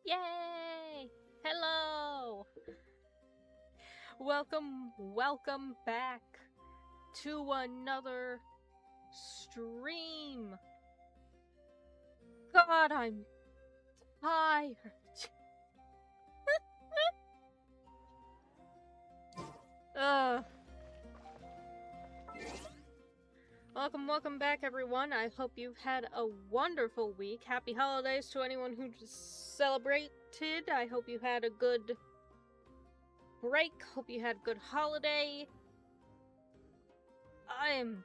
Yay! Hello! Welcome back to another stream. God, I'm tired. Welcome back, everyone. I hope you've had a wonderful week. Happy holidays to anyone who just celebrated. I hope you had a good break. Hope you had a good holiday. I'm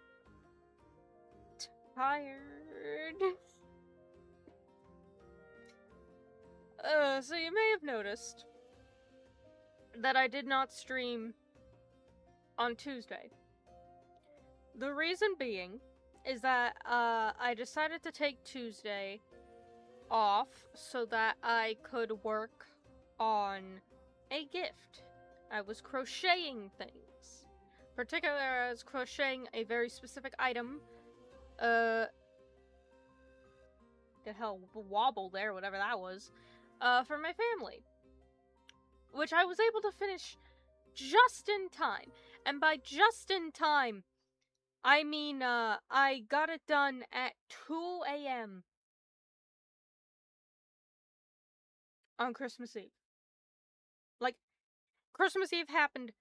tired. So you may have noticed that I did not stream on Tuesday. The reason being is that I decided to take Tuesday off so that I could work on a gift. I was crocheting things. Particularly, I was crocheting a very specific item. The hell wobble there, whatever that was, for my family. Which I was able to finish just in time. And by just in time, I mean, I got it done at 2 a.m. on Christmas Eve. Like, Christmas Eve happened,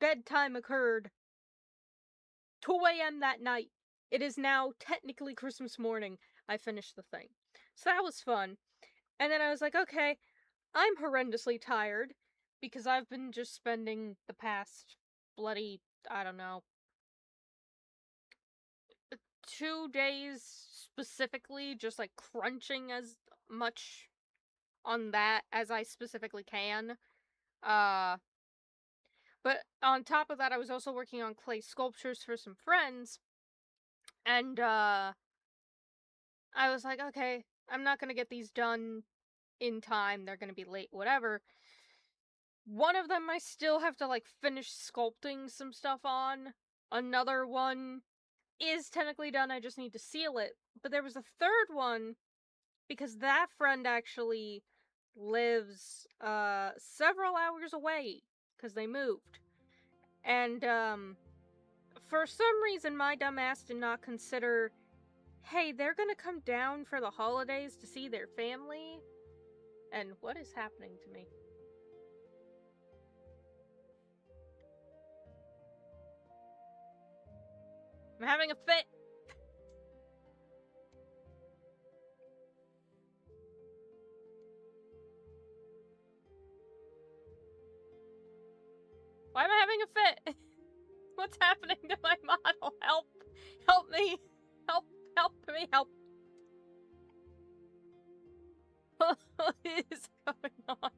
bedtime occurred, 2 a.m. that night. It is now technically Christmas morning. I finished the thing. So that was fun. And then I was like, okay, I'm horrendously tired because I've been just spending the past bloody, I don't know, 2 days specifically just like crunching as much on that as I specifically can. But on top of that, I was also working on clay sculptures for some friends. And, I was like, okay, I'm not gonna get these done in time. They're gonna be late, whatever. One of them I still have to, like, finish sculpting some stuff on. Another one is technically done, I just need to seal it. But there was a third one, because that friend actually lives, several hours away, because they moved. And, for some reason, my dumbass did not consider, hey, they're gonna come down for the holidays to see their family? And what is happening to me? I'm having a fit! Why am I having a fit? What's happening to my model? Help! Help me! Help me! Help! What is going on?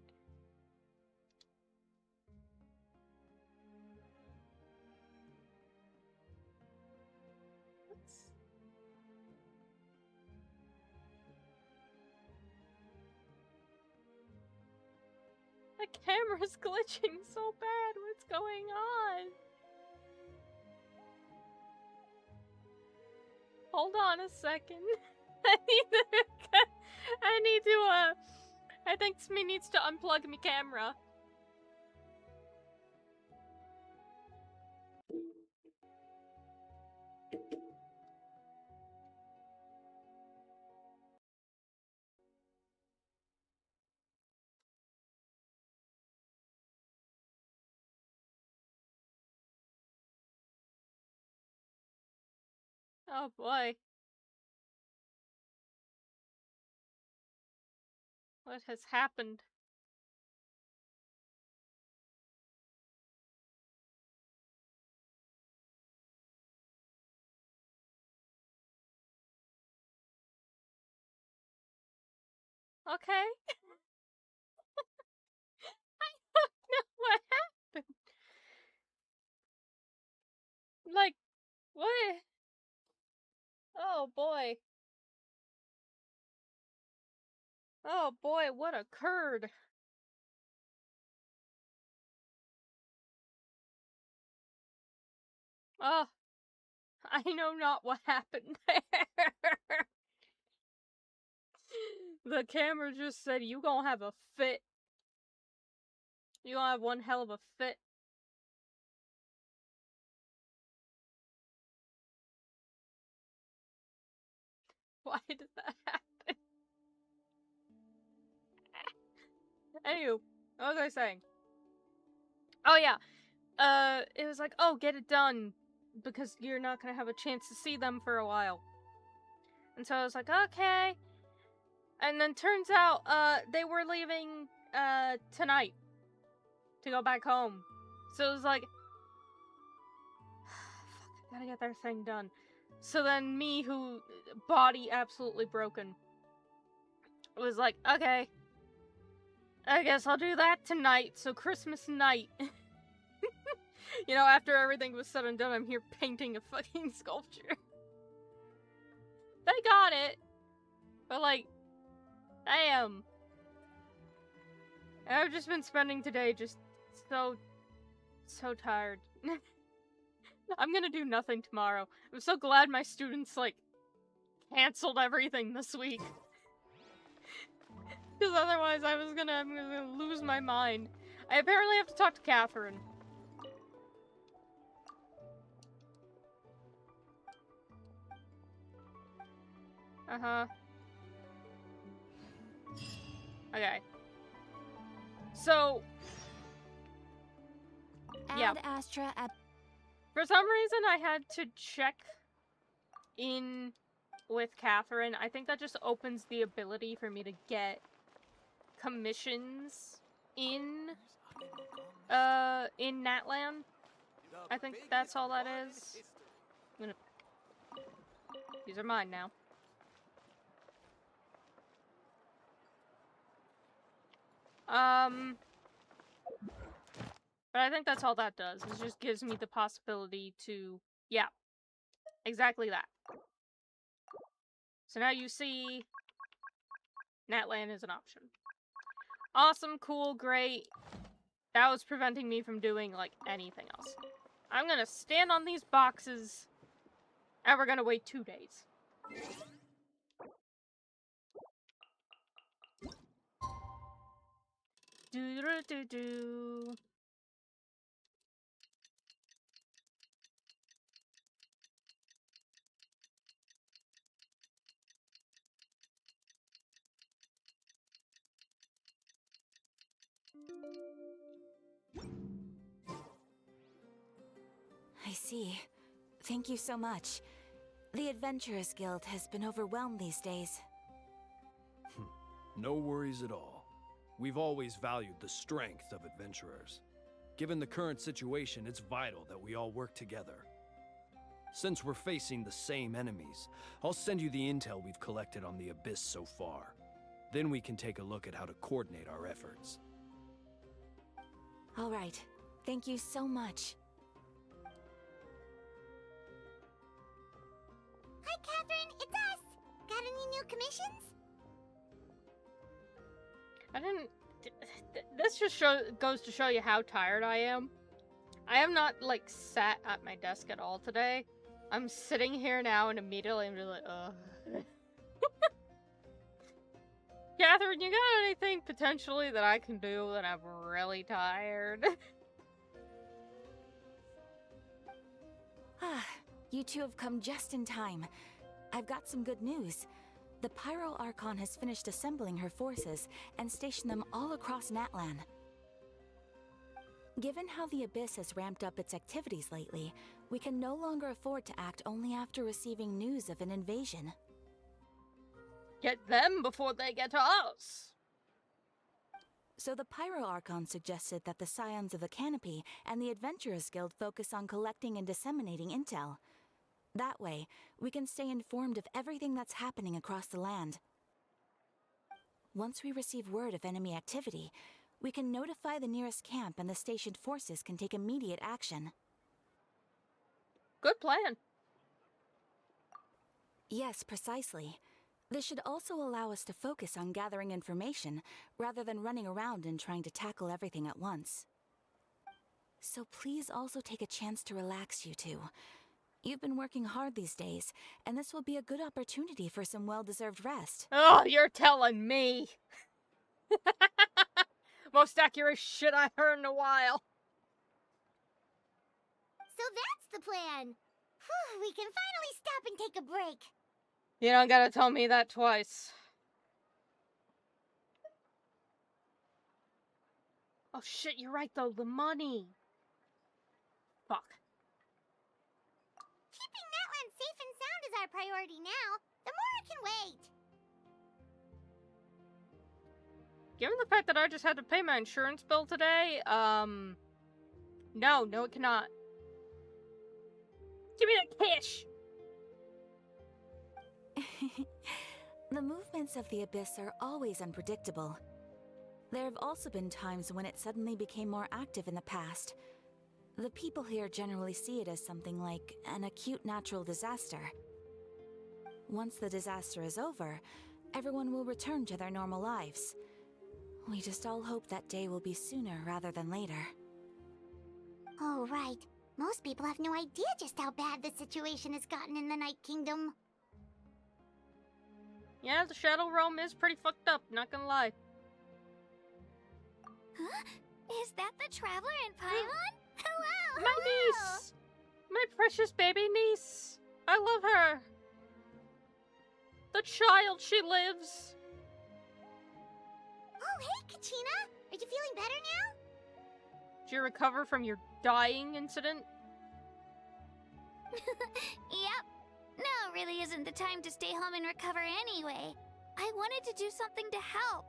The camera's glitching so bad. What's going on? Hold on a second. I think Smee needs to unplug me camera. Oh boy. What has happened? Okay. I don't know what happened. Like, what? Oh boy. Oh boy, what occurred? Oh, I know not what happened there. The camera just said, you gonna have a fit. You gonna have one hell of a fit. Why did that happen? Anywho, what was I saying? Oh yeah, it was like, oh, get it done, because you're not gonna have a chance to see them for a while. And so I was like, okay. And then turns out, they were leaving, tonight to go back home. So it was like, fuck, I gotta get their thing done. So then me, who, body absolutely broken, was like, okay, I guess I'll do that tonight, so Christmas night. You know, after everything was said and done, I'm here painting a fucking sculpture. They got it, but like, damn. I've just been spending today just so tired. I'm gonna do nothing tomorrow. I'm so glad my students, like, canceled everything this week. Because otherwise I'm gonna lose my mind. I apparently have to talk to Catherine. Uh-huh. Okay. So... yeah. Ad Astra at... For some reason, I had to check in with Catherine. I think that just opens the ability for me to get commissions in Natlan. I think that's all that is. I'm gonna... These are mine now. But I think that's all that does. It just gives me the possibility to... yeah. Exactly that. So now you see... Natlan is an option. Awesome, cool, great. That was preventing me from doing, like, anything else. I'm gonna stand on these boxes, and we're gonna wait 2 days. Do-do-do-do. I see. Thank you so much. The Adventurers Guild has been overwhelmed these days. No worries at all. We've always valued the strength of adventurers. Given the current situation, it's vital that we all work together. Since we're facing the same enemies, I'll send you the intel we've collected on the Abyss so far. Then we can take a look at how to coordinate our efforts. All right. Thank you so much. Hi, Catherine. It's us. Got any new commissions? I didn't... This just goes to show you how tired I am. I am not, like, sat at my desk at all today. I'm sitting here now and immediately I'm just like, ugh. Catherine, you got anything potentially that I can do when I'm really tired? You two have come just in time. I've got some good news. The Pyro Archon has finished assembling her forces and stationed them all across Natlan. Given how the Abyss has ramped up its activities lately, we can no longer afford to act only after receiving news of an invasion. Get them before they get to us! So the Pyro Archon suggested that the Scions of the Canopy and the Adventurers Guild focus on collecting and disseminating intel. That way, we can stay informed of everything that's happening across the land. Once we receive word of enemy activity, we can notify the nearest camp and the stationed forces can take immediate action. Good plan. Yes, precisely. This should also allow us to focus on gathering information, rather than running around and trying to tackle everything at once. So please also take a chance to relax, you two. You've been working hard these days, and this will be a good opportunity for some well-deserved rest. Oh, you're telling me. Most accurate shit I've heard in a while. So that's the plan. Whew, we can finally stop and take a break. You don't gotta tell me that twice. Oh shit, you're right though, the money. Fuck. Keeping Natlan safe and sound is our priority now. The more it can wait. Given the fact that I just had to pay my insurance bill today, no, it cannot. Give me that cash! The movements of the Abyss are always unpredictable. There have also been times when it suddenly became more active in the past. The people here generally see it as something like an acute natural disaster. Once the disaster is over, everyone will return to their normal lives. We just all hope that day will be sooner rather than later. Oh, right. Most people have no idea just how bad the situation has gotten in the Night Kingdom. Yeah, the Shadow Realm is pretty fucked up, not gonna lie. Huh? Is that the Traveler in Paimon? Hello! My niece! My precious baby niece! I love her! The child she lives! Oh, hey, Kachina! Are you feeling better now? Did you recover from your dying incident? Yep. Now really isn't the time to stay home and recover anyway. I wanted to do something to help.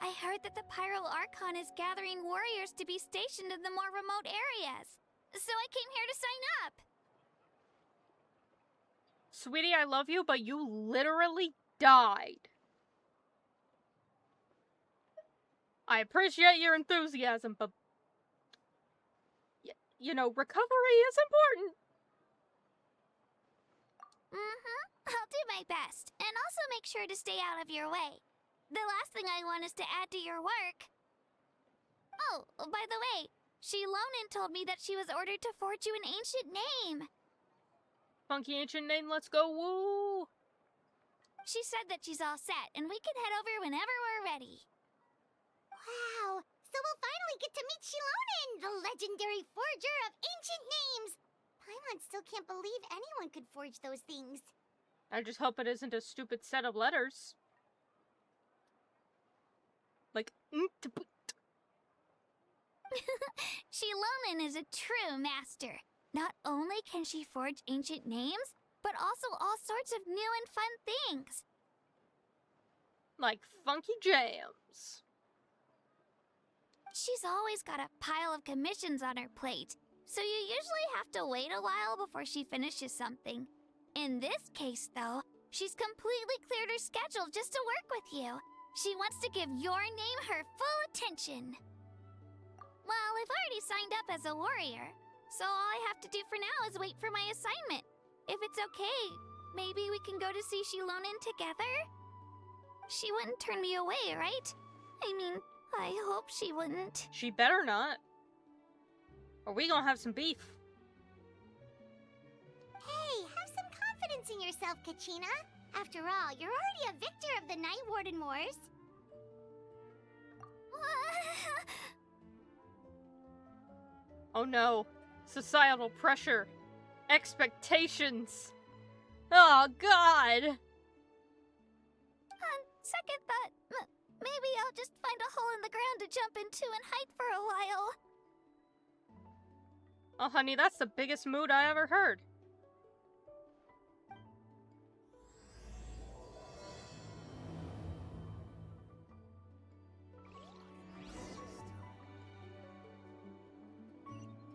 I heard that the Pyro Archon is gathering warriors to be stationed in the more remote areas. So I came here to sign up. Sweetie, I love you, but you literally died. I appreciate your enthusiasm, but you know, recovery is important. I'll do my best, and also make sure to stay out of your way. The last thing I want is to add to your work. Oh, by the way, Shilonin told me that she was ordered to forge you an ancient name. Funky ancient name, let's go, woo! She said that she's all set, and we can head over whenever we're ready. Wow, so we'll finally get to meet Shilonin, the legendary forger of ancient names. Paimon still can't believe anyone could forge those things. I just hope it isn't a stupid set of letters. Like, Shilonin is a true master. Not only can she forge ancient names, but also all sorts of new and fun things. like funky jams. She's always got a pile of commissions on her plate, so you usually have to wait a while before she finishes something. In this case, though, she's completely cleared her schedule just to work with you. She wants to give your name her full attention. Well, I've already signed up as a warrior, so all I have to do for now is wait for my assignment. If it's okay, maybe we can go to see Shilonin together? She wouldn't turn me away, right? I mean, I hope she wouldn't. She better not. Or we gonna have some beef. Hey, have some confidence in yourself, Kachina. After all, you're already a victor of the Night Warden Wars. Oh no. Societal pressure. Expectations. Oh god! On second thought, maybe I'll just find a hole in the ground to jump into and hide for a while. Oh honey, that's the biggest mood I ever heard.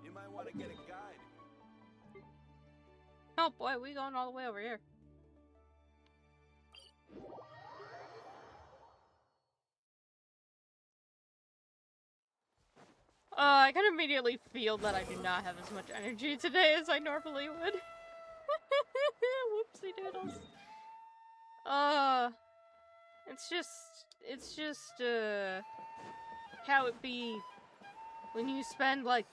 You might want to get a guide. Oh boy, we going all the way over here. I can immediately feel that I do not have as much energy today as I normally would. Whoopsie doodles. It's just, how it be when you spend like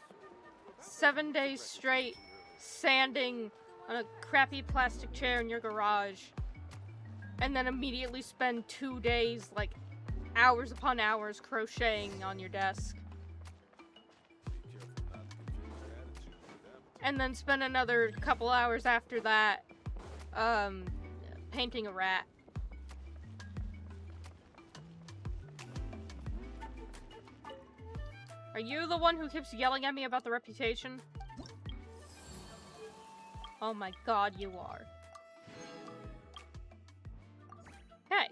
7 days straight sanding on a crappy plastic chair in your garage, and then immediately spend 2 days, like, hours upon hours crocheting on your desk. And then spend another couple hours after that, painting a rat. Are you the one who keeps yelling at me about the reputation? Oh my god, you are. Okay.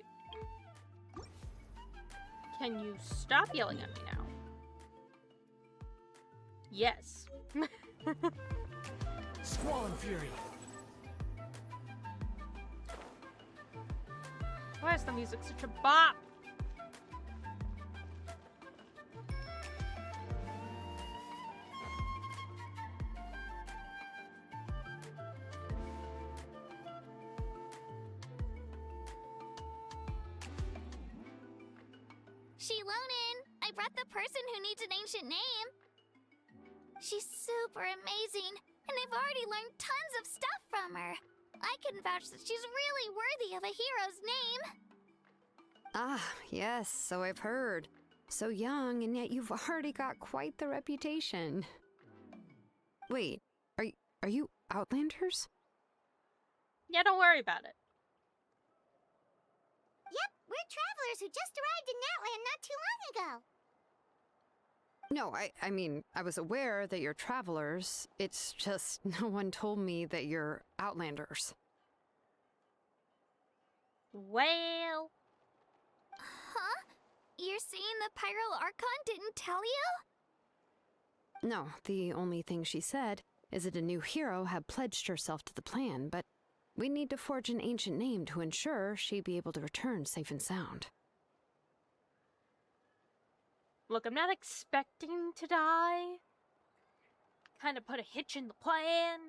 Can you stop yelling at me now? Yes. Squall and Fury. Why is the music such a bop? Shilonin, I brought the person who needs an ancient name. She's super amazing, and I've already learned tons of stuff from her. I can vouch that she's really worthy of a hero's name. Ah, yes, so I've heard. So young, and yet you've already got quite the reputation. Wait, are you Outlanders? Yeah, don't worry about it. Yep, we're travelers who just arrived in Natlan not too long ago. No, I mean, I was aware that you're travelers. It's just no one told me that you're Outlanders. Well... Huh? You're saying the Pyro Archon didn't tell you? No, the only thing she said is that a new hero had pledged herself to the plan, but we need to forge an ancient name to ensure she'd be able to return safe and sound. Look, I'm not expecting to die. Kind of put a hitch in the plan.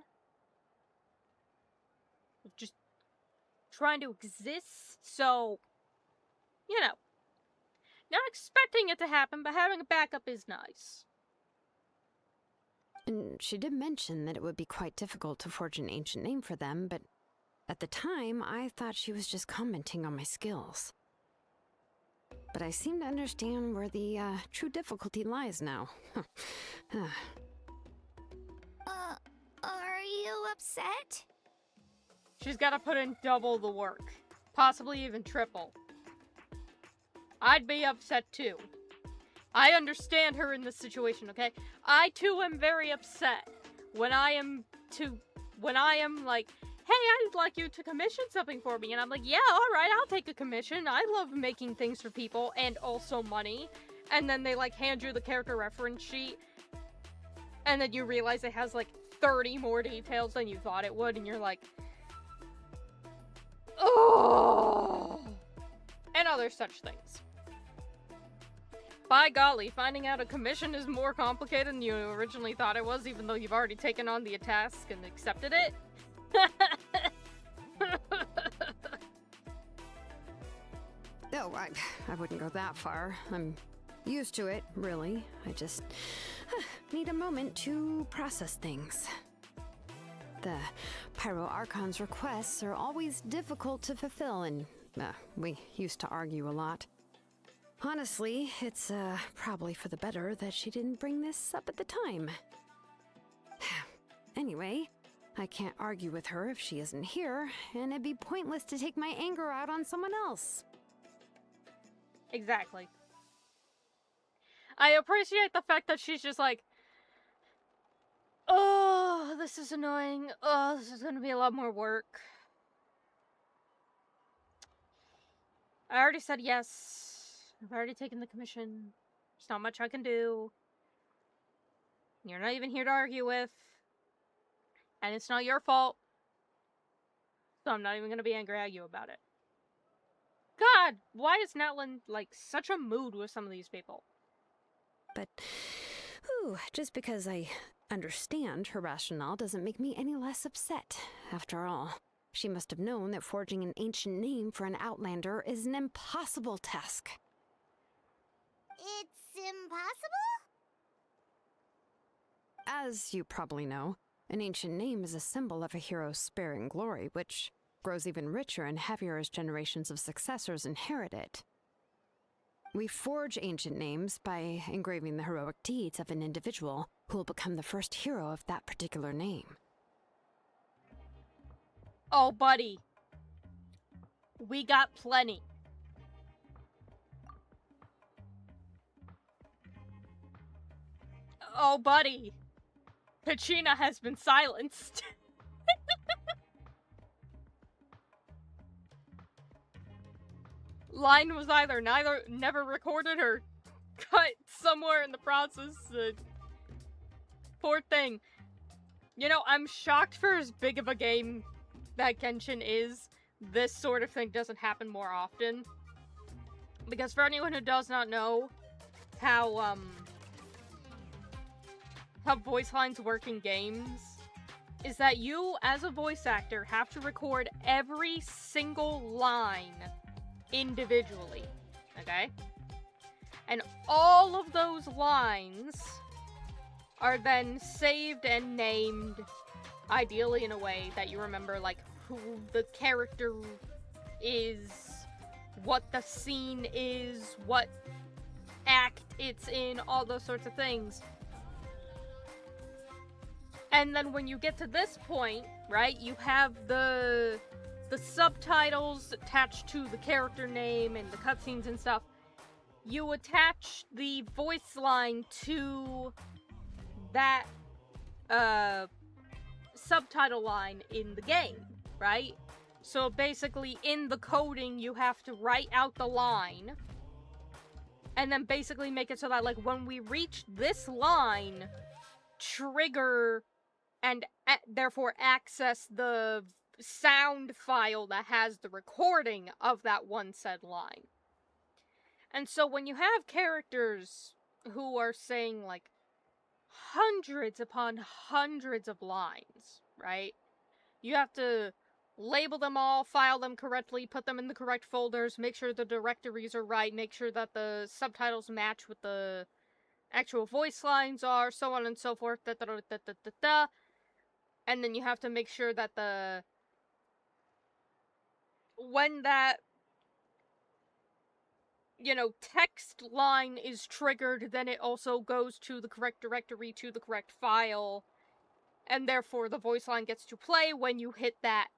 Just trying to exist, so... You know. Not expecting it to happen, but having a backup is nice. And she did mention that it would be quite difficult to forge an ancient name for them, but at the time, I thought she was just commenting on my skills. But I seem to understand where the true difficulty lies now. Are you upset? She's got to put in double the work. Possibly even triple. I'd be upset too. I understand her in this situation, okay? I too am very upset when I am like, hey, I'd like you to commission something for me. And I'm like, yeah, alright, I'll take a commission. I love making things for people and also money. And then they like hand you the character reference sheet. And then you realize it has like 30 more details than you thought it would. And you're like, oh, and other such things. By golly, finding out a commission is more complicated than you originally thought it was, even though you've already taken on the task and accepted it. No, I wouldn't go that far. I'm used to it, really. I just need a moment to process things. The Pyro Archon's requests are always difficult to fulfill, and we used to argue a lot. Honestly, it's probably for the better that she didn't bring this up at the time. Anyway, I can't argue with her if she isn't here, and it'd be pointless to take my anger out on someone else. Exactly. I appreciate the fact that she's just like, oh, this is annoying. Oh, this is gonna be a lot more work. I already said yes. I've already taken the commission. There's not much I can do. You're not even here to argue with. And it's not your fault. So I'm not even gonna be angry at you about it. God, why is Natlan, like, such a mood with some of these people? But, just because I understand her rationale doesn't make me any less upset. After all, she must have known that forging an ancient name for an Outlander is an impossible task. It's impossible? As you probably know, An ancient name is a symbol of a hero's sparing glory, which grows even richer and heavier as generations of successors inherit it. We forge ancient names by engraving the heroic deeds of an individual who will become the first hero of that particular name. Oh, buddy. We got plenty. Oh, buddy. Pachina has been silenced. Line was either never recorded or cut somewhere in the process. Poor thing. You know, I'm shocked for as big of a game that Genshin is. This sort of thing doesn't happen more often. Because for anyone who does not know how voice lines work in games, is that you, as a voice actor, have to record every single line individually, okay? And all of those lines are then saved and named, ideally in a way that you remember, like, who the character is, what the scene is, what act it's in, all those sorts of things. And then when you get to this point, right, you have the subtitles attached to the character name and the cutscenes and stuff. You attach the voice line to that subtitle line in the game, right? So basically in the coding you have to write out the line and then basically make it so that, like, when we reach this line, trigger and therefore access the sound file that has the recording of that one said line. And so when you have characters who are saying, like, hundreds upon hundreds of lines, right? You have to label them all, file them correctly, put them in the correct folders, make sure the directories are right, make sure that the subtitles match with the actual voice lines are, so on and so forth, and then you have to make sure that when that, you know, text line is triggered, then it also goes to the correct directory, to the correct file, and therefore the voice line gets to play when you hit that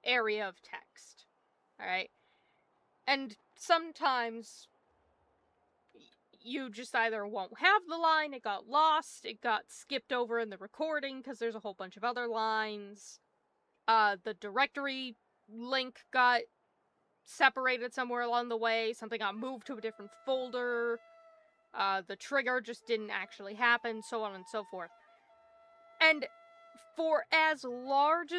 area of text. Alright? And sometimes you just either won't have the line, it got lost, it got skipped over in the recording because there's a whole bunch of other lines. The directory link got separated somewhere along the way, something got moved to a different folder, the trigger just didn't actually happen, so on and so forth. And for as large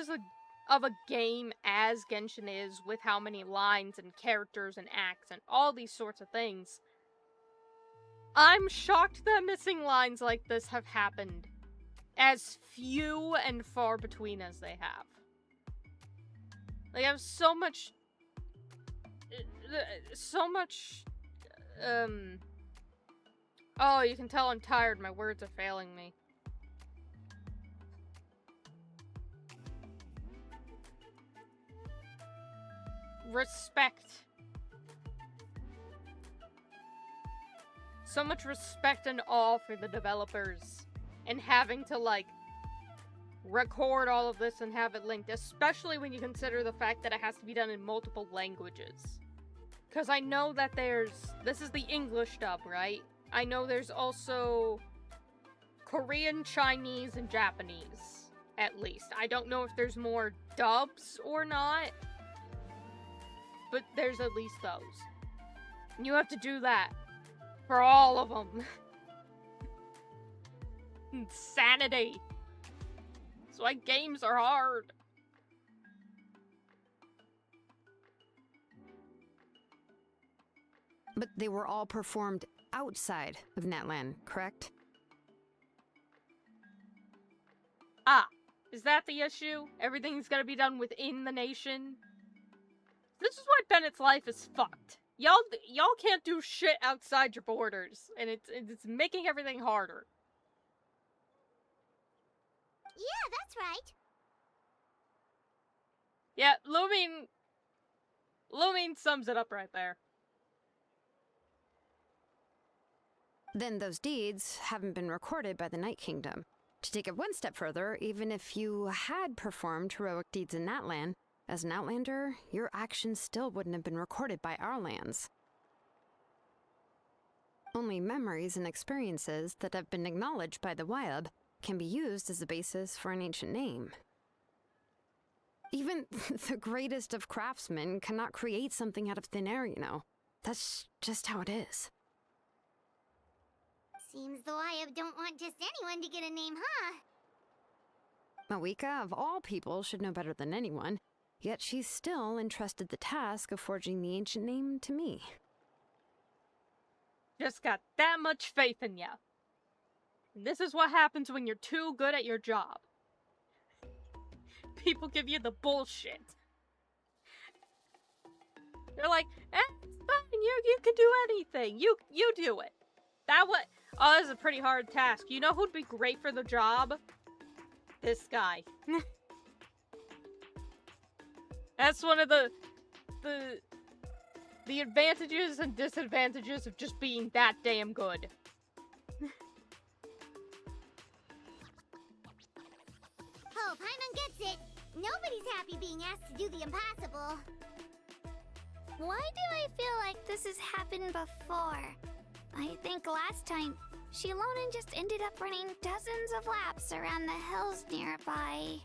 of a game as Genshin is, with how many lines and characters and acts and all these sorts of things, I'm shocked that missing lines like this have happened as few and far between as they have. Like, I have so much, oh, you can tell I'm tired, my words are failing me. Respect. So much respect and awe for the developers and having to, like, record all of this and have it linked, especially when you consider the fact that it has to be done in multiple languages. Because I know that this is the English dub, right? I know there's also Korean, Chinese, and Japanese, at least. I don't know if there's more dubs or not, but there's at least those. And you have to do that for all of them. Insanity. That's why games are hard. But they were all performed outside of Natlan, correct? Ah, is that the issue? Everything's gotta be done within the nation? This is why Bennett's life is fucked. Y'all can't do shit outside your borders, and it's making everything harder. Yeah, that's right. Yeah, Lumine sums it up right there. Then those deeds haven't been recorded by the Night Kingdom. To take it one step further, even if you had performed heroic deeds in Natlan, as an Outlander, your actions still wouldn't have been recorded by our lands. Only memories and experiences that have been acknowledged by the Wyab can be used as a basis for an ancient name. Even the greatest of craftsmen cannot create something out of thin air, you know. That's just how it is. Seems the Wyab don't want just anyone to get a name, huh? Mawika, of all people, should know better than anyone, yet she's still entrusted the task of forging the ancient name to me. Just got that much faith in ya. This is what happens when you're too good at your job. People give you the bullshit. They're like, it's fine, you can do anything. You do it. Oh, this is a pretty hard task. You know who'd be great for the job? This guy. That's one of the advantages and disadvantages of just being that damn good. Oh, Paimon gets it. Nobody's happy being asked to do the impossible. Why do I feel like this has happened before? I think last time, Shilonen just ended up running dozens of laps around the hills nearby.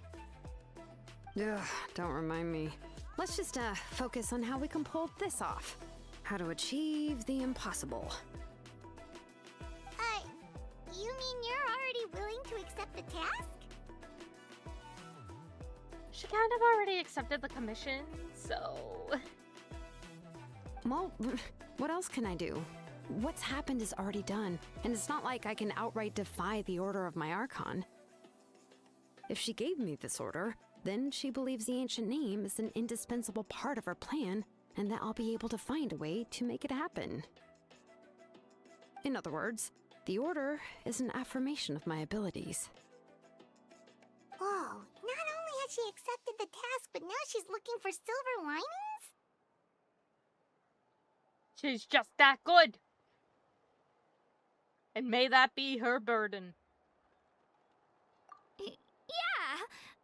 Ugh, don't remind me. Let's just focus on how we can pull this off. How to achieve the impossible. You mean you're already willing to accept the task? She kind of already accepted the commission, so... Well, what else can I do? What's happened is already done, and it's not like I can outright defy the order of my Archon. If she gave me this order, then she believes the ancient name is an indispensable part of her plan, and that I'll be able to find a way to make it happen. In other words, the order is an affirmation of my abilities. Whoa, not only has she accepted the task, but now she's looking for silver linings? She's just that good. And may that be her burden. Yeah!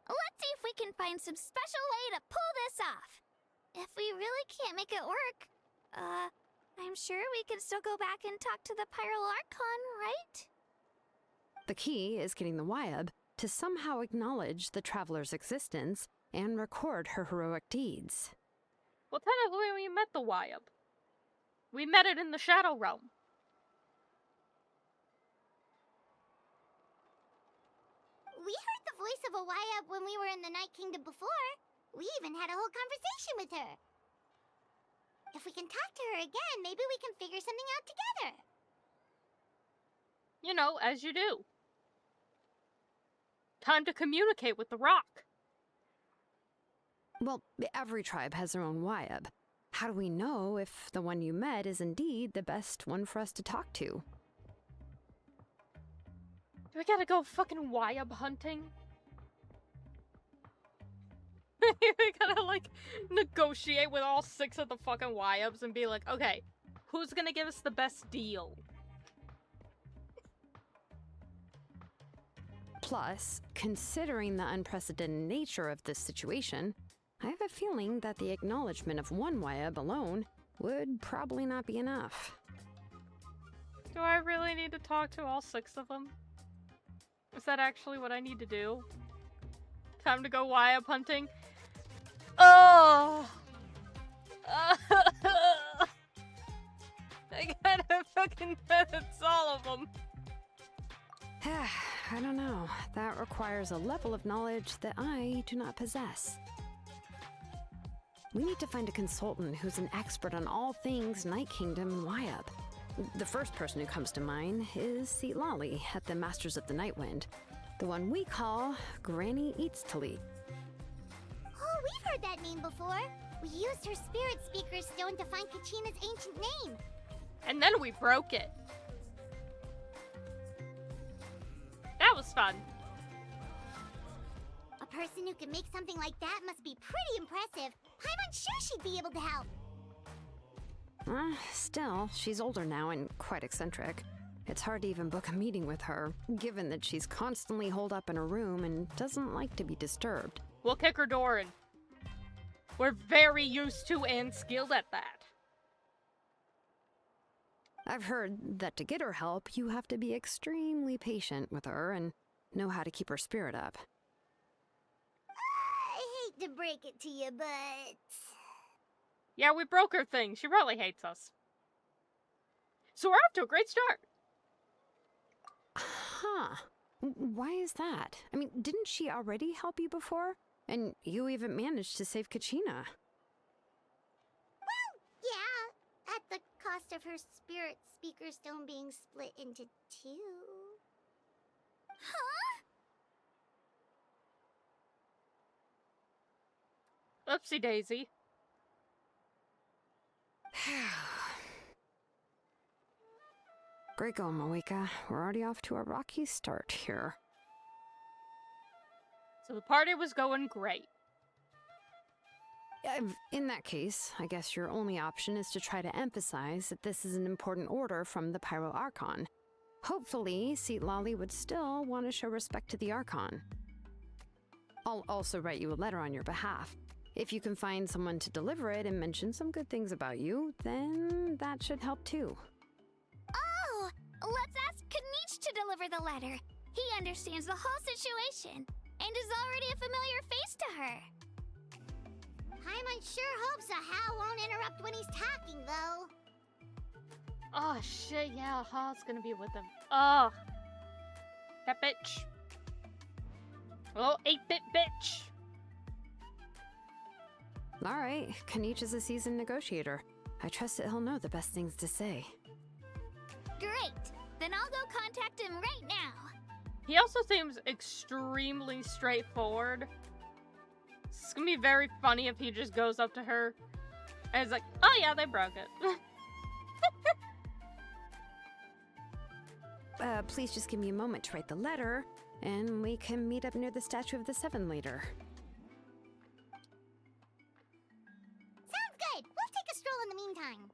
Let's see if we can find some special way to pull this off. If we really can't make it work, I'm sure we can still go back and talk to the Pyral Archon, right? The key is getting the Wyab to somehow acknowledge the traveler's existence and record her heroic deeds. Well, technically we met the Wyab. We met it in the Shadow Realm. We heard the voice of a Wyab when we were in the Night Kingdom before. We even had a whole conversation with her. If we can talk to her again, maybe we can figure something out together. You know, as you do. Time to communicate with the rock. Well, every tribe has their own Wyab. How do we know if the one you met is indeed the best one for us to talk to? Do we gotta go fucking Wyab hunting? We gotta, like, negotiate with all 6 of the fucking Wyabs and be like, okay, who's gonna give us the best deal? Plus, considering the unprecedented nature of this situation, I have a feeling that the acknowledgement of one Wyab alone would probably not be enough. Do I really need to talk to all 6 of them? Is that actually what I need to do? Time to go Wyab hunting? Oh! I gotta fucking it's all of them. I don't know. That requires a level of knowledge that I do not possess. We need to find a consultant who's an expert on all things Night Kingdom and Wyab. The first person who comes to mind is Seatlali at the Masters of the Nightwind, the one we call Granny Eatstali. Oh, we've heard that name before. We used her Spirit Speaker Stone to find Kachina's ancient name. And then we broke it. That was fun. person who can make something like that must be pretty impressive. I'm unsure she'd be able to help. Still, she's older now and quite eccentric. It's hard to even book a meeting with her, given that she's constantly holed up in her room and doesn't like to be disturbed. We'll kick her door in. We're very used to and skilled at that. I've heard that to get her help, you have to be extremely patient with her and know how to keep her spirit up. I hate to break it to you, but... Yeah, we broke her thing. She probably hates us. So we're off to a great start. Huh. Why is that? I mean, didn't she already help you before? And you even managed to save Kachina. Well, yeah, at the cost of her spirit speaker stone being split into two. Huh? Oopsie daisy. Great going, Moeka. We're already off to a rocky start here. So the party was going great. In that case, I guess your only option is to try to emphasize that this is an important order from the Pyro Archon. Hopefully, Seat Lolly would still want to show respect to the Archon. I'll also write you a letter on your behalf. If you can find someone to deliver it and mention some good things about you, then that should help too. Oh, let's ask Kanich to deliver the letter. He understands the whole situation and is already a familiar face to her. Paimon sure hopes a Hal won't interrupt when he's talking, though. Oh shit, yeah, Ha's gonna be with him. Oh, that bitch. Oh, 8-bit bitch. Alright, Kanich is a seasoned negotiator. I trust that he'll know the best things to say. Great. Then I'll go contact him right now. He also seems extremely straightforward. It's gonna be very funny if he just goes up to her and is like, oh yeah, they broke it. Please just give me a moment to write the letter, and we can meet up near the Statue of the Seven later. Sounds good. We'll take a stroll in the meantime.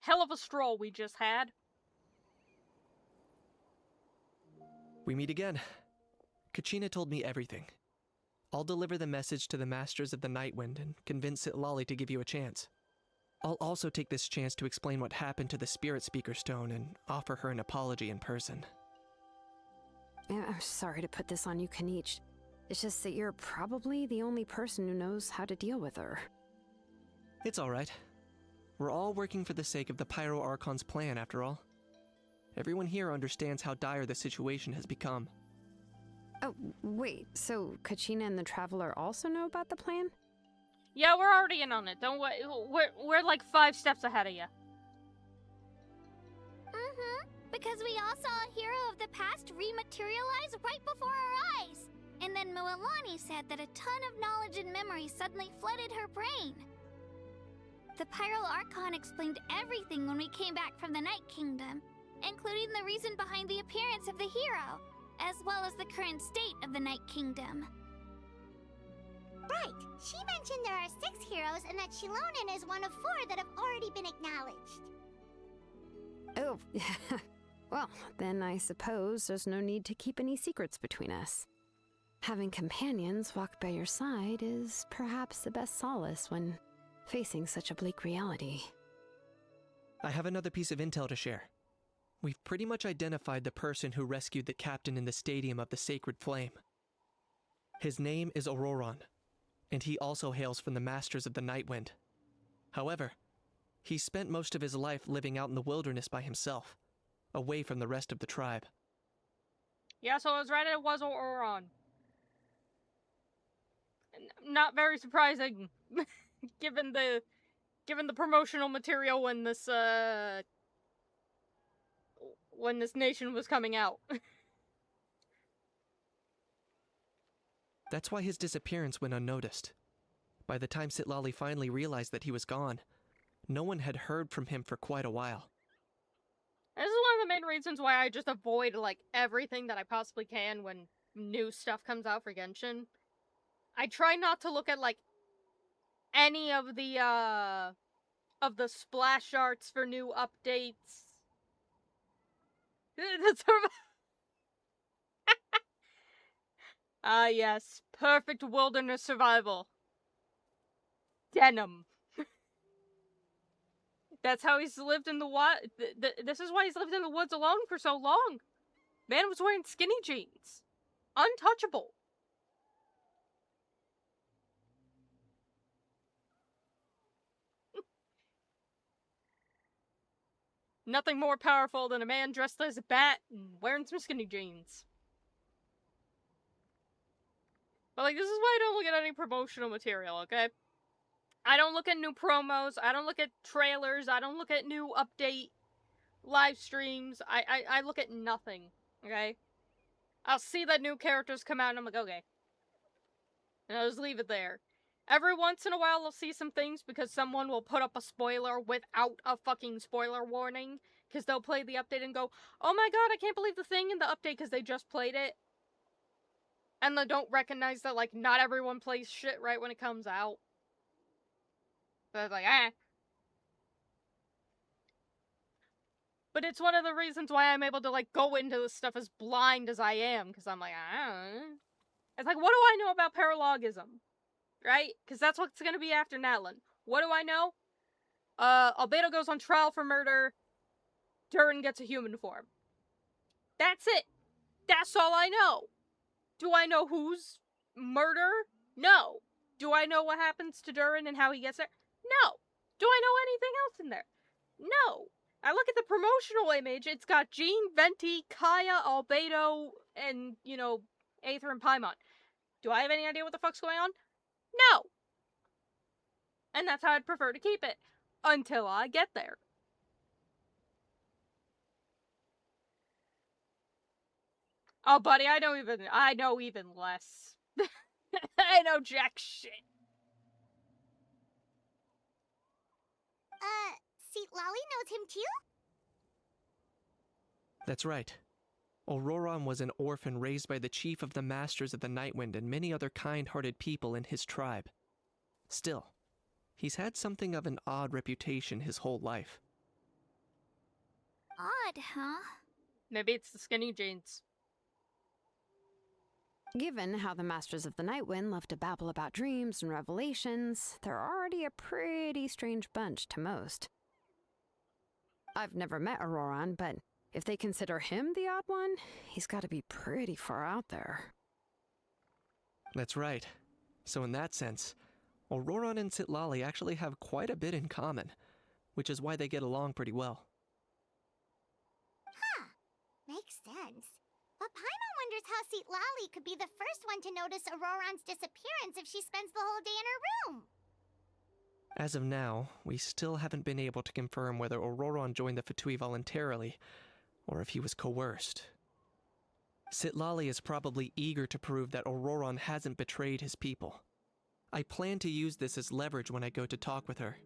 Hell of a stroll we just had. We meet again. Kachina told me everything. I'll deliver the message to the Masters of the Nightwind and convince Lolly to give you a chance. I'll also take this chance to explain what happened to the Spirit Speaker Stone and offer her an apology in person. I'm sorry to put this on you, Kanich. It's just that you're probably the only person who knows how to deal with her. It's alright. We're all working for the sake of the Pyro Archon's plan, after all. Everyone here understands how dire the situation has become. Oh, wait, so Kachina and the Traveler also know about the plan? Yeah, we're already in on it. Don't worry. We're like 5 steps ahead of you. Mm-hmm. Because we all saw a hero of the past rematerialize right before our eyes. And then Mualani said that a ton of knowledge and memory suddenly flooded her brain. The Pyro Archon explained everything when we came back from the Night Kingdom, including the reason behind the appearance of the hero, as well as the current state of the Night Kingdom. Right. She mentioned there are 6 heroes and that Shilonen is one of 4 that have already been acknowledged. Oh, well, then I suppose there's no need to keep any secrets between us. Having companions walk by your side is perhaps the best solace when facing such a bleak reality. I have another piece of intel to share. We've pretty much identified the person who rescued the captain in the Stadium of the Sacred Flame. His name is Auroron, and he also hails from the Masters of the Nightwind. However, he spent most of his life living out in the wilderness by himself, away from the rest of the tribe. Yeah, so I was right. It was Auron. Not very surprising, given the promotional material when this nation was coming out. That's why his disappearance went unnoticed. By the time Sitlali finally realized that he was gone, no one had heard from him for quite a while. This is one of the main reasons why I just avoid, like, everything that I possibly can when new stuff comes out for Genshin. I try not to look at, like, any of the splash arts for new updates. Ah, yes. Perfect wilderness survival. Denim. That's how he's lived in the wild. This is why he's lived in the woods alone for so long. Man was wearing skinny jeans. Untouchable. Nothing more powerful than a man dressed as a bat and wearing some skinny jeans. But, like, this is why I don't look at any promotional material, okay? I don't look at new promos, I don't look at trailers, I don't look at new update live streams, I look at nothing, okay? I'll see that new characters come out and I'm like, okay. And I'll just leave it there. Every once in a while I'll see some things because someone will put up a spoiler without a fucking spoiler warning. Because they'll play the update and go, oh my god, I can't believe the thing in the update because they just played it. And they don't recognize that, like, not everyone plays shit right when it comes out. So it's like, ah. But it's one of the reasons why I'm able to, like, go into this stuff as blind as I am. Because I'm like, I don't know. It's like, what do I know about paralogism? Right? Because that's what's going to be after Natlan. What do I know? Albedo goes on trial for murder. Durin gets a human form. That's it. That's all I know. Do I know whose murder? No. Do I know what happens to Durin and how he gets there? No. Do I know anything else in there? No. I look at the promotional image, it's got Jean, Venti, Kaya, Albedo, and, you know, Aether and Paimon. Do I have any idea what the fuck's going on? No. And that's how I'd prefer to keep it. Until I get there. Oh, buddy, I know even less. I know jack shit. See, Lolly knows him too? That's right. Auroron was an orphan raised by the chief of the Masters of the Nightwind and many other kind-hearted people in his tribe. Still, he's had something of an odd reputation his whole life. Odd, huh? Maybe it's the skinny jeans. Given how the Masters of the Nightwind love to babble about dreams and revelations, they're already a pretty strange bunch to most. I've never met Auroron, but if they consider him the odd one, he's got to be pretty far out there. That's right. So in that sense, Auroron and Sitlali actually have quite a bit in common, which is why they get along pretty well. Huh. Makes sense. But Paimon wonders how Sitlali could be the first one to notice Auroron's disappearance if she spends the whole day in her room. As of now, we still haven't been able to confirm whether Auroron joined the Fatui voluntarily, or if he was coerced. Sitlali is probably eager to prove that Auroron hasn't betrayed his people. I plan to use this as leverage when I go to talk with her.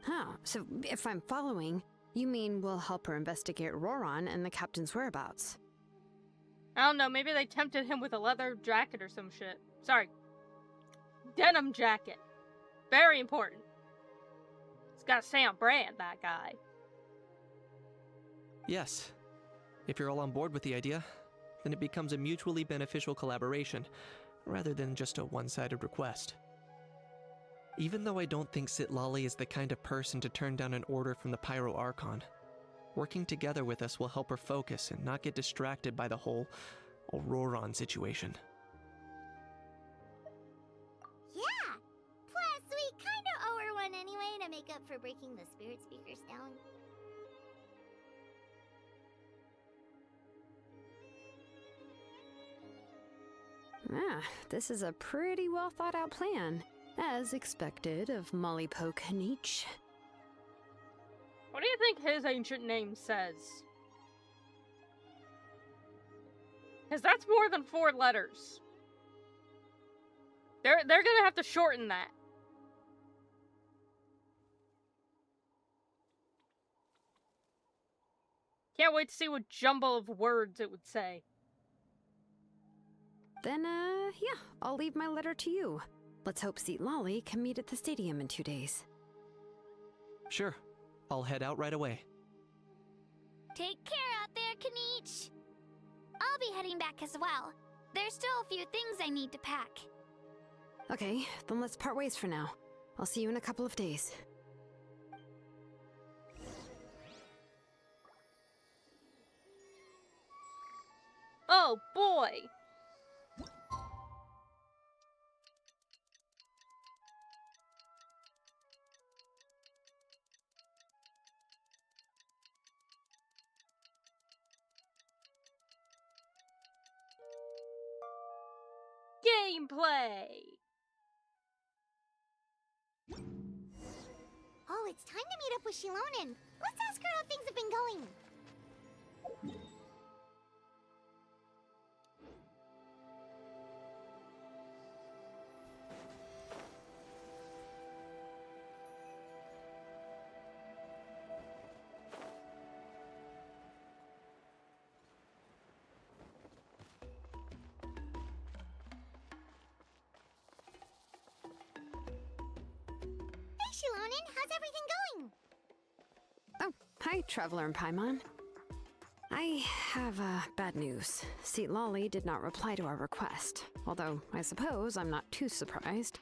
Huh, so if I'm following, you mean we'll help her investigate Auroron and the captain's whereabouts? I don't know, maybe they tempted him with a leather jacket or some shit. Sorry. Denim jacket. Very important. He's gotta stay on brand, that guy. Yes. If you're all on board with the idea, then it becomes a mutually beneficial collaboration, rather than just a one-sided request. Even though I don't think Sitlali is the kind of person to turn down an order from the Pyro Archon, working together with us will help her focus and not get distracted by the whole Auroron situation. Yeah. Plus, we kinda owe her one anyway to make up for breaking the spirit speakers down. Ah, this is a pretty well thought out plan. As expected of Molly Poke Nietzsche. What do you think his ancient name says? Because that's more than 4 letters. They're gonna have to shorten that. Can't wait to see what jumble of words it would say. Then, yeah, I'll leave my letter to you. Let's hope Seat Lolly can meet at the stadium in 2 days. Sure. I'll head out right away. Take care out there, Kanich. I'll be heading back as well. There's still a few things I need to pack. Okay, then let's part ways for now. I'll see you in a couple of days. Oh boy! Gameplay! Oh, it's time to meet up with Shilonen. Let's ask her how things have been going. Hey, Shilonen, how's everything going? Oh, hi, Traveler and Paimon. I have, bad news. Seat Lolly did not reply to our request, although I suppose I'm not too surprised.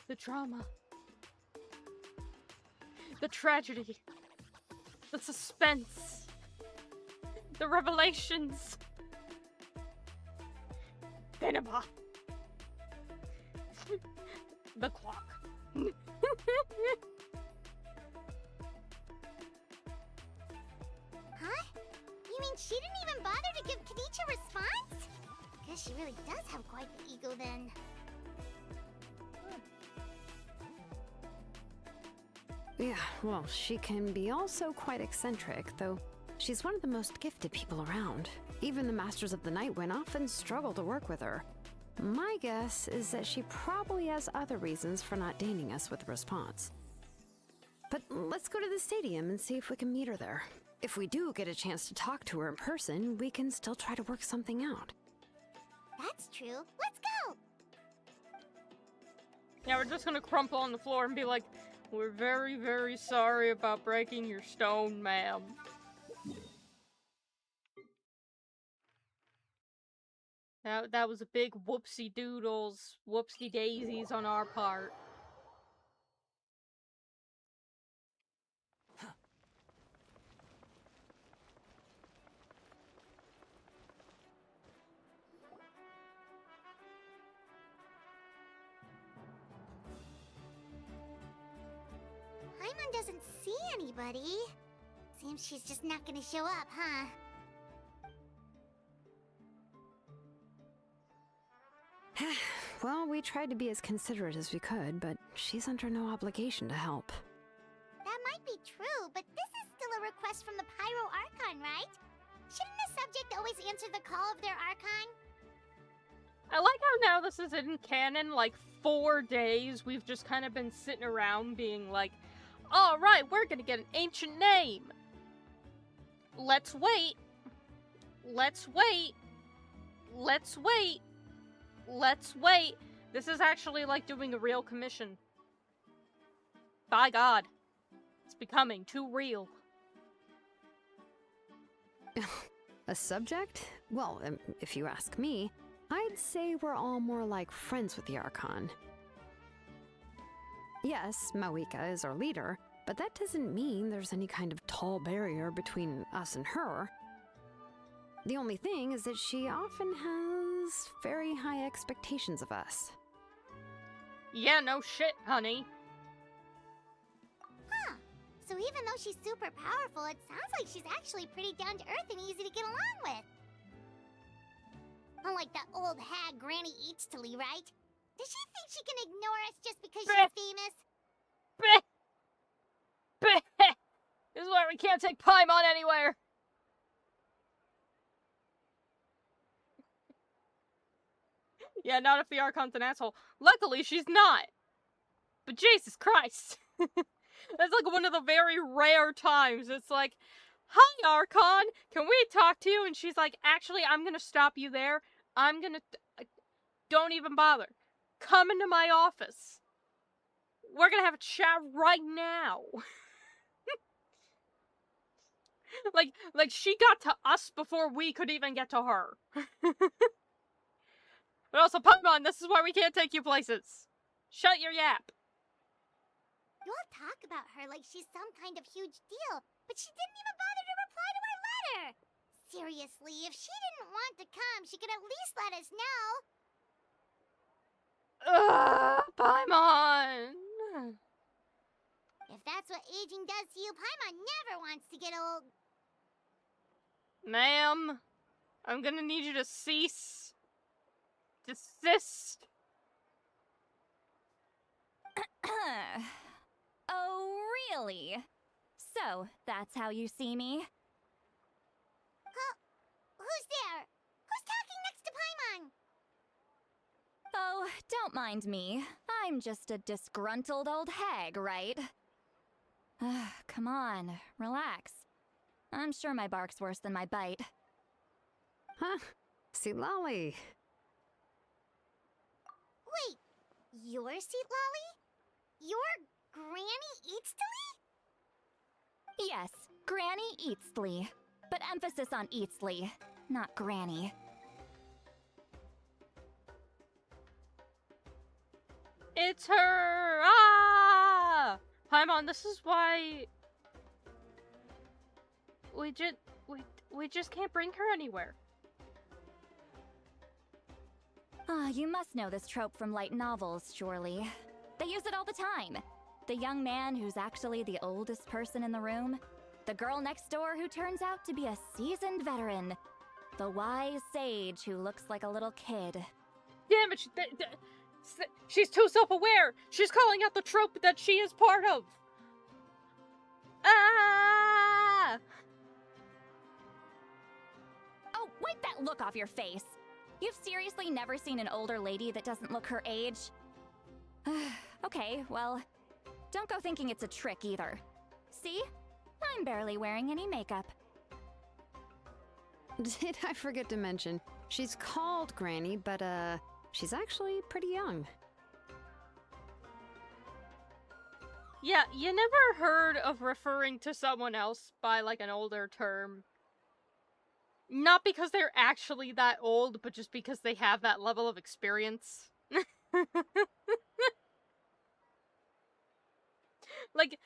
The drama. The tragedy. The suspense. The revelations. Panama. The clock. Huh? You mean she didn't even bother to give Kanich a response? Guess she really does have quite the ego then. Yeah, well, she can be also quite eccentric, though she's one of the most gifted people around. Even the Masters of the Night Wind often struggle to work with her. My guess is that she probably has other reasons for not deigning us with a response. But let's go to the stadium and see if we can meet her there. If we do get a chance to talk to her in person, we can still try to work something out. That's true. Let's go! Yeah, we're just gonna crumple on the floor and be like, "We're very, very sorry about breaking your stone, ma'am." That was a big whoopsie doodles, whoopsie daisies on our part. Paimon doesn't see anybody. Seems she's just not gonna show up, huh? Well, we tried to be as considerate as we could, but she's under no obligation to help. That might be true, but this is still a request from the Pyro Archon, right? Shouldn't the subject always answer the call of their Archon? I like how now this is in canon, like 4 days, we've just kind of been sitting around being like, alright, we're gonna get an ancient name. Let's wait. Let's wait. Let's wait. Let's wait. This is actually like doing a real commission. By God. It's becoming too real. A subject? Well, if you ask me, I'd say we're all more like friends with the Archon. Yes, Mawika is our leader, but that doesn't mean there's any kind of tall barrier between us and her. The only thing is that she often has very high expectations of us. Yeah, no shit, honey. Huh. So even though she's super powerful, it sounds like she's actually pretty down to earth and easy to get along with. Unlike that old hag Granny Eatstily, right? Does she think she can ignore us just because she's famous? Bleh. Bleh. This is why we can't take Paimon anywhere. Yeah, not if the Archon's an asshole. Luckily, she's not. But Jesus Christ. That's like one of the very rare times. It's like, hi, Archon, can we talk to you? And she's like, actually, I'm gonna stop you there. I'm gonna... Don't even bother. Come into my office. We're gonna have a chat right now. like she got to us before we could even get to her. But also, Paimon, this is why we can't take you places. Shut your yap. You all talk about her like she's some kind of huge deal, but she didn't even bother to reply to our letter. Seriously, if she didn't want to come, she could at least let us know. Paimon. If that's what aging does to you, Paimon never wants to get old. Ma'am, I'm gonna need you to cease. Desist. Oh, really? So, that's how you see me? Who's there? Who's talking next to Paimon? Oh, don't mind me. I'm just a disgruntled old hag, right? Come on, relax. I'm sure my bark's worse than my bite. Huh? See, Lolly. Wait, you're Seat Lolly? You're Granny Eatsley? Yes, Granny Eatsley. But emphasis on Eatsley, not Granny. It's her! Ah! Paimon, this is why... We just can't bring her anywhere. You must know this trope from light novels, surely. They use it all the time. The young man who's actually the oldest person in the room. The girl next door who turns out to be a seasoned veteran. The wise sage who looks like a little kid. Damn it, she's too self-aware! She's calling out the trope that she is part of! Ah! Oh, wipe that look off your face! You've seriously never seen an older lady that doesn't look her age? Okay, well, don't go thinking it's a trick either. See? I'm barely wearing any makeup. Did I forget to mention, she's called Granny, but she's actually pretty young. Yeah, you never heard of referring to someone else by, like, an older term. Not because they're actually that old, but just because they have that level of experience. like,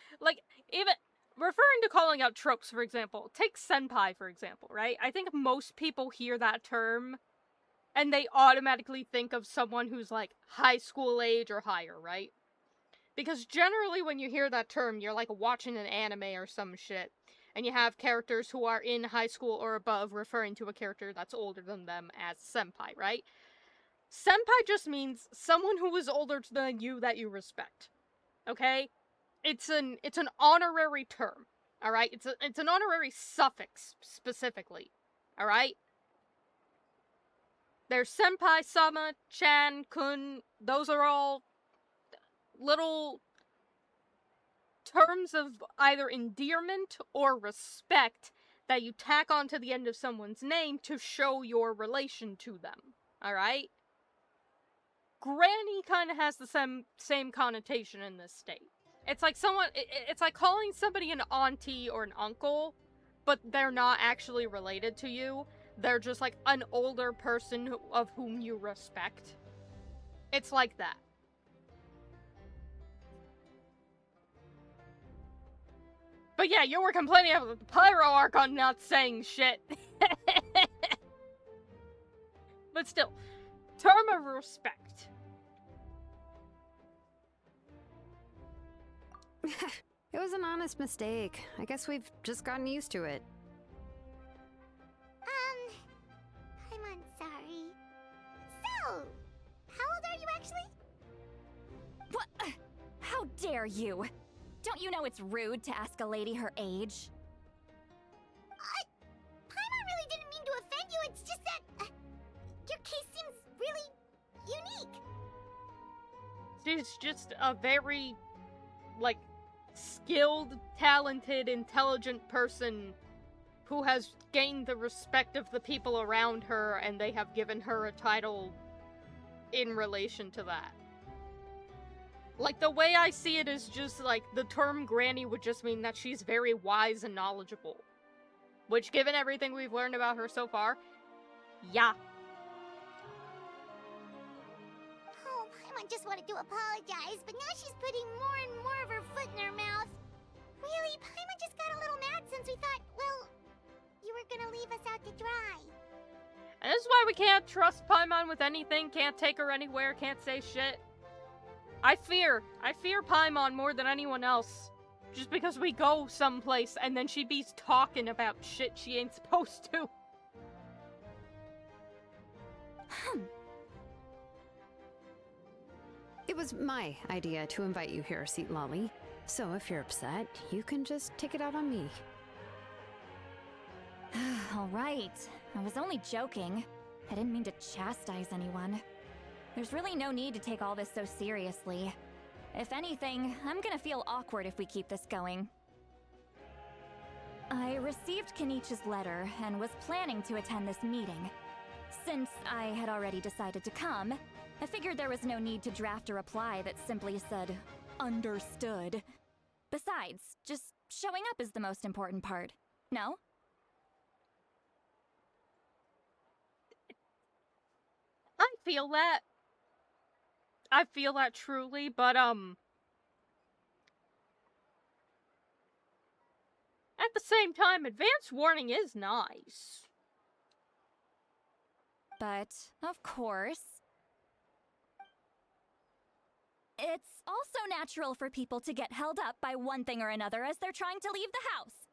even referring to calling out tropes, for example. Take senpai, for example, right? I think most people hear that term, and they automatically think of someone who's, like, high school age or higher, right? Because generally when you hear that term, you're, like, watching an anime or some shit. And you have characters who are in high school or above referring to a character that's older than them as senpai, right? Senpai just means someone who is older than you that you respect. Okay? It's an honorary term. Alright? It's an honorary suffix, specifically. Alright? There's senpai, sama, chan, kun, those are all little terms of either endearment or respect that you tack onto the end of someone's name to show your relation to them. Alright? Granny kind of has the same connotation in this state. It's like it's like calling somebody an auntie or an uncle, but they're not actually related to you. They're just like an older person of whom you respect. It's like that. But yeah, you were complaining about the Pyro Archon not saying shit. But still, term of respect. It was an honest mistake. I guess we've just gotten used to it. I'm sorry. So, how old are you actually? What? How dare you? Don't you know it's rude to ask a lady her age? Paimon really didn't mean to offend you, it's just that, your case seems really She's just a very, like, skilled, talented, intelligent person who has gained the respect of the people around her, and they have given her a title in relation to that. Like, the way I see it is just, like, the term granny would just mean that she's very wise and knowledgeable. Which, given everything we've learned about her so far, yeah. Oh, Paimon just wanted to apologize, but now she's putting more and more of her foot in her mouth. Really, Paimon just got a little mad since we thought, well, you were gonna leave us out to dry. And this is why we can't trust Paimon with anything, can't take her anywhere, can't say shit. I fear Paimon more than anyone else. Just because we go someplace and then she be talking about shit she ain't supposed to. It was my idea to invite you here, Seat Lolly. So if you're upset, you can just take it out on me. All right. I was only joking. I didn't mean to chastise anyone. There's really no need to take all this so seriously. If anything, I'm gonna feel awkward if we keep this going. I received Kenichi's letter and was planning to attend this meeting. Since I had already decided to come, I figured there was no need to draft a reply that simply said, "Understood." Besides, just showing up is the most important part. No? I feel that truly, but, at the same time, advance warning is nice. But, of course, it's also natural for people to get held up by one thing or another as they're trying to leave the house.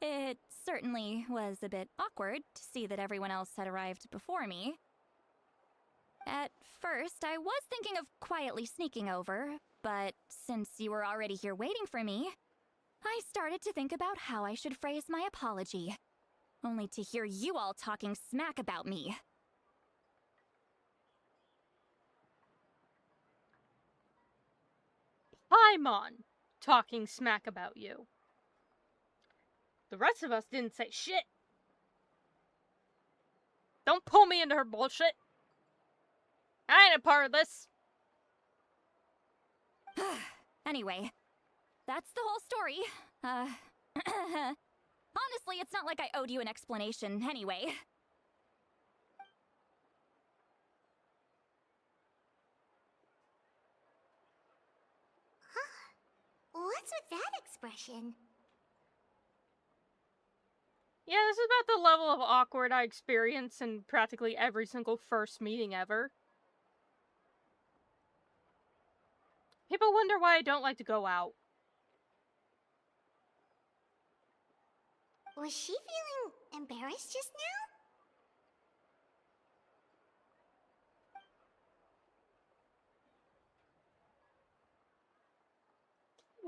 It certainly was a bit awkward to see that everyone else had arrived before me. At first, I was thinking of quietly sneaking over, but since you were already here waiting for me, I started to think about how I should phrase my apology, only to hear you all talking smack about me. Paimon talking smack about you. The rest of us didn't say shit. Don't pull me into her bullshit. I ain't a part of this. Anyway, that's the whole story. Honestly, it's not like I owed you an explanation anyway. What's with that expression? Yeah, this is about the level of awkward I experience in practically every single first meeting ever. People wonder why I don't like to go out. Was she feeling embarrassed just now?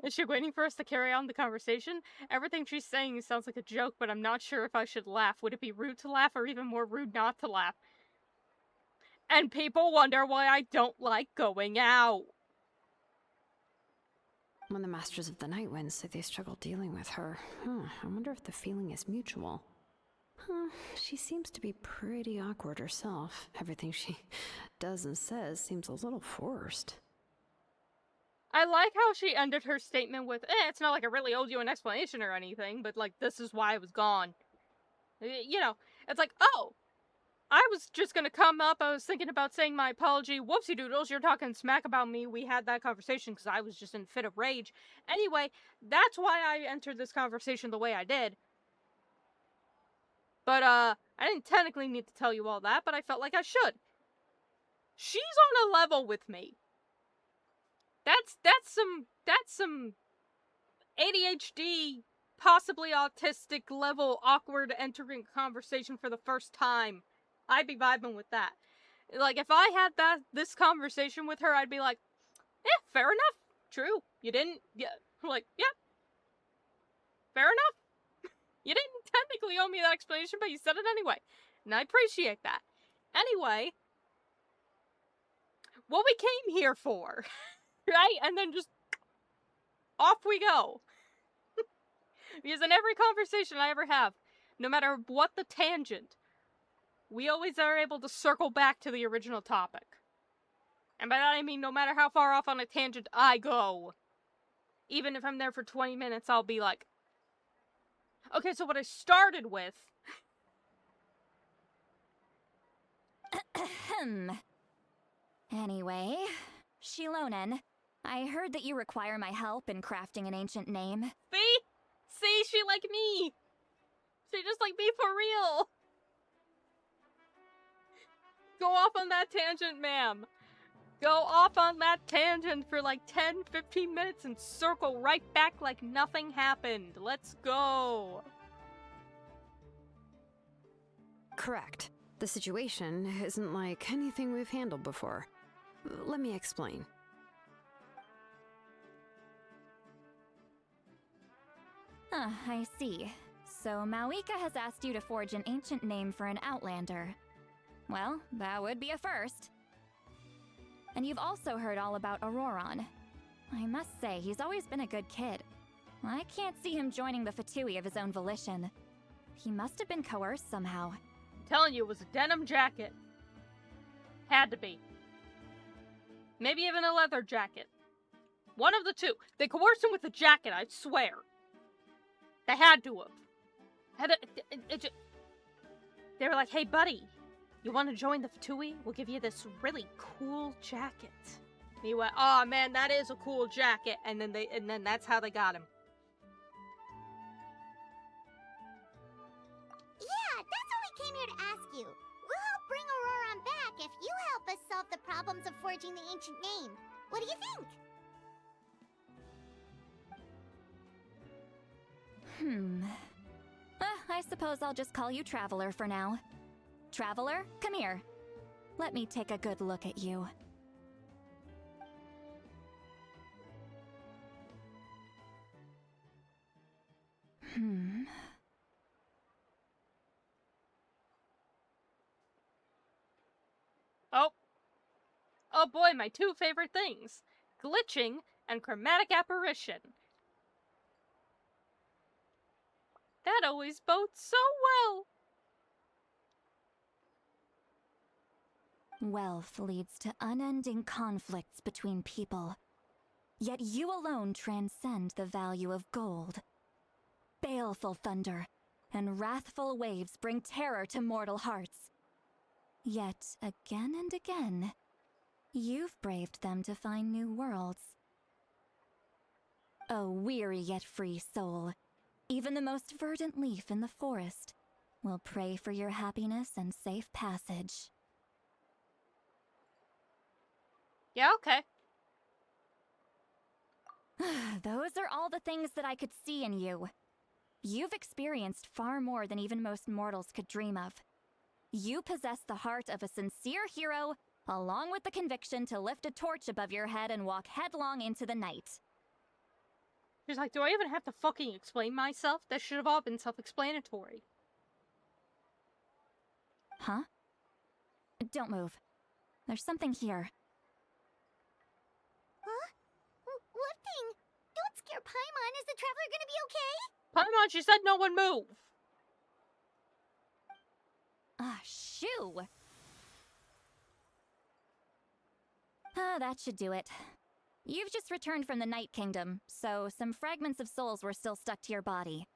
Is she waiting for us to carry on the conversation? Everything she's saying sounds like a joke, but I'm not sure if I should laugh. Would it be rude to laugh or even more rude not to laugh? And people wonder why I don't like going out. When the Masters of the Night Wind say they struggle dealing with her, I wonder if the feeling is mutual. She seems to be pretty awkward herself. Everything she does and says seems a little forced. I like how she ended her statement with, it's not like I really owed you an explanation or anything, but, like, this is why I was gone. You know, it's like, oh, I was just gonna come up, I was thinking about saying my apology, whoopsie doodles, you're talking smack about me, we had that conversation because I was just in a fit of rage. Anyway, that's why I entered this conversation the way I did. But, I didn't technically need to tell you all that, but I felt like I should. She's on a level with me. That's some ADHD, possibly autistic level awkward entering conversation for the first time. I'd be vibing with that. Like, if I had this conversation with her, I'd be like, fair enough. True. You didn't, yeah. Like, yeah. Fair enough. You didn't technically owe me that explanation, but you said it anyway. And I appreciate that. Anyway, what we came here for, right? And then just off we go. Because in every conversation I ever have, no matter what the tangent, we always are able to circle back to the original topic. And by that I mean no matter how far off on a tangent I go, even if I'm there for 20 minutes, I'll be like, okay, so what I started with... Anyway, Shilonen, I heard that you require my help in crafting an ancient name. See? See, she like me! She just like me for real! Go off on that tangent, ma'am. Go off on that tangent for like 10-15 minutes and circle right back like nothing happened. Let's go. Correct. The situation isn't like anything we've handled before. Let me explain. I see. So Mawika has asked you to forge an ancient name for an Outlander. Well, that would be a first. And you've also heard all about Auroron. I must say, he's always been a good kid. I can't see him joining the Fatui of his own volition. He must have been coerced somehow. I'm telling you, it was a denim jacket. Had to be. Maybe even a leather jacket. One of the two. They coerced him with a jacket, I swear. They had to have. They were like, hey buddy, you want to join the Fatui? We'll give you this really cool jacket. And he went, oh man, that is a cool jacket. And then that's how they got him. Yeah, that's what we came here to ask you. We'll help bring Auroron back if you help us solve the problems of forging the ancient name. What do you think? I suppose I'll just call you Traveler for now. Traveler, come here. Let me take a good look at you. Oh. Oh boy, my two favorite things. Glitching and chromatic apparition. That always bodes so well. Wealth leads to unending conflicts between people. Yet you alone transcend the value of gold. Baleful thunder and wrathful waves bring terror to mortal hearts. Yet, again and again, you've braved them to find new worlds. O weary yet free soul, even the most verdant leaf in the forest will pray for your happiness and safe passage. Yeah, okay. Those are all the things that I could see in you. You've experienced far more than even most mortals could dream of. You possess the heart of a sincere hero, along with the conviction to lift a torch above your head and walk headlong into the night. She's like, do I even have to fucking explain myself? That should have all been self-explanatory. Huh? Don't move. There's something here. Huh? What thing? Don't scare Paimon. Is the traveler gonna be okay? Paimon, she said no one move. Ah, shoo! That should do it. You've just returned from the Night Kingdom, so some fragments of souls were still stuck to your body.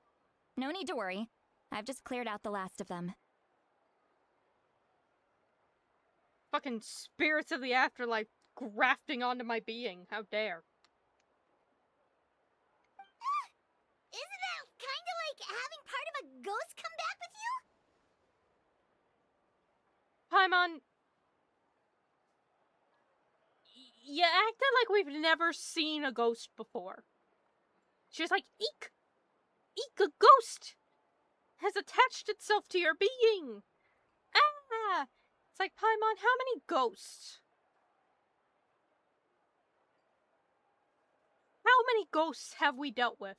No need to worry. I've just cleared out the last of them. Fucking spirits of the afterlife grafting onto my being. How dare. Isn't that kinda like having part of a ghost come back with you? Paimon, you acted like we've never seen a ghost before. She's like, eek! Eek, a ghost has attached itself to your being! Ah! It's like, Paimon, how many ghosts? How many ghosts have we dealt with?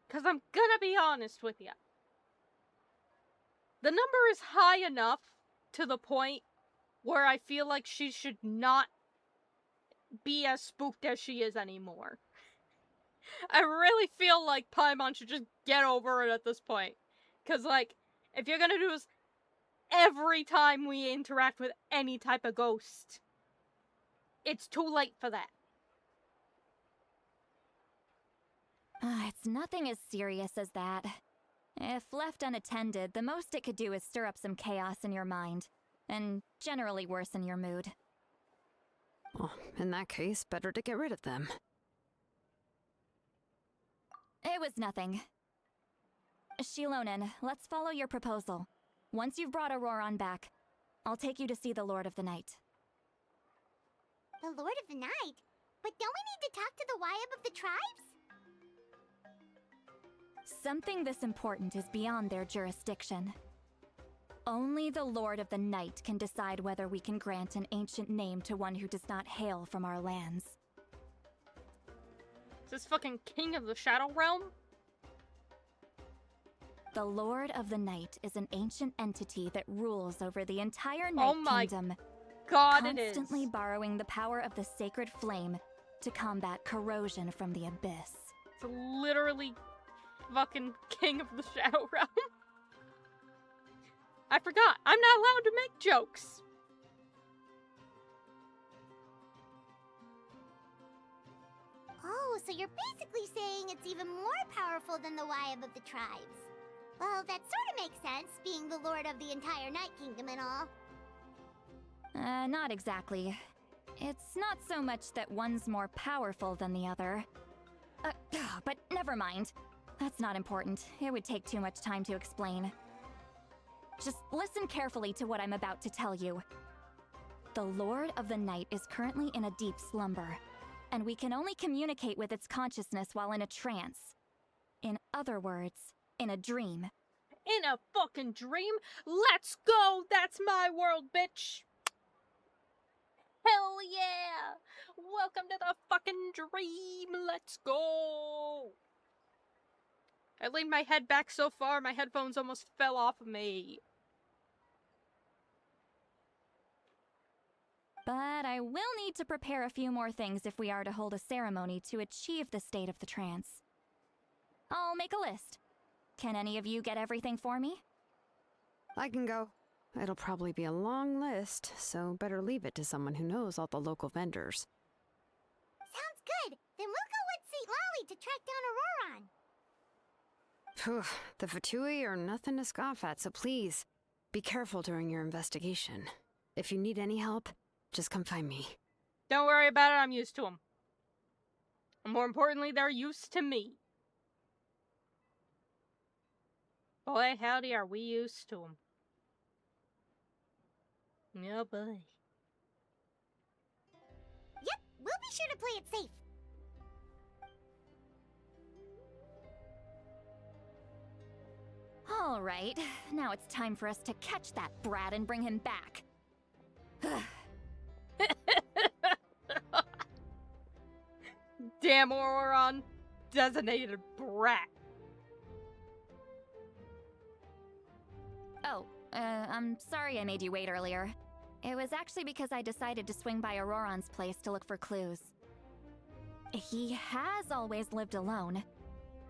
Because I'm gonna be honest with you. The number is high enough to the point where I feel like she should not be as spooked as she is anymore. I really feel like Paimon should just get over it at this point. Because, like, if you're gonna do this every time we interact with any type of ghost, it's too late for that. It's nothing as serious as that. If left unattended, the most it could do is stir up some chaos in your mind, and generally worsen your mood. Well, in that case, better to get rid of them. It was nothing. Shilonen, let's follow your proposal. Once you've brought Auroron back, I'll take you to see the Lord of the Night. The Lord of the Night? But don't we need to talk to the Wyab of the tribes? Something this important is beyond their jurisdiction. Only the Lord of the Night can decide whether we can grant an ancient name to one who does not hail from our lands. Is this fucking King of the Shadow Realm? The Lord of the Night is an ancient entity that rules over the entire Night Kingdom, God, it is. constantly borrowing the power of the sacred flame to combat corrosion from the abyss. It's literally fucking King of the Shadow Realm. I forgot. I'm not allowed to make jokes. Oh, so you're basically saying it's even more powerful than the Wyab of the tribes. Well, that sort of makes sense, being the lord of the entire Night Kingdom and all. Not exactly. It's not so much that one's more powerful than the other. But never mind. That's not important. It would take too much time to explain. Just listen carefully to what I'm about to tell you. The Lord of the Night is currently in a deep slumber, and we can only communicate with its consciousness while in a trance. In other words, in a dream. In a fucking dream? Let's go! That's my world, bitch! Hell yeah! Welcome to the fucking dream! Let's go! I leaned my head back so far, my headphones almost fell off of me. But I will need to prepare a few more things if we are to hold a ceremony to achieve the state of the trance. I'll make a list. Can any of you get everything for me? I can go. It'll probably be a long list, so better leave it to someone who knows all the local vendors. Sounds good. Then we'll go with St. Lolly to track down Auroron. Phew, the Fatui are nothing to scoff at, so please, be careful during your investigation. If you need any help, just come find me. Don't worry about it, I'm used to them. And more importantly, they're used to me. Boy, howdy, are we used to them. Yeah, boy. Yep, we'll be sure to play it safe. All right, now it's time for us to catch that brat and bring him back. Damn Auroron, designated brat. Oh, I'm sorry I made you wait earlier. It was actually because I decided to swing by Auroron's place to look for clues. He has always lived alone,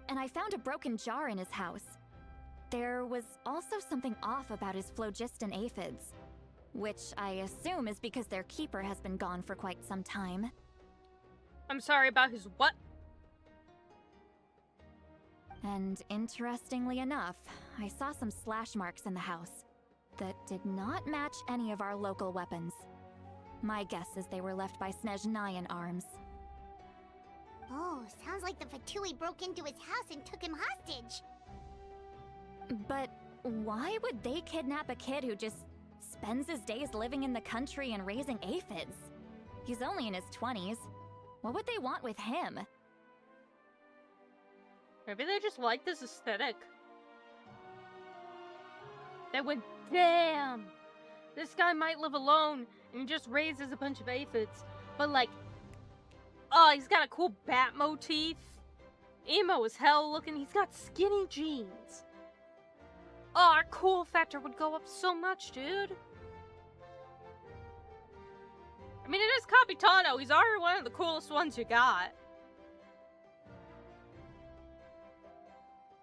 and I found a broken jar in his house. There was also something off about his phlogiston aphids, which I assume is because their keeper has been gone for quite some time. I'm sorry about his what? And interestingly enough, I saw some slash marks in the house that did not match any of our local weapons. My guess is they were left by Snezhnayan arms. Oh, sounds like the Fatui broke into his house and took him hostage. But why would they kidnap a kid who just spends his days living in the country and raising aphids? He's only in his 20s. What would they want with him? Maybe they just like this aesthetic. They went, damn! This guy might live alone and he just raises a bunch of aphids. But like, oh, he's got a cool bat motif. Emo as hell looking, he's got skinny jeans. Oh, our cool factor would go up so much, dude. I mean, it is Capitano. He's already one of the coolest ones you got.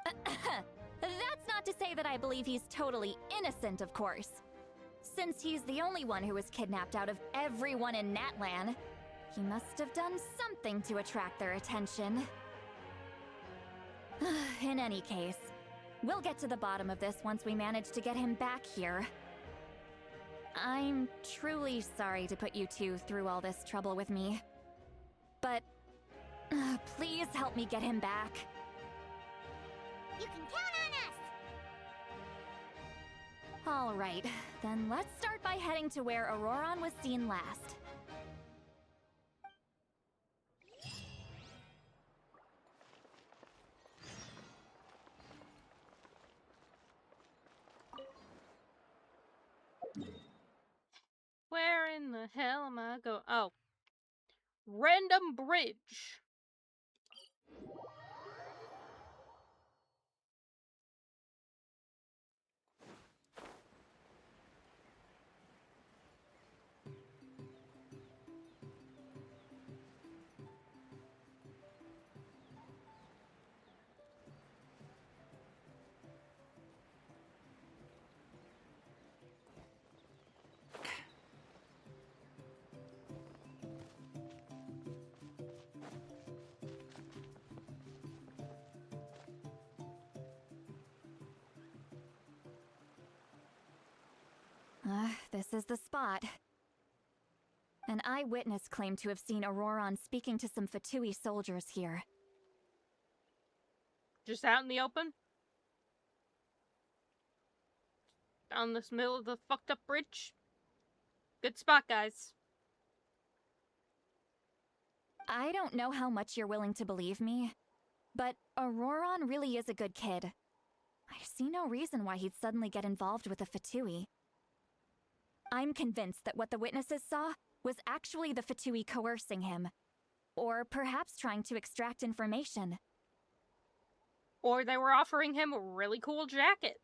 That's not to say that I believe he's totally innocent, of course. Since he's the only one who was kidnapped out of everyone in Natlan, he must have done something to attract their attention. In any case, we'll get to the bottom of this once we manage to get him back here. I'm truly sorry to put you two through all this trouble with me. But please help me get him back. You can count on us! All right, then let's start by heading to where Auroron was seen last. Where in the hell am I going? Oh. Random bridge. This is the spot. An eyewitness claimed to have seen Auroron speaking to some Fatui soldiers here. Just out in the open? Down this middle of the fucked up bridge? Good spot, guys. I don't know how much you're willing to believe me, but Auroron really is a good kid. I see no reason why he'd suddenly get involved with a Fatui. I'm convinced that what the witnesses saw was actually the Fatui coercing him, or perhaps trying to extract information. Or they were offering him a really cool jacket.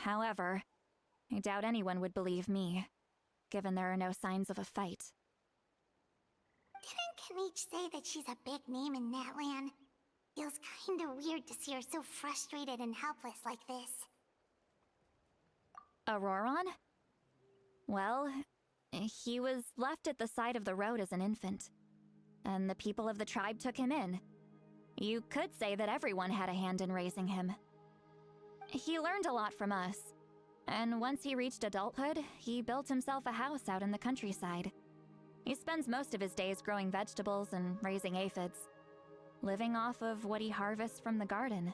However, I doubt anyone would believe me, given there are no signs of a fight. Didn't Kanich say that she's a big name in Natlan? Feels kinda weird to see her so frustrated and helpless like this. Auroron? Well, he was left at the side of the road as an infant, and the people of the tribe took him in. You could say that everyone had a hand in raising him. He learned a lot from us, and once he reached adulthood, he built himself a house out in the countryside. He spends most of his days growing vegetables and raising aphids, living off of what he harvests from the garden.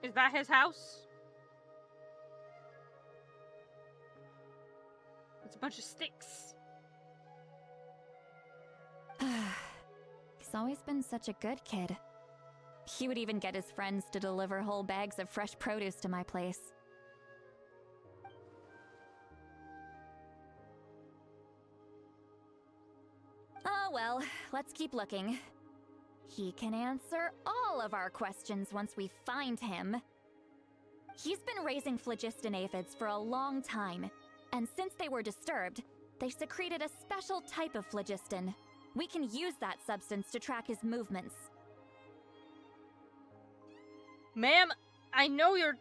Is that his house? It's a bunch of sticks. He's always been such a good kid. He would even get his friends to deliver whole bags of fresh produce to my place. Oh well, let's keep looking. He can answer all of our questions once we find him. He's been raising phlogiston aphids for a long time, and since they were disturbed, they secreted a special type of phlogiston. We can use that substance to track his movements. Ma'am, I know you're...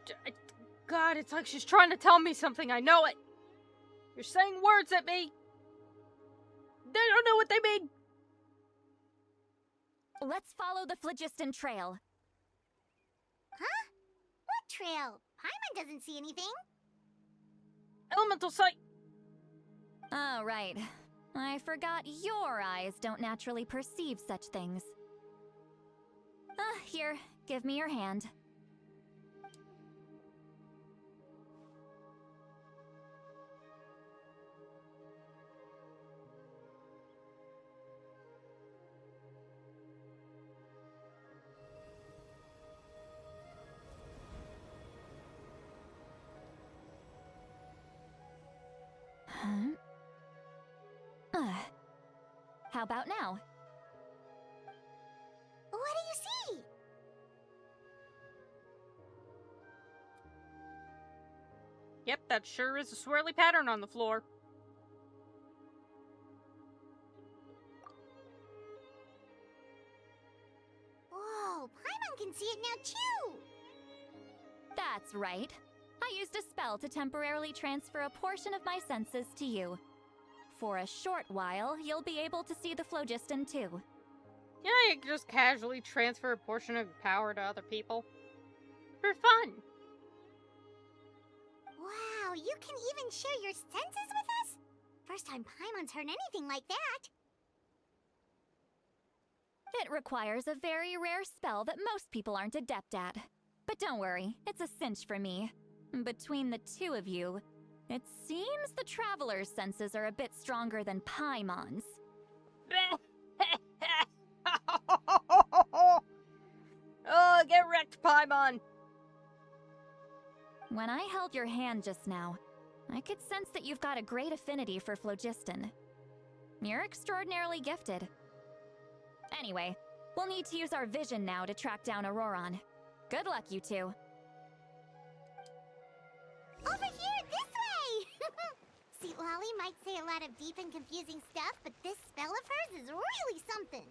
God, it's like she's trying to tell me something. I know it. You're saying words at me. They don't know what they mean. Let's follow the phlogiston trail. Huh? What trail? Paimon doesn't see anything. Elemental sight. Oh, right. I forgot your eyes don't naturally perceive such things. Here, give me your hand. How about now? What do you see? Yep, that sure is a swirly pattern on the floor. Whoa, Paimon can see it now too! That's right. I used a spell to temporarily transfer a portion of my senses to you. For a short while, you'll be able to see the phlogiston too. Yeah, you can just casually transfer a portion of your power to other people. For fun. Wow, you can even share your senses with us? First time Paimon's heard anything like that. It requires a very rare spell that most people aren't adept at. But don't worry, it's a cinch for me. Between the two of you, it seems the Traveler's senses are a bit stronger than Paimon's. Oh, get wrecked, Paimon! When I held your hand just now, I could sense that you've got a great affinity for phlogiston. You're extraordinarily gifted. Anyway, we'll need to use our vision now to track down Auroron. Good luck, you two. Over here, this way! See, Lolly might say a lot of deep and confusing stuff, but this spell of hers is really something.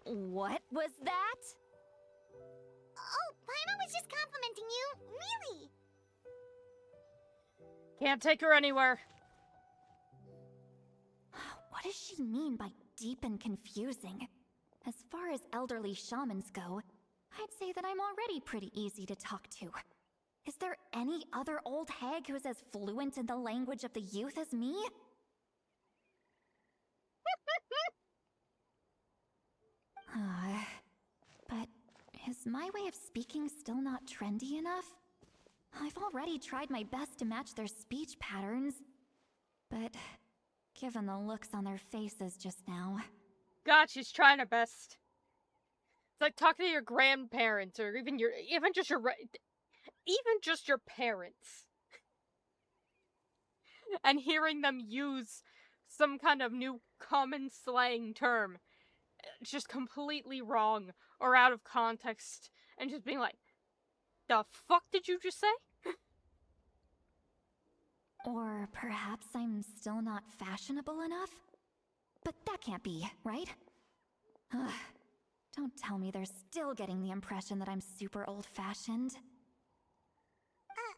What was that? Oh, Paimon was just complimenting you. Really? Can't take her anywhere. What does she mean by deep and confusing? As far as elderly shamans go, I'd say that I'm already pretty easy to talk to. Is there any other old hag who's as fluent in the language of the youth as me? But is my way of speaking still not trendy enough? I've already tried my best to match their speech patterns, but given the looks on their faces just now... God, she's trying her best. It's like talking to your grandparents, or even just your parents, and hearing them use some kind of new common slang term, just completely wrong or out of context, and just being like, "The fuck did you just say?" Or perhaps I'm still not fashionable enough? But that can't be, right? Ugh. Don't tell me they're still getting the impression that I'm super old-fashioned. Huh?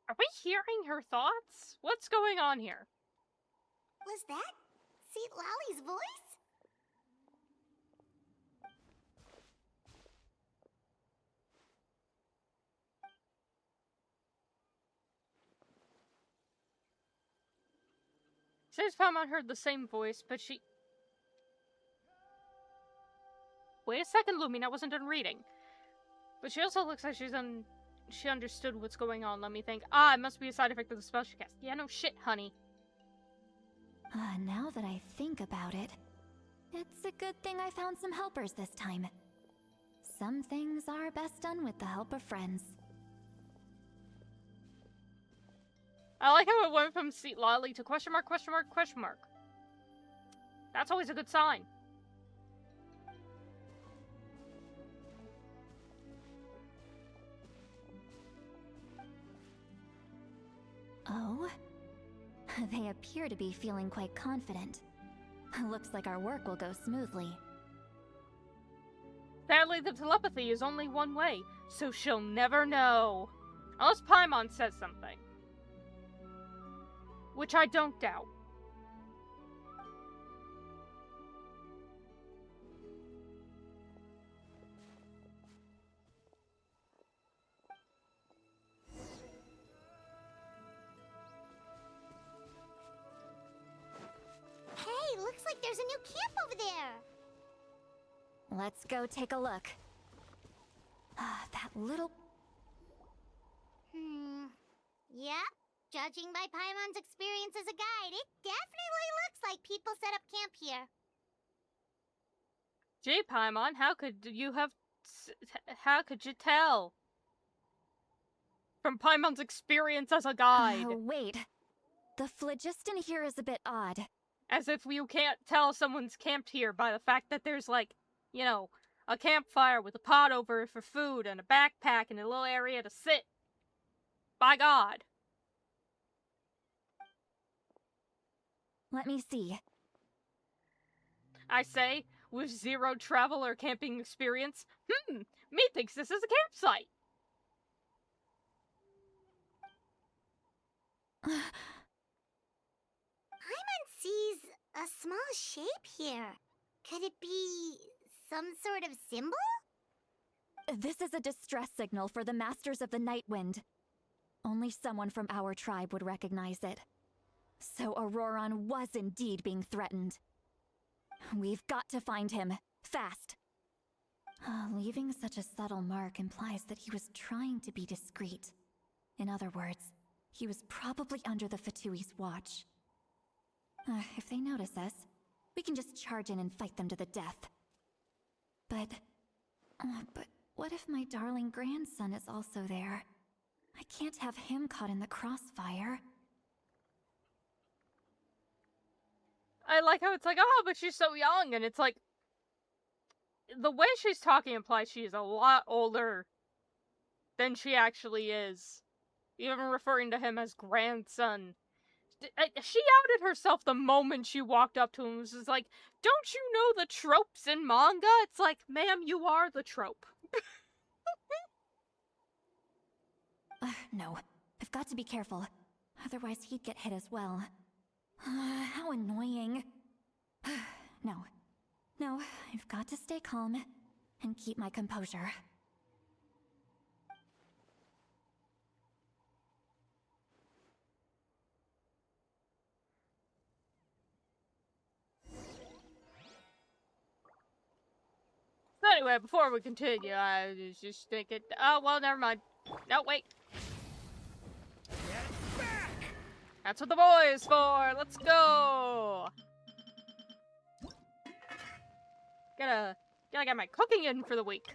Are we hearing her thoughts? What's going on here? Was that Seat Lolly's voice? Says Paimon heard the same voice, but she... Wait a second, Lumina, I wasn't done reading. But she also looks like she understood what's going on. Let me think. Ah, it must be a side effect of the spell she cast. Yeah, no shit, honey. Now that I think about it, it's a good thing I found some helpers this time. Some things are best done with the help of friends. I like how it went from Seat Lolly to question mark, question mark, question mark. That's always a good sign. Oh? They appear to be feeling quite confident. Looks like our work will go smoothly. Sadly, the telepathy is only one way, so she'll never know. Unless Paimon says something. Which I don't doubt. Hey, looks like there's a new camp over there. Let's go take a look. That little... Yeah, judging by Paimon's experience as a guide, it definitely looks like people set up camp here. Gee, Paimon, how could you tell? from Paimon's experience as a guide. Oh, wait. The phlogiston here is a bit odd. As if you can't tell someone's camped here by the fact that there's, like, you know, a campfire with a pot over it for food and a backpack and a little area to sit. By God. Let me see. I say, with zero travel or camping experience, methinks this is a campsite. Paimon sees a small shape here. Could it be some sort of symbol? This is a distress signal for the Masters of the Night Wind. Only someone from our tribe would recognize it. So Auroron was indeed being threatened. We've got to find him. Fast. Leaving such a subtle mark implies that he was trying to be discreet. In other words, he was probably under the Fatui's watch. If they notice us, we can just charge in and fight them to the death. But what if my darling grandson is also there? I can't have him caught in the crossfire. I like how it's like, oh, but she's so young, and it's like, the way she's talking implies she is a lot older than she actually is. Even referring to him as grandson. She outed herself the moment she walked up to him. It was just like, don't you know the tropes in manga? It's like, ma'am, you are the trope. No. I've got to be careful. Otherwise he'd get hit as well. How annoying. No, I've got to stay calm and keep my composure. So anyway, before we continue, I was just thinking, oh, well, never mind. No, wait. That's what the boy is for. Let's go. Gotta get my cooking in for the week.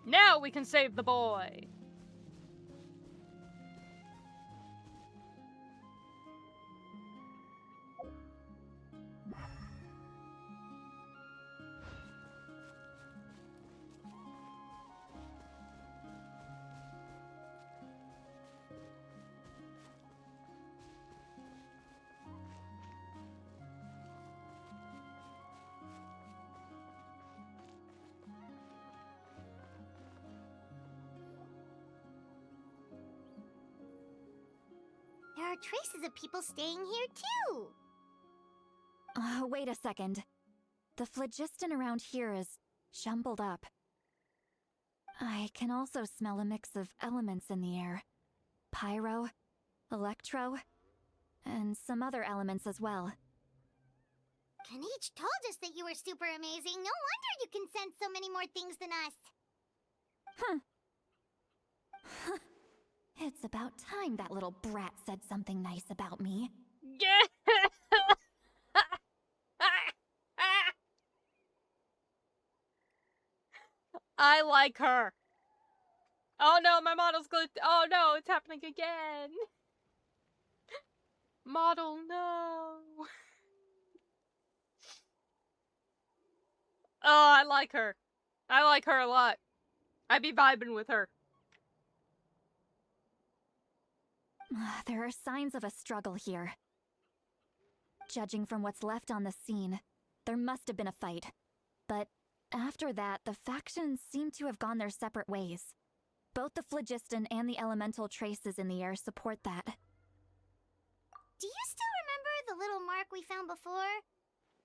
Now we can save the boy. There are traces of people staying here too. Wait a second. The phlogiston around here is jumbled up. I can also smell a mix of elements in the air. Pyro, electro, and some other elements as well. Kanich told us that you were super amazing. No wonder you can sense so many more things than us. It's about time that little brat said something nice about me. I like her. Oh no, my model's glitched. Oh no, it's happening again. Model, no. Oh, I like her. I like her a lot. I'd be vibing with her. There are signs of a struggle here. Judging from what's left on the scene, there must have been a fight. But after that, the factions seem to have gone their separate ways. Both the phlogiston and the elemental traces in the air support that. Do you still remember little mark we found before?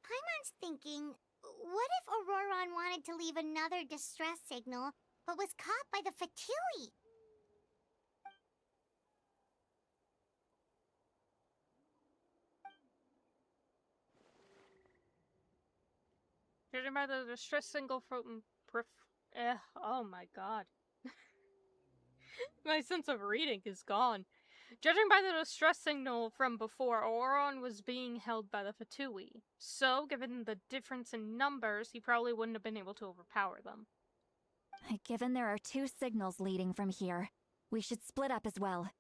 Paimon's thinking, what if Auroron wanted to leave another distress signal, but was caught by the Fatui? Judging by the distress signal from oh my god. My sense of reading is gone. Judging by the distress signal from before, Auron was being held by the Fatui. So, given the difference in numbers, he probably wouldn't have been able to overpower them. Given there are 2 signals leading from here, we should split up as well.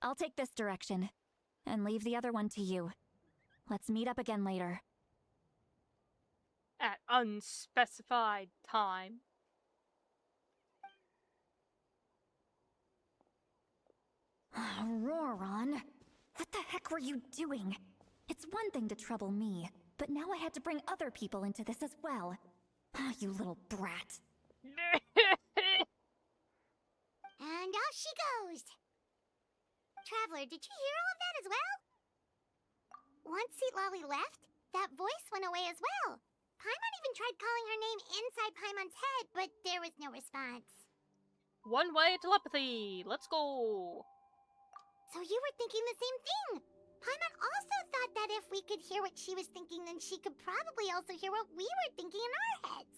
I'll take this direction, and leave the other one to you. Let's meet up again later. At unspecified time. Auroron, what the heck were you doing? It's one thing to trouble me, but now I had to bring other people into this as well. Ah, you little brat. And off she goes! Traveler, did you hear all of that as well? Once Seat Lolly left, that voice went away as well. Paimon even tried calling her name inside Paimon's head, but there was no response. One-way telepathy! Let's go! So you were thinking the same thing! Paimon also thought that if we could hear what she was thinking, then she could probably also hear what we were thinking in our heads.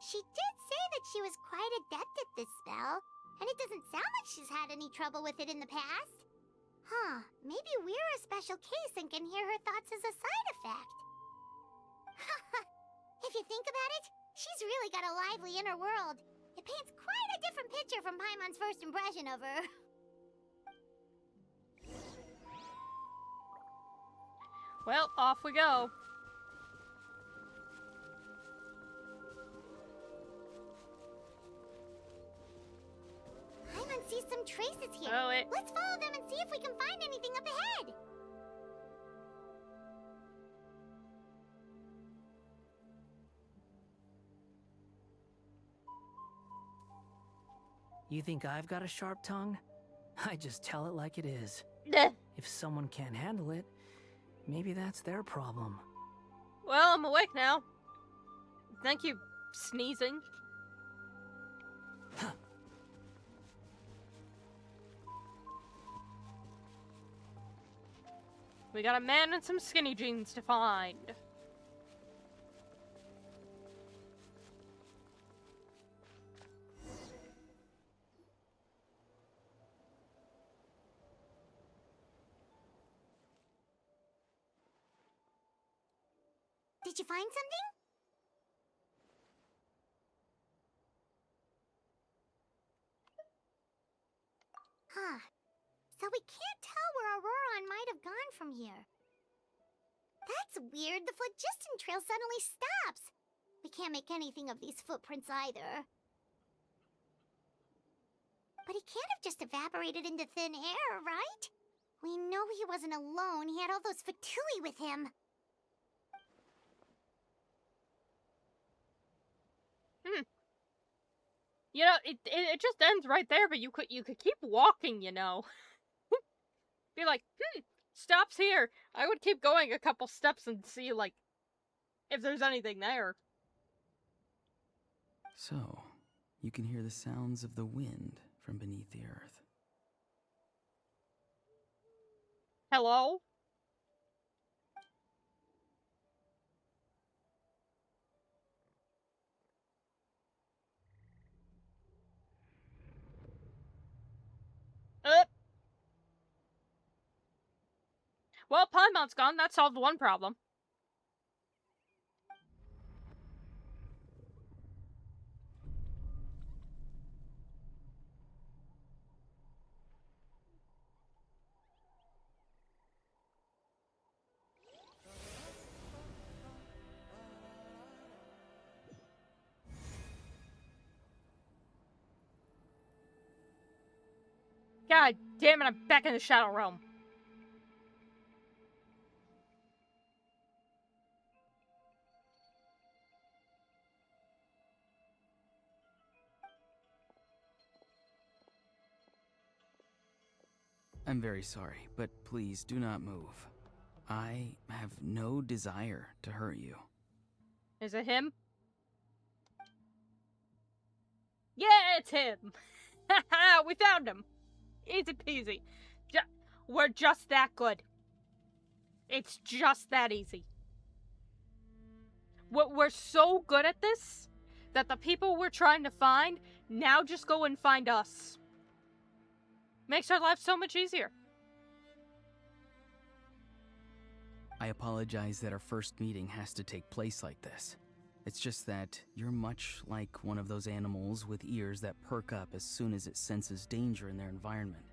She did say that she was quite adept at this spell, and it doesn't sound like she's had any trouble with it in the past. Huh, maybe we're a special case and can hear her thoughts as a side effect. If you think about it, she's really got a lively inner world. It paints quite a different picture from Paimon's first impression of her. Well, off we go. Paimon sees some traces here. Oh, wait. Let's follow them and see if we can find anything up ahead. You think I've got a sharp tongue? I just tell it like it is. If someone can't handle it, maybe that's their problem. Well, I'm awake now. Thank you, sneezing. We got a man and some skinny jeans to find. Did you find something? Huh. So we can't tell where Auroron might have gone from here. That's weird. The phlogiston trail suddenly stops. We can't make anything of these footprints either. But he can't have just evaporated into thin air, right? We know he wasn't alone. He had all those Fatui with him. You know, it just ends right there, but you could keep walking, you know. Be like, stops here. I would keep going a couple steps and see, like, if there's anything there. So, you can hear the sounds of the wind from beneath the earth. Hello? Well, Paimon's gone. That solved one problem. God damn it, I'm back in the Shadow Realm. I'm very sorry, but please do not move. I have no desire to hurt you. Is it him? Yeah, it's him! We found him! Easy peasy. We're just that good. It's just that easy. We're so good at this that the people we're trying to find now just go and find us. Makes our life so much easier. I apologize that our first meeting has to take place like this. It's just that you're much like one of those animals with ears that perk up as soon as it senses danger in their environment.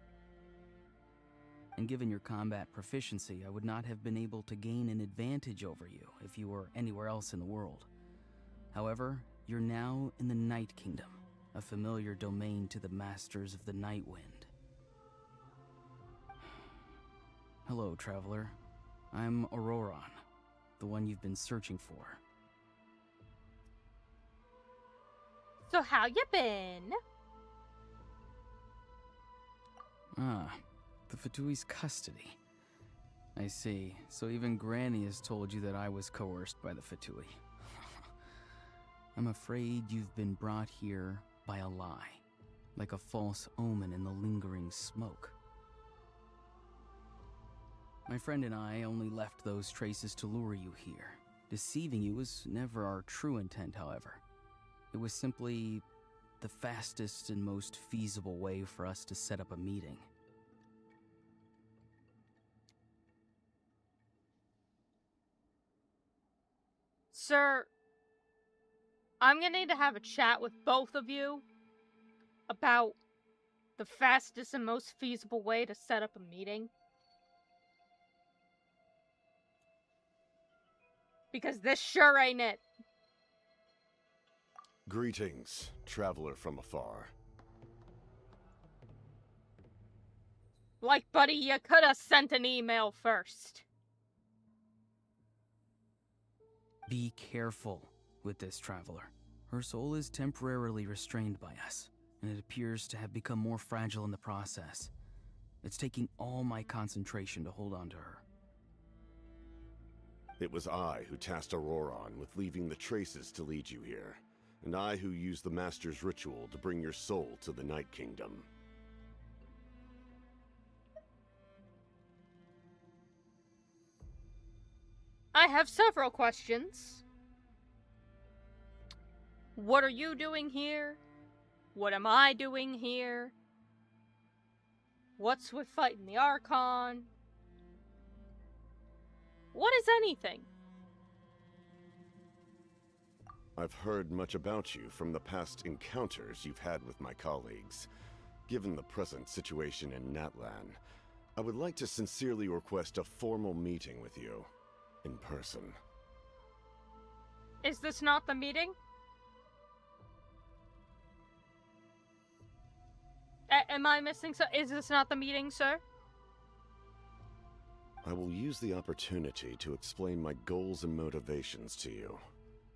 And given your combat proficiency, I would not have been able to gain an advantage over you if you were anywhere else in the world. However, you're now in the Night Kingdom, a familiar domain to the Masters of the Night Wind. Hello, traveler. I'm Auroron, the one you've been searching for. So how you been? Ah, the Fatui's custody. I see. So even Granny has told you that I was coerced by the Fatui. I'm afraid you've been brought here by a lie, like a false omen in the lingering smoke. My friend and I only left those traces to lure you here. Deceiving you was never our true intent, however. It was simply the fastest and most feasible way for us to set up a meeting. Sir, I'm gonna need to have a chat with both of you about the fastest and most feasible way to set up a meeting. Because this sure ain't it. Greetings, traveler from afar. Like, buddy, you could have sent an email first. Be careful with this traveler. Her soul is temporarily restrained by us, and it appears to have become more fragile in the process. It's taking all my concentration to hold on to her. It was I who tasked Auroron with leaving the traces to lead you here, and I who used the Master's ritual to bring your soul to the Night Kingdom. I have several questions. What are you doing here? What am I doing here? What's with fighting the Archon? What is anything? I've heard much about you from the past encounters you've had with my colleagues. Given the present situation in Natlan, I would like to sincerely request a formal meeting with you, in person. Is this not the meeting? Am I missing so? Is this not the meeting, sir? I will use the opportunity to explain my goals and motivations to you,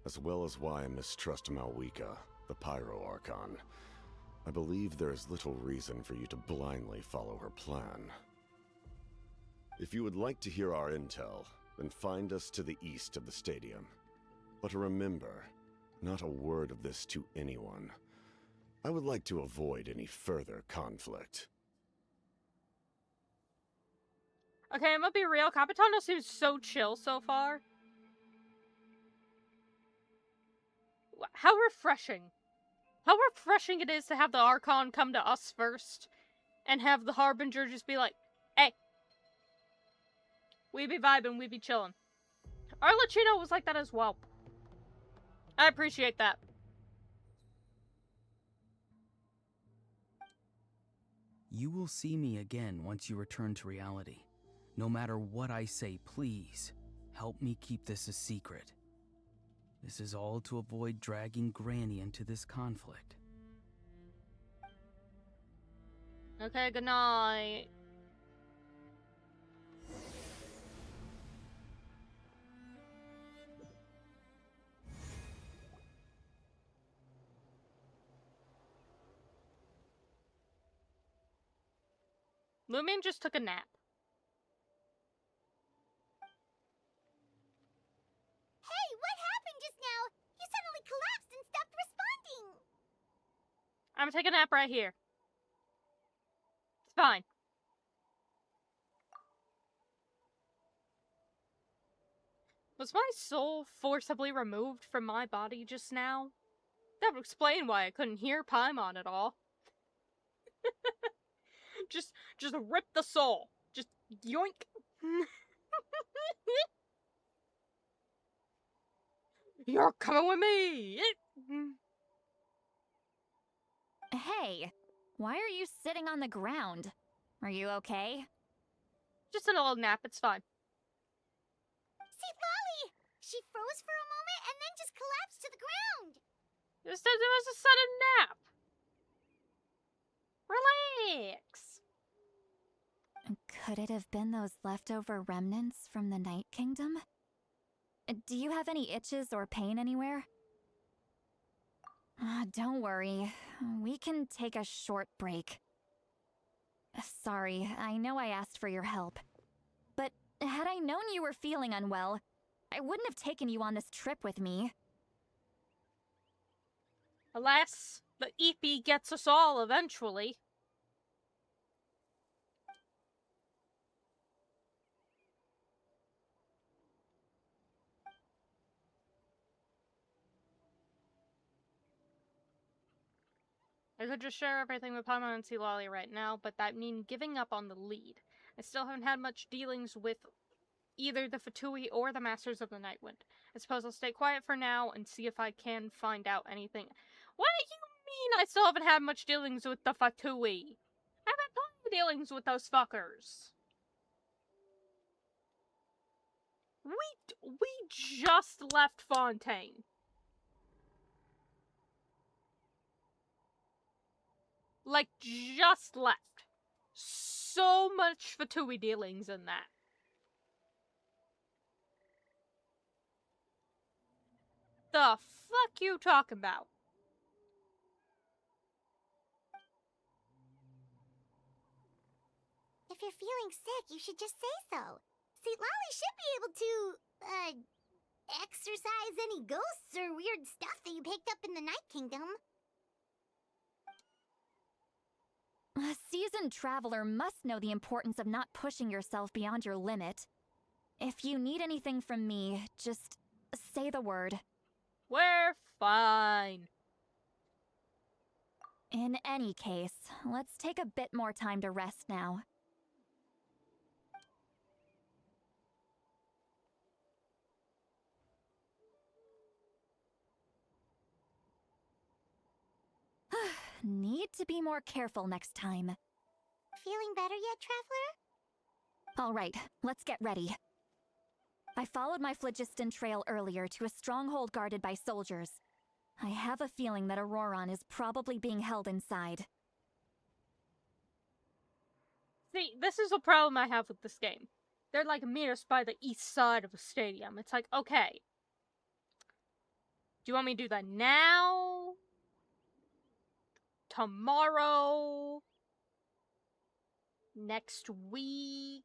as well as why I mistrust Malwika, the Pyro Archon. I believe there is little reason for you to blindly follow her plan. If you would like to hear our intel, then find us to the east of the stadium. But remember, not a word of this to anyone. I would like to avoid any further conflict. Okay, I'm gonna be real. Capitano seems so chill so far. How refreshing. How refreshing it is to have the Archon come to us first and have the Harbinger just be like, hey, we be vibing, we be chilling. Arlecchino was like that as well. I appreciate that. You will see me again once you return to reality. No matter what I say, please, help me keep this a secret. This is all to avoid dragging Granny into this conflict. Okay, good night. Lumion just took a nap. Hey, what happened just now? You suddenly collapsed and stopped responding. I'm gonna take a nap right here. It's fine. Was my soul forcibly removed from my body just now? That would explain why I couldn't hear Paimon at all. just rip the soul. Just yoink. You're coming with me! Hey, why are you sitting on the ground? Are you okay? Just a little nap, it's fine. See, Lolly! She froze for a moment and then just collapsed to the ground. It was a sudden nap. Relax. Could it have been those leftover remnants from the Night Kingdom? Do you have any itches or pain anywhere? Don't worry. We can take a short break. Sorry, I know I asked for your help. But had I known you were feeling unwell, I wouldn't have taken you on this trip with me. Alas, the EP gets us all eventually. I could just share everything with Paimon and Lolly right now, but that means giving up on the lead. I still haven't had much dealings with either the Fatui or the Masters of the Nightwind. I suppose I'll stay quiet for now and see if I can find out anything. What do you mean I still haven't had much dealings with the Fatui? I've had plenty of dealings with those fuckers. We just left Fontaine. Like, just left. So much Fatui dealings in that. The fuck you talking about? If you're feeling sick, you should just say so. See, Lolly should be able to, exorcise any ghosts or weird stuff that you picked up in the Night Kingdom. A seasoned traveler must know the importance of not pushing yourself beyond your limit. If you need anything from me, just say the word. We're fine. In any case, let's take a bit more time to rest now. Need to be more careful next time. Feeling better yet, Traveler? All right, let's get ready. I followed my phlogiston trail earlier to a stronghold guarded by soldiers. I have a feeling that Auroron is probably being held inside. See, this is a problem I have with this game. They're like, meet us by the east side of a stadium. It's like, okay. Do you want me to do that now? Tomorrow? Next week?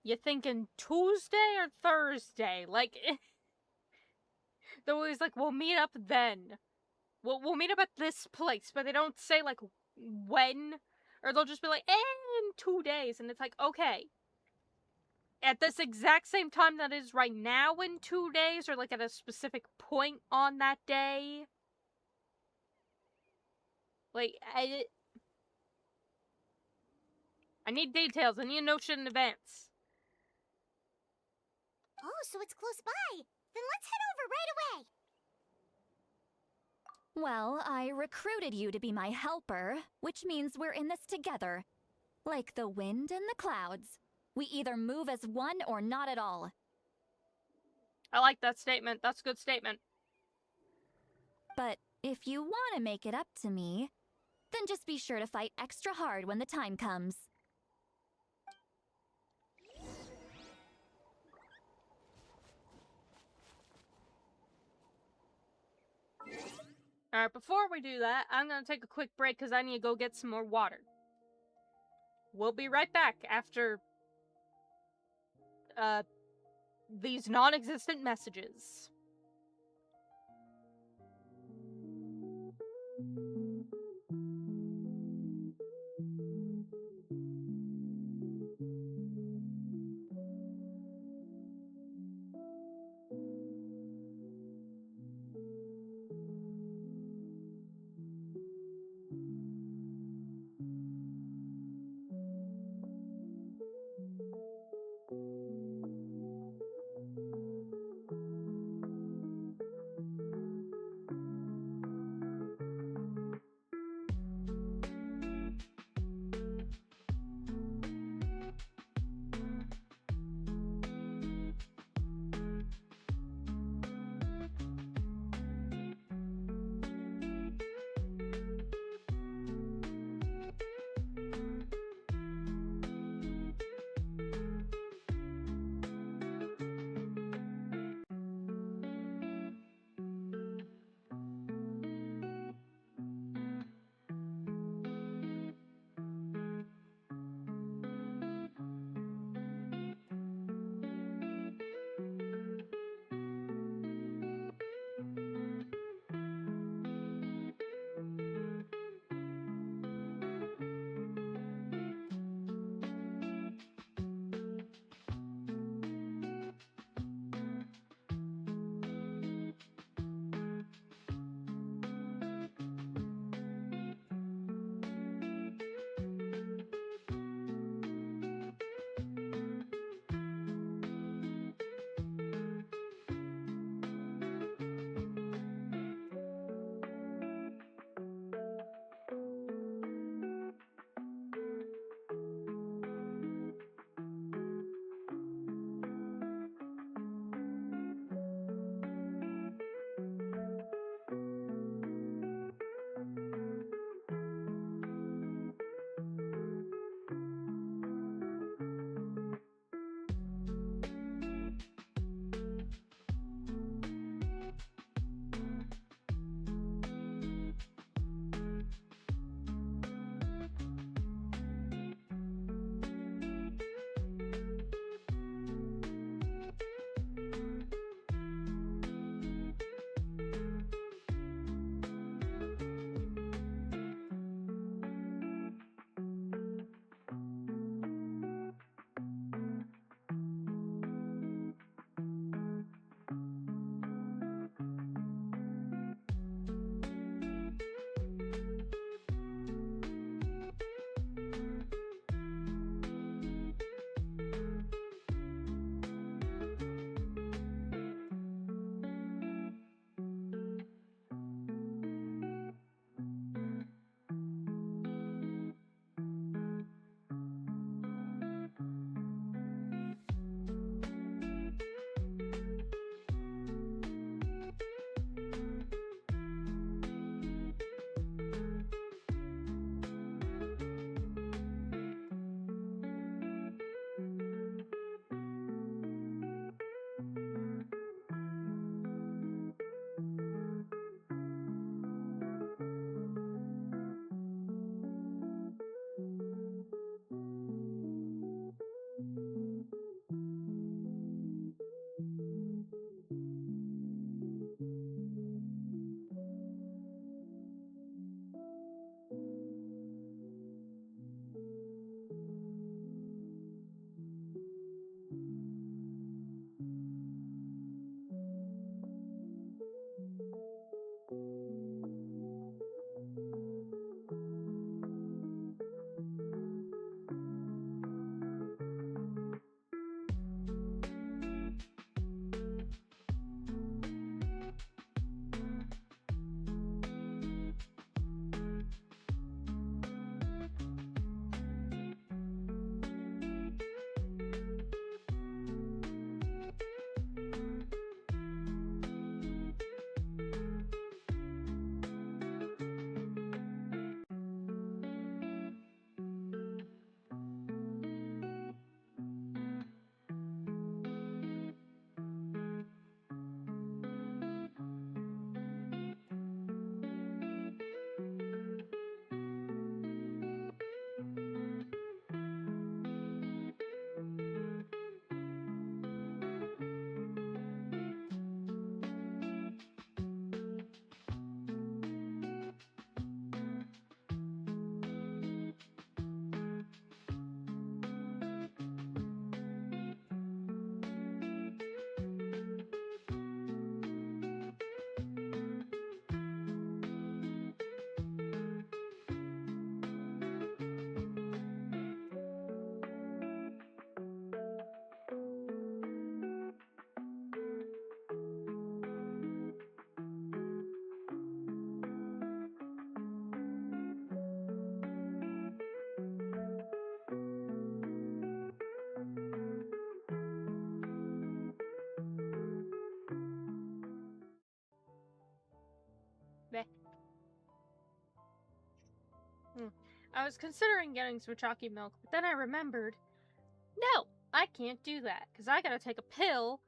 You thinking Tuesday or Thursday? Like, they're always like, we'll meet up then. We'll meet up at this place, but they don't say, like, when. Or they'll just be like, in 2 days. And it's like, okay. At this exact same time that is right now in 2 days, or, like, at a specific point on that day. Like, I need details. I need to know shit in advance. Oh, so it's close by. Then let's head over right away. Well, I recruited you to be my helper, which means we're in this together. Like the wind and the clouds. We either move as one or not at all. I like that statement. That's a good statement. But if you want to make it up to me, then just be sure to fight extra hard when the time comes. Alright, before we do that, I'm gonna take a quick break because I need to go get some more water. We'll be right back after, these non-existent messages. Bleh. I was considering getting some chalky milk, but then I remembered, no, I can't do that, because I gotta take a pill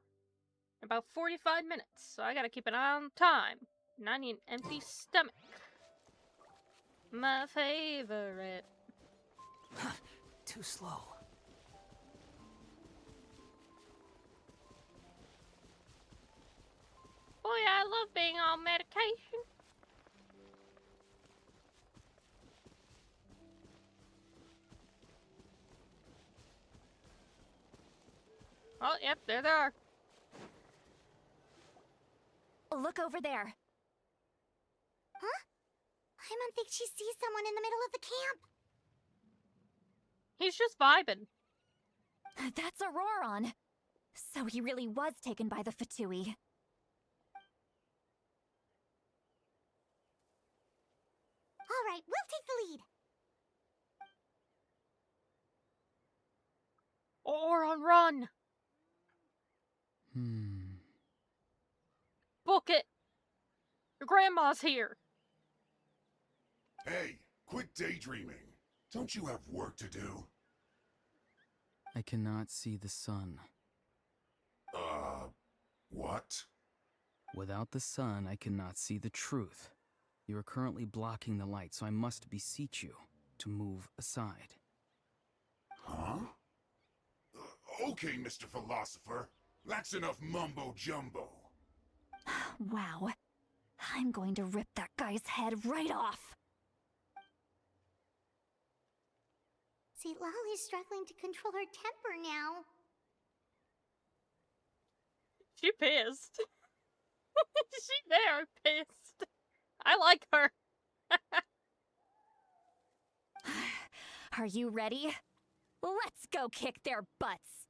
in about 45 minutes, so I gotta keep an eye on time, and I need an empty stomach. My favorite. Too slow. Boy, I love being on medication. Oh, yep, there they are. Look over there. Huh? Paimon thinks she sees someone in the middle of the camp. He's just vibing. That's Auroron. So he really was taken by the Fatui. All right, we'll take the lead. Auroron, run! Book it! Your grandma's here! Hey, quit daydreaming. Don't you have work to do? I cannot see the sun. What? Without the sun, I cannot see the truth. You are currently blocking the light, so I must beseech you to move aside. Huh? Okay, Mr. Philosopher. That's enough mumbo-jumbo. Wow. I'm going to rip that guy's head right off. See, Lolly's struggling to control her temper now. She pissed. She there pissed. I like her. Are you ready? Let's go kick their butts.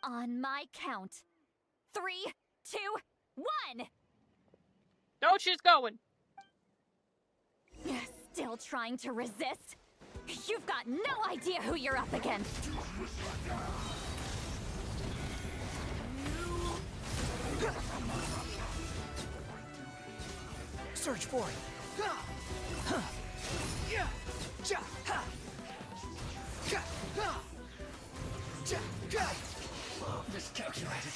On my count. 3, 2, 1! No, she's going. Still trying to resist? You've got no idea who you're up against. Search for it. Miscalculated.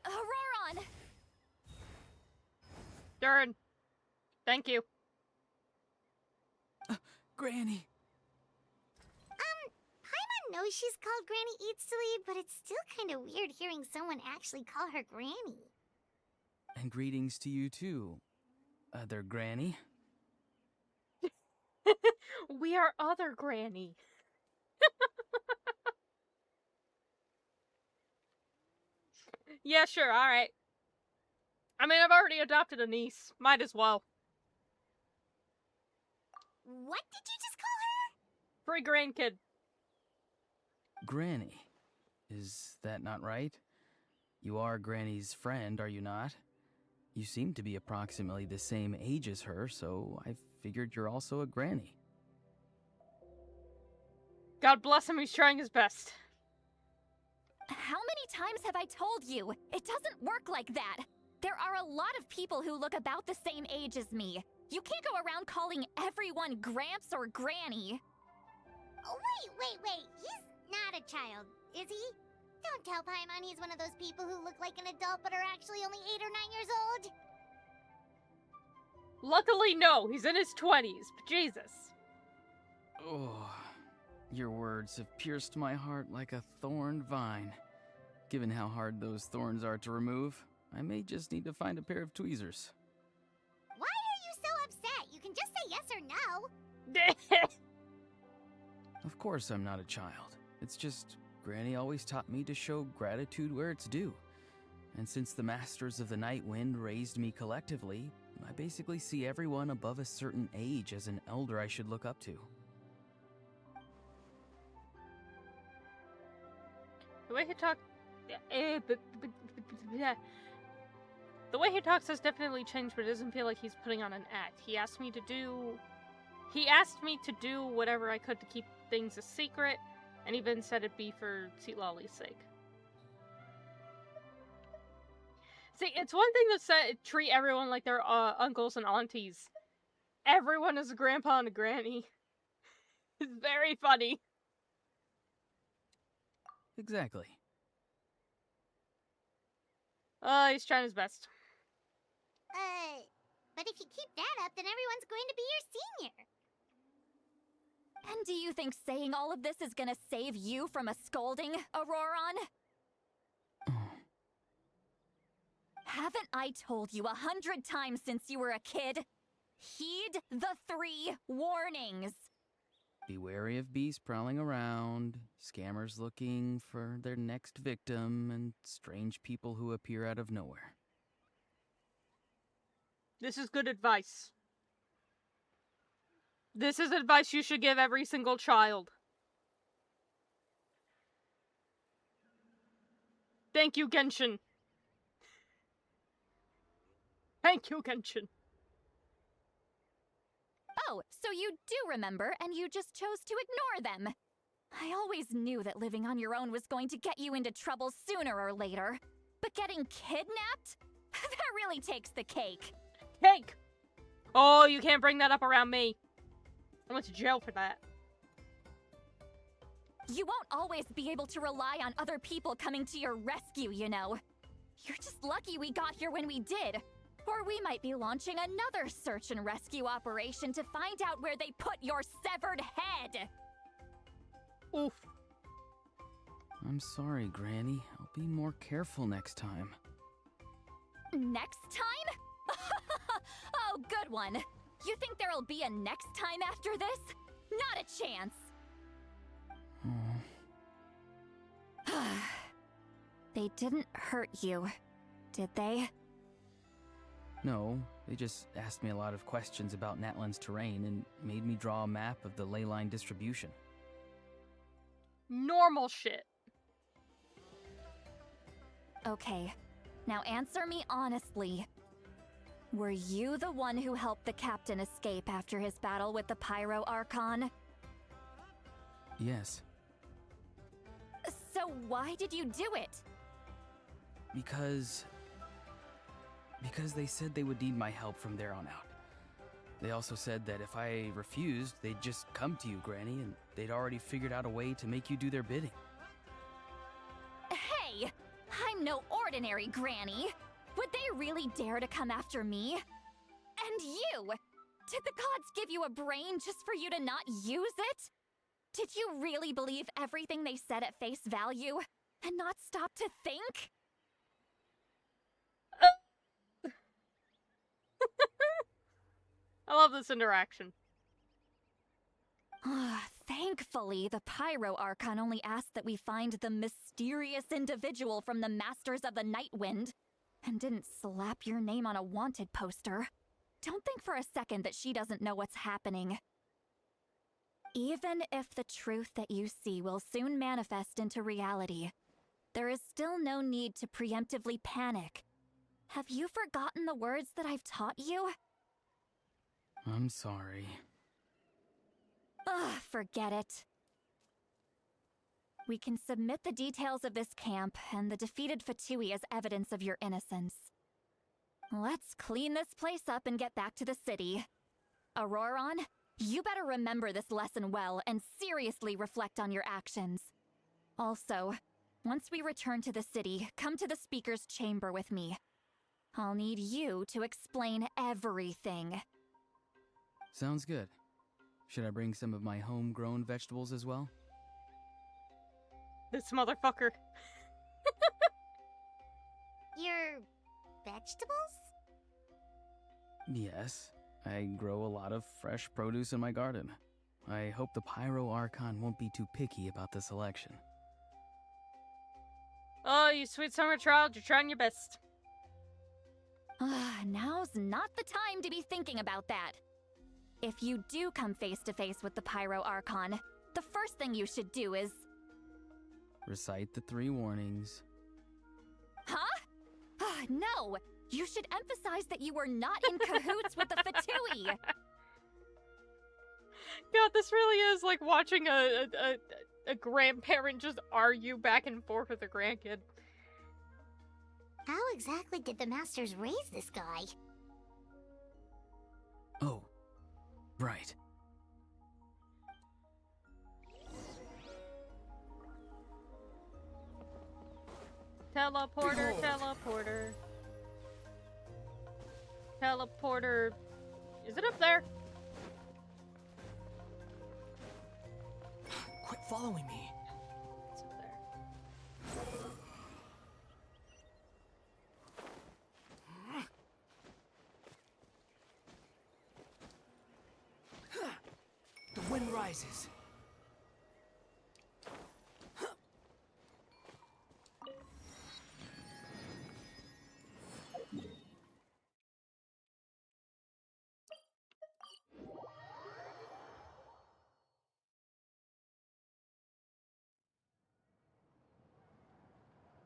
Auroron! Durin. Thank you. Granny! Paimon knows she's called Granny Eats to Leave, but it's still kind of weird hearing someone actually call her Granny. And greetings to you too, other Granny. We are other Granny. Yeah, sure, alright. I mean, I've already adopted a niece. Might as well. What did you just call her? Free grandkid. Granny. Is that not right? You are Granny's friend, are you not? You seem to be approximately the same age as her, so I figured you're also a Granny. God bless him, he's trying his best. How many times have I told you? It doesn't work like that. There are a lot of people who look about the same age as me. You can't go around calling everyone Gramps or Granny. Oh, wait. He's not a child, is he? Don't tell Paimon he's one of those people who look like an adult but are actually only 8 or 9 years old. Luckily, no. He's in his 20s, but Jesus. Oh, your words have pierced my heart like a thorned vine. Given how hard those thorns are to remove, I may just need to find a pair of tweezers. Why are you so upset? You can just say yes or no. Of course I'm not a child. It's just Granny always taught me to show gratitude where it's due. And since the Masters of the Night Wind raised me collectively, I basically see everyone above a certain age as an elder I should look up to. The way he talks... The way he talks has definitely changed, but it doesn't feel like he's putting on an act. He asked me to do whatever I could to keep things a secret, and even said it'd be for Sweet Lolly's sake. See, it's one thing to treat everyone like they're uncles and aunties. Everyone is a grandpa and a granny. It's very funny. Exactly. He's trying his best. But if you keep that up, then everyone's going to be your senior. And do you think saying all of this is gonna save you from a scolding, Auroron? Haven't I told you 100 times since you were a kid? Heed the 3 warnings. Be wary of beasts prowling around, scammers looking for their next victim, and strange people who appear out of nowhere. This is good advice. This is advice you should give every single child. Thank you, Genshin. Thank you, Genshin. Oh, so you do remember, and you just chose to ignore them. I always knew that living on your own was going to get you into trouble sooner or later. But getting kidnapped? That really takes the cake. Cake! Oh, you can't bring that up around me. I went to jail for that. You won't always be able to rely on other people coming to your rescue, you know. You're just lucky we got here when we did. Or we might be launching another search and rescue operation to find out where they put your severed head. Oof. I'm sorry, Granny. I'll be more careful next time. Next time? Oh, good one. You think there'll be a next time after this? Not a chance. They didn't hurt you, did they? No, they just asked me a lot of questions about Natlan's terrain and made me draw a map of the ley line distribution. Normal shit. Okay, now answer me honestly. Were you the one who helped the captain escape after his battle with the Pyro Archon? Yes. So why did you do it? Because they said they would need my help from there on out. They also said that if I refused, they'd just come to you, Granny, and they'd already figured out a way to make you do their bidding. Hey! I'm no ordinary Granny! Would they really dare to come after me? And you! Did the gods give you a brain just for you to not use it? Did you really believe everything they said at face value? And not stop to think? I love this interaction. Thankfully, the Pyro Archon only asked that we find the mysterious individual from the Masters of the Nightwind, and didn't slap your name on a wanted poster. Don't think for a second that she doesn't know what's happening. Even if the truth that you see will soon manifest into reality, there is still no need to preemptively panic. Have you forgotten the words that I've taught you? I'm sorry. Forget it. We can submit the details of this camp and the defeated Fatui as evidence of your innocence. Let's clean this place up and get back to the city. Auroron, you better remember this lesson well and seriously reflect on your actions. Also, once we return to the city, come to the speaker's chamber with me. I'll need you to explain everything. Sounds good. Should I bring some of my homegrown vegetables as well? This motherfucker. Your vegetables? Yes. I grow a lot of fresh produce in my garden. I hope the Pyro Archon won't be too picky about the selection. Oh, you sweet summer child, you're trying your best. Now's not the time to be thinking about that. If you do come face to face with the Pyro Archon, the first thing you should do is... Recite the 3 warnings. Huh? No! You should emphasize that you were not in cahoots with the Fatui! God, this really is like watching a grandparent just argue back and forth with a grandkid. How exactly did the Masters raise this guy? Oh, right. Teleporter, teleporter. Teleporter. Is it up there? Quit following me. It's up there. The wind rises.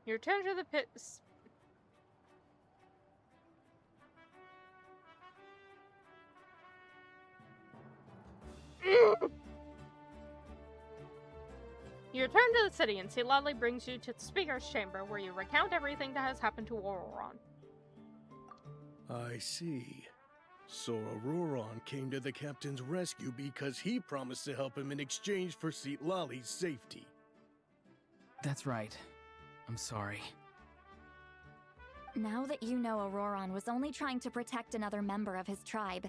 Your turn to the pit. You return to the city, and Silali brings you to the speaker's chamber, where you recount everything that has happened to Auroron. I see. So Auroron came to the captain's rescue because he promised to help him in exchange for Lali's safety. That's right. I'm sorry. Now that you know Auroron was only trying to protect another member of his tribe,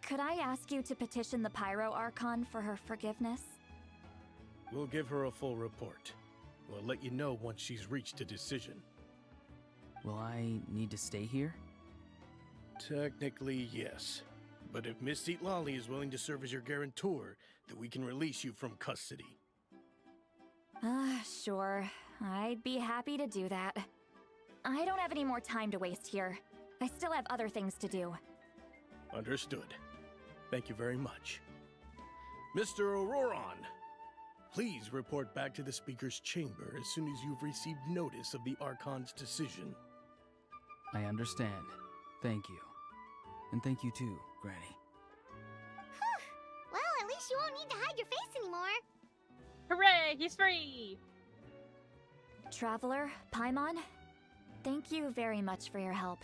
could I ask you to petition the Pyro Archon for her forgiveness? We'll give her a full report. We'll let you know once she's reached a decision. Will I need to stay here? Technically, yes. But if Miss Lali is willing to serve as your guarantor, then we can release you from custody. Sure. I'd be happy to do that. I don't have any more time to waste here. I still have other things to do. Understood. Thank you very much. Mr. Auroron, please report back to the Speaker's chamber as soon as you've received notice of the Archon's decision. I understand. Thank you. And thank you too, Granny. Well, at least you won't need to hide your face anymore. Hooray! He's free! Traveler, Paimon, thank you very much for your help.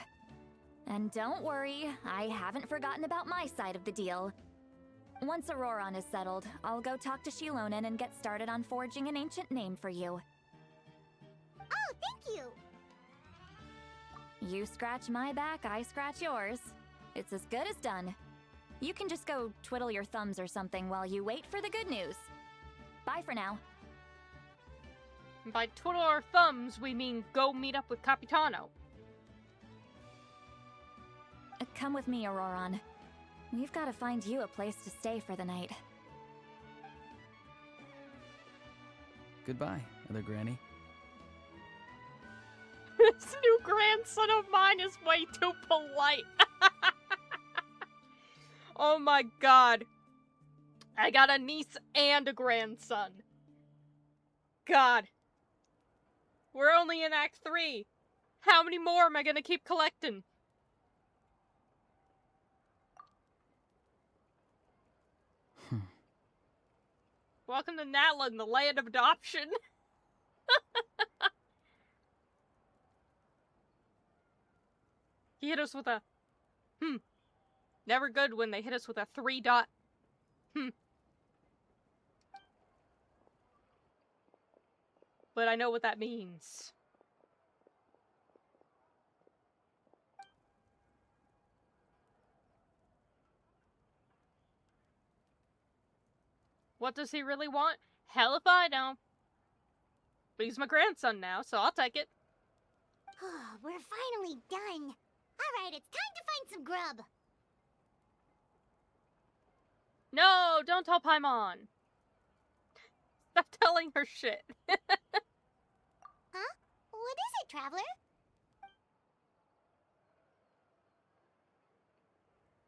And don't worry, I haven't forgotten about my side of the deal. Once Auroron is settled, I'll go talk to Shilonen and get started on forging an ancient name for you. Oh, thank you! You scratch my back, I scratch yours. It's as good as done. You can just go twiddle your thumbs or something while you wait for the good news. Bye for now. By twiddle our thumbs, we mean go meet up with Capitano. Come with me, Auroron. We've got to find you a place to stay for the night. Goodbye, other Granny. This new grandson of mine is way too polite. Oh my god. I got a niece and a grandson. God. We're only in Act 3. How many more am I gonna keep collecting? Welcome to Natlan, the land of adoption. He hit us with a Never good when they hit us with a 3-dot. But I know what that means. What does he really want? Hell if I know. But he's my grandson now, so I'll take it. We're finally done. Alright, it's time to find some grub. No, don't tell Paimon. Stop telling her shit. Huh? What is it, Traveler?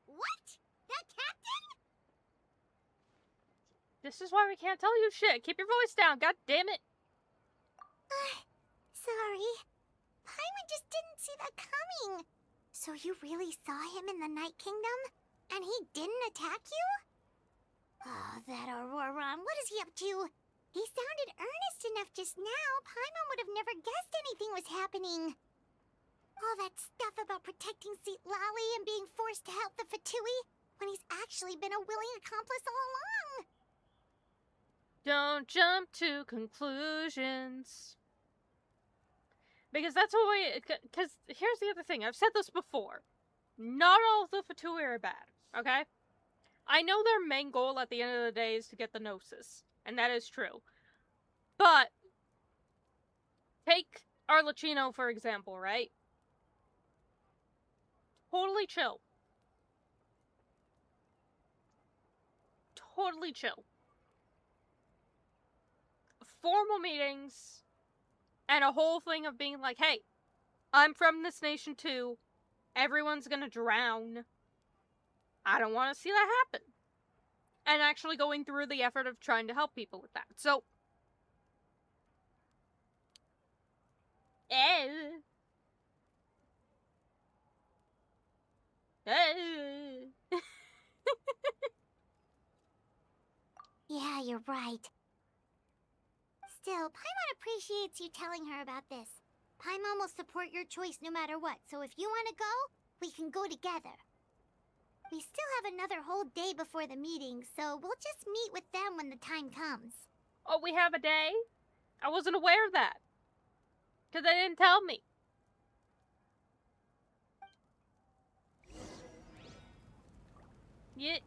What? The captain? This is why we can't tell you shit. Keep your voice down, god damn it. Sorry. Paimon just didn't see that coming. So you really saw him in the Night Kingdom? And he didn't attack you? Oh, that Auroron, what is he up to? He sounded earnest enough just now. Paimon would have never guessed anything was happening. All that stuff about protecting Seat Lolly and being forced to help the Fatui when he's actually been a willing accomplice all along. Don't jump to conclusions. Because that's what we... Because here's the other thing. I've said this before. Not all of the Fatui are bad, okay? I know their main goal at the end of the day is to get the Gnosis. And that is true. But, take Arlecchino, for example, right? Totally chill. Totally chill. Formal meetings, and a whole thing of being like, hey, I'm from this nation too. Everyone's gonna drown. I don't want to see that happen. And actually going through the effort of trying to help people with that. So, Yeah, you're right. Still, Paimon appreciates you telling her about this. Paimon will support your choice no matter what, so if you want to go, we can go together. We still have another whole day before the meeting, so we'll just meet with them when the time comes. Oh, we have a day? I wasn't aware of that. Because they didn't tell me. Yeah.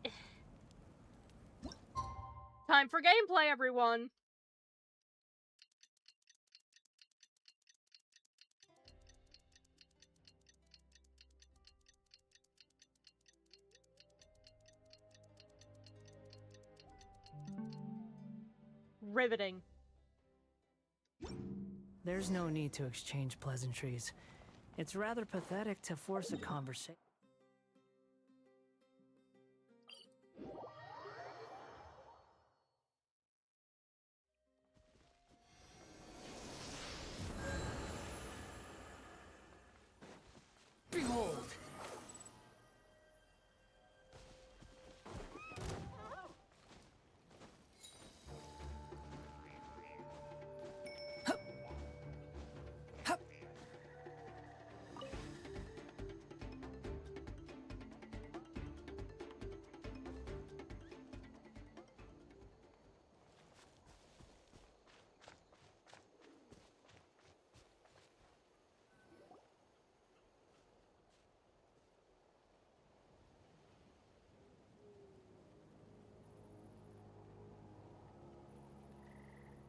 Time for gameplay, everyone. Riveting. There's no need to exchange pleasantries. It's rather pathetic to force a conversation. Behold!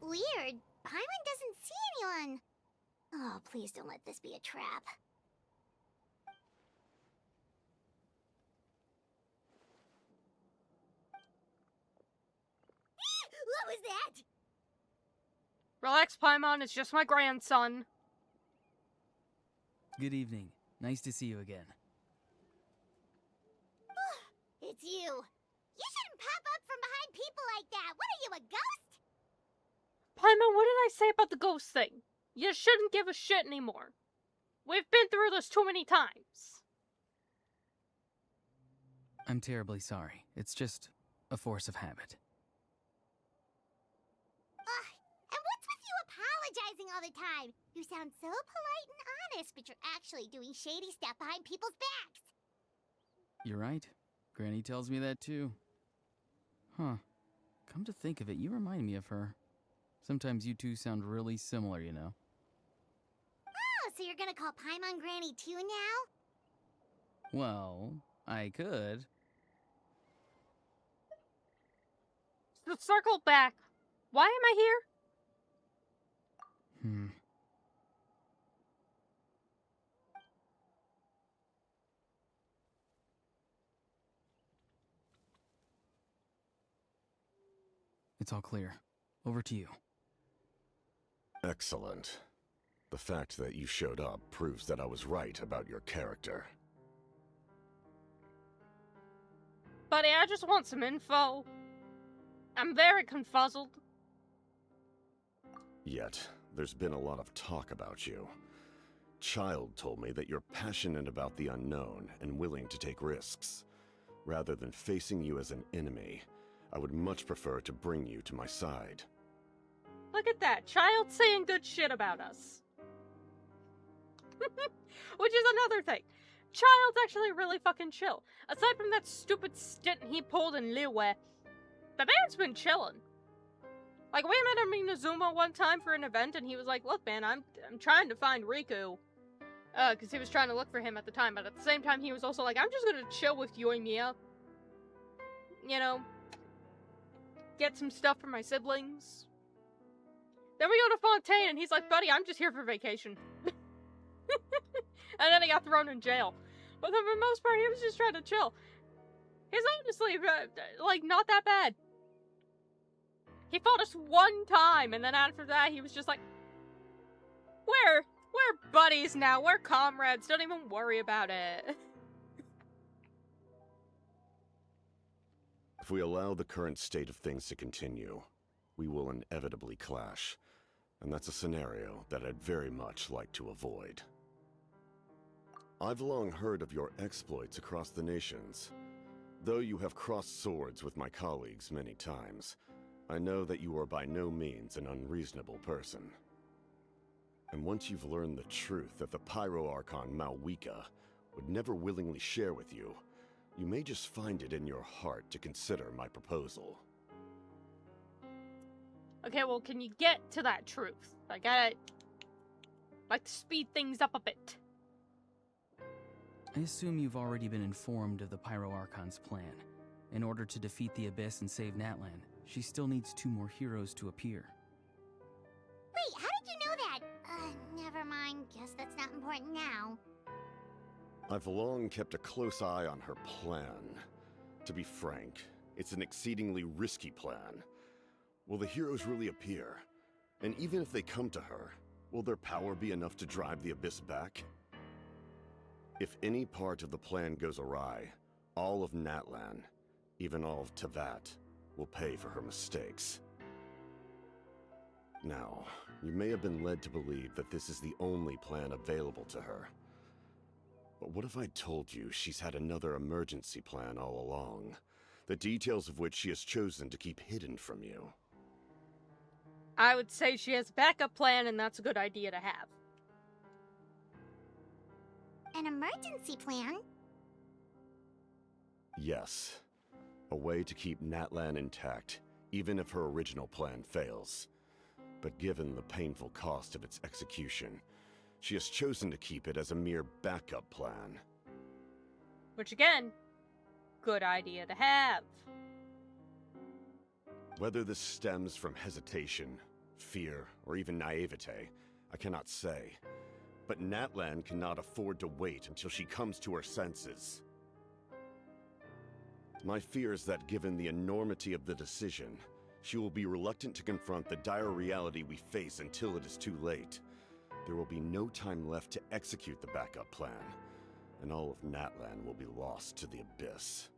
Weird. Paimon doesn't see anyone. Oh, please don't let this be a trap. What was that? Relax, Paimon. It's just my grandson. Good evening. Nice to see you again. It's you. You shouldn't pop up from behind people like that. What are you, a ghost? Paimon, what did I say about the ghost thing? You shouldn't give a shit anymore. We've been through this too many times. I'm terribly sorry. It's just a force of habit. And what's with you apologizing all the time? You sound so polite and honest, but you're actually doing shady stuff behind people's backs. You're right. Granny tells me that too. Huh. Come to think of it, you remind me of her. Sometimes you two sound really similar, you know. Oh, so you're gonna call Paimon Granny too now? Well, I could. So circle back. Why am I here? It's all clear. Over to you. Excellent. The fact that you showed up proves that I was right about your character. Buddy, I just want some info. I'm very confuzzled. Yet, there's been a lot of talk about you. Child told me that you're passionate about the unknown and willing to take risks. Rather than facing you as an enemy, I would much prefer to bring you to my side. Look at that. Child saying good shit about us. Which is another thing. Child's actually really fucking chill. Aside from that stupid stint he pulled in Liyue, the man's been chilling. Like, we met him in Inazuma one time for an event, and he was like, look, man, I'm trying to find Riku. Because he was trying to look for him at the time, but at the same time, he was also like, I'm just gonna chill with Yoimiya. You know, get some stuff for my siblings. Then we go to Fontaine, and he's like, buddy, I'm just here for vacation. And then he got thrown in jail. But for the most part, he was just trying to chill. He's honestly, like, not that bad. He fought us one time, and then after that, he was just like, we're buddies now, we're comrades, don't even worry about it. If we allow the current state of things to continue, we will inevitably clash. And that's a scenario that I'd very much like to avoid. I've long heard of your exploits across the nations. Though you have crossed swords with my colleagues many times, I know that you are by no means an unreasonable person. And once you've learned the truth that the Pyro Archon Malwika would never willingly share with you, you may just find it in your heart to consider my proposal. Okay, well, can you get to that truth? I gotta, like, speed things up a bit. I assume you've already been informed of the Pyro Archon's plan. In order to defeat the Abyss and save Natlan, she still needs 2 more heroes to appear. Wait, how did you know that? Never mind. Guess that's not important now. I've long kept a close eye on her plan. To be frank, it's an exceedingly risky plan. Will the heroes really appear? And even if they come to her, will their power be enough to drive the Abyss back? If any part of the plan goes awry, all of Natlan, even all of Teyvat, will pay for her mistakes. Now, you may have been led to believe that this is the only plan available to her. But what if I told you she's had another emergency plan all along, the details of which she has chosen to keep hidden from you? I would say she has a backup plan, and that's a good idea to have. An emergency plan? Yes. A way to keep Natlan intact, even if her original plan fails. But given the painful cost of its execution, she has chosen to keep it as a mere backup plan. Which, again, good idea to have. Whether this stems from hesitation, fear, or even naivete, I cannot say. But Natlan cannot afford to wait until she comes to her senses. My fear is that given the enormity of the decision, she will be reluctant to confront the dire reality we face until it is too late. There will be no time left to execute the backup plan, and all of Natlan will be lost to the Abyss.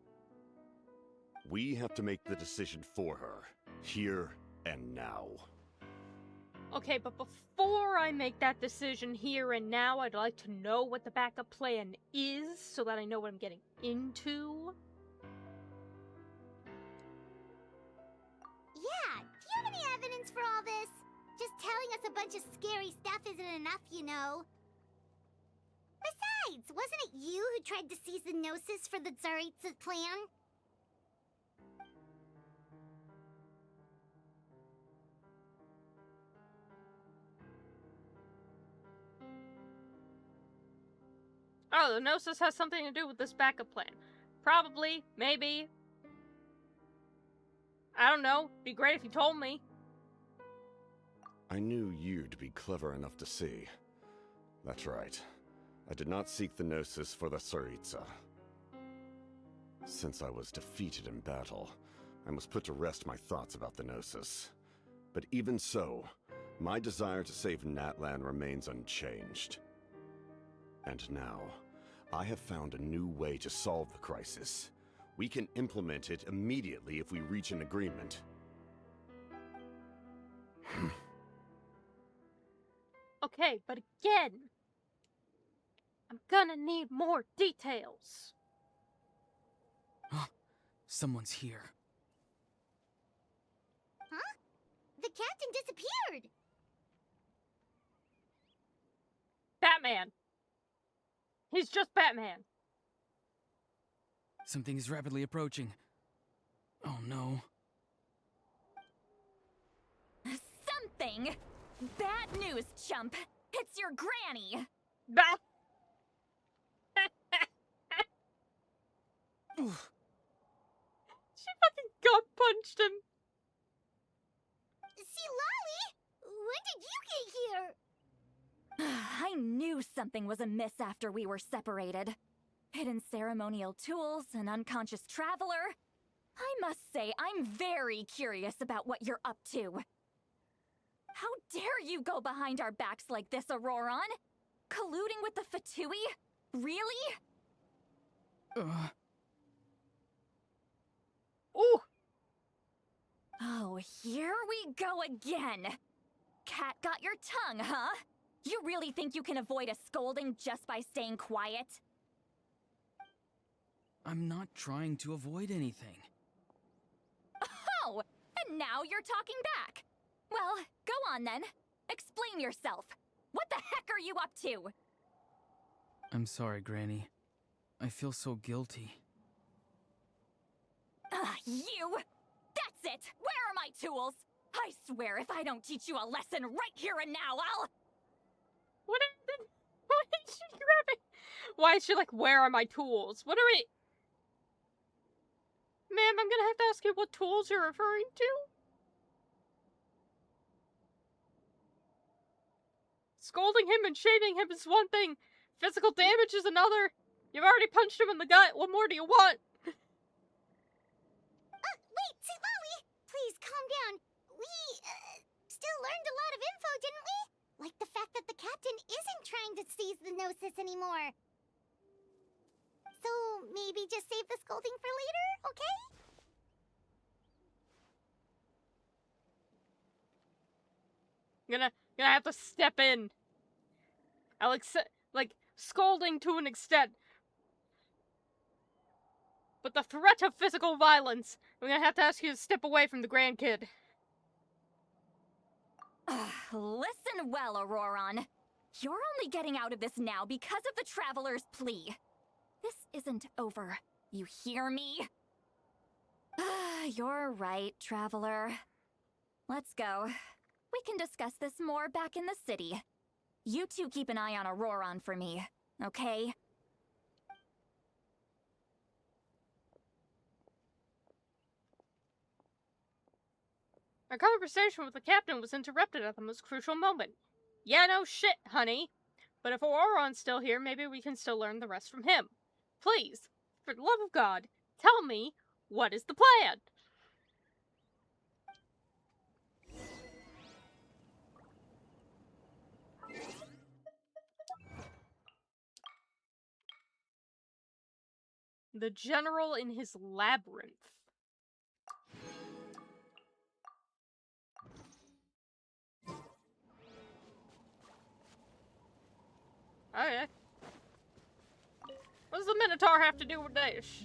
We have to make the decision for her, here and now. Okay, but before I make that decision here and now, I'd like to know what the backup plan is, so that I know what I'm getting into. Yeah, do you have any evidence for all this? Just telling us a bunch of scary stuff isn't enough, you know. Besides, wasn't it you who tried to seize the Gnosis for the Tsaritsa plan? Oh, the Gnosis has something to do with this backup plan. Probably, maybe. I don't know. Be great if you told me. I knew you'd be clever enough to see. That's right. I did not seek the Gnosis for the Tsaritsa. Since I was defeated in battle, I must put to rest my thoughts about the Gnosis. But even so, my desire to save Natlan remains unchanged. And now, I have found a new way to solve the crisis. We can implement it immediately if we reach an agreement. Okay, but again, I'm gonna need more details. Someone's here. Huh? The captain disappeared! Batman! He's just Batman. Something is rapidly approaching. Oh no. Something? Bad news, chump. It's your granny. Bah! She fucking gut punched him. See, Lolly, when did you get here? I knew something was amiss after we were separated. Hidden ceremonial tools, an unconscious traveler. I must say, I'm very curious about what you're up to. How dare you go behind our backs like this, Auroron? Colluding with the Fatui? Really? Ooh! Oh, here we go again. Cat got your tongue, huh? You really think you can avoid a scolding just by staying quiet? I'm not trying to avoid anything. Oh, and now you're talking back. Well, go on then. Explain yourself. What the heck are you up to? I'm sorry, Granny. I feel so guilty. You! That's it! Where are my tools? I swear if I don't teach you a lesson right here and now, I'll... What is she grabbing? Why is she like, where are my tools? What are we... Ma'am, I'm gonna have to ask you what tools you're referring to? Scolding him and shaming him is one thing. Physical damage is another. You've already punched him in the gut. What more do you want? Wait, see, Lolly, please calm down. We, still learned a lot of info, didn't we? Like the fact that the captain isn't trying to seize the Gnosis anymore. So, maybe just save the scolding for later, okay? Gonna have to step in. I'll accept, like, scolding to an extent. But the threat of physical violence, I'm gonna have to ask you to step away from the grandkid. Listen well, Auroron. You're only getting out of this now because of the Traveler's plea. This isn't over. You hear me? You're right, Traveler. Let's go. We can discuss this more back in the city. You two keep an eye on Auroron for me, okay? Our conversation with the captain was interrupted at the most crucial moment. Yeah, no shit, honey. But if Auroron's still here, maybe we can still learn the rest from him. Please, for the love of God, tell me, what is the plan? The general in his labyrinth. Okay. What does the Minotaur have to do with this?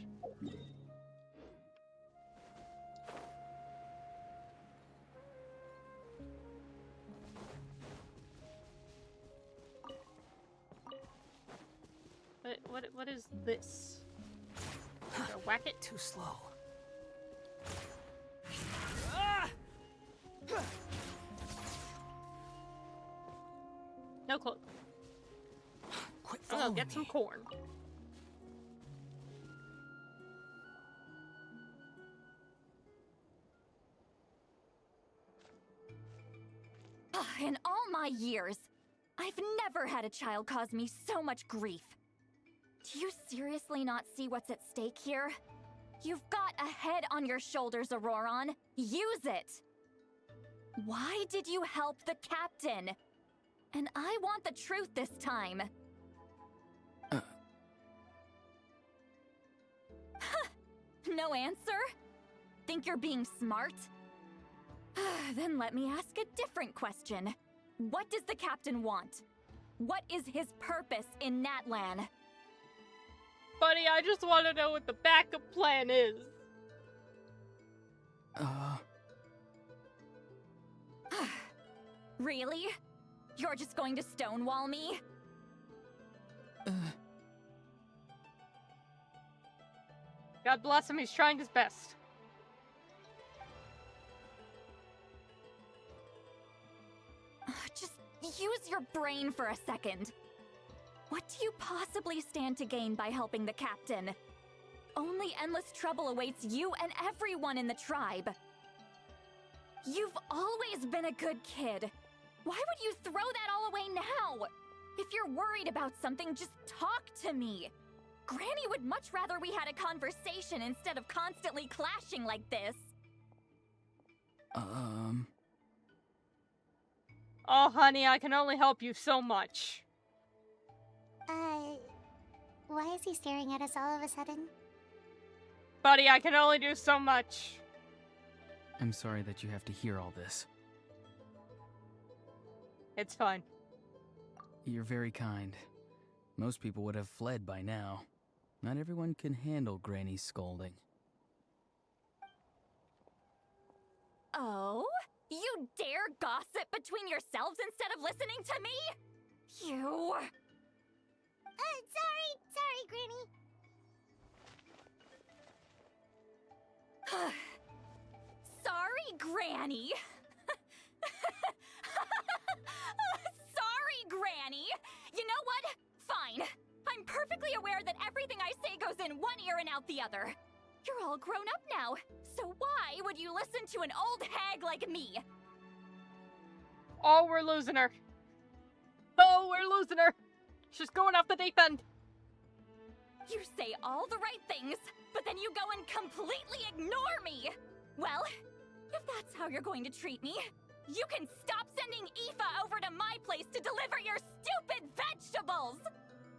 What is this? Whack it? Too slow. No clue. Quit I'm gonna get some corn. In all my years, I've never had a child cause me so much grief. Do you seriously not see what's at stake here? You've got a head on your shoulders, Auroron. Use it! Why did you help the captain? And I want the truth this time. No answer? Think you're being smart? Then let me ask a different question. What does the captain want? What is his purpose in Natlan? Buddy, I just want to know what the backup plan is. Really? You're just going to stonewall me? God bless him, he's trying his best. Just use your brain for a second. What do you possibly stand to gain by helping the captain? Only endless trouble awaits you and everyone in the tribe. You've always been a good kid. Why would you throw that all away now? If you're worried about something, just talk to me. Granny would much rather we had a conversation instead of constantly clashing like this. Oh, honey, I can only help you so much. Why is he staring at us all of a sudden? Buddy, I can only do so much. I'm sorry that you have to hear all this. It's fine. You're very kind. Most people would have fled by now. Not everyone can handle Granny's scolding. Oh? You dare gossip between yourselves instead of listening to me? You... Sorry, Granny. Sorry, Granny. Sorry, Granny. You know what? Fine. I'm perfectly aware that everything I say goes in one ear and out the other. You're all grown up now, so why would you listen to an old hag like me? Oh, we're losing her. Oh, we're losing her. She's going off the deep end. You say all the right things, but then you go and completely ignore me! Well, if that's how you're going to treat me, you can stop sending Aoife over to my place to deliver your stupid vegetables!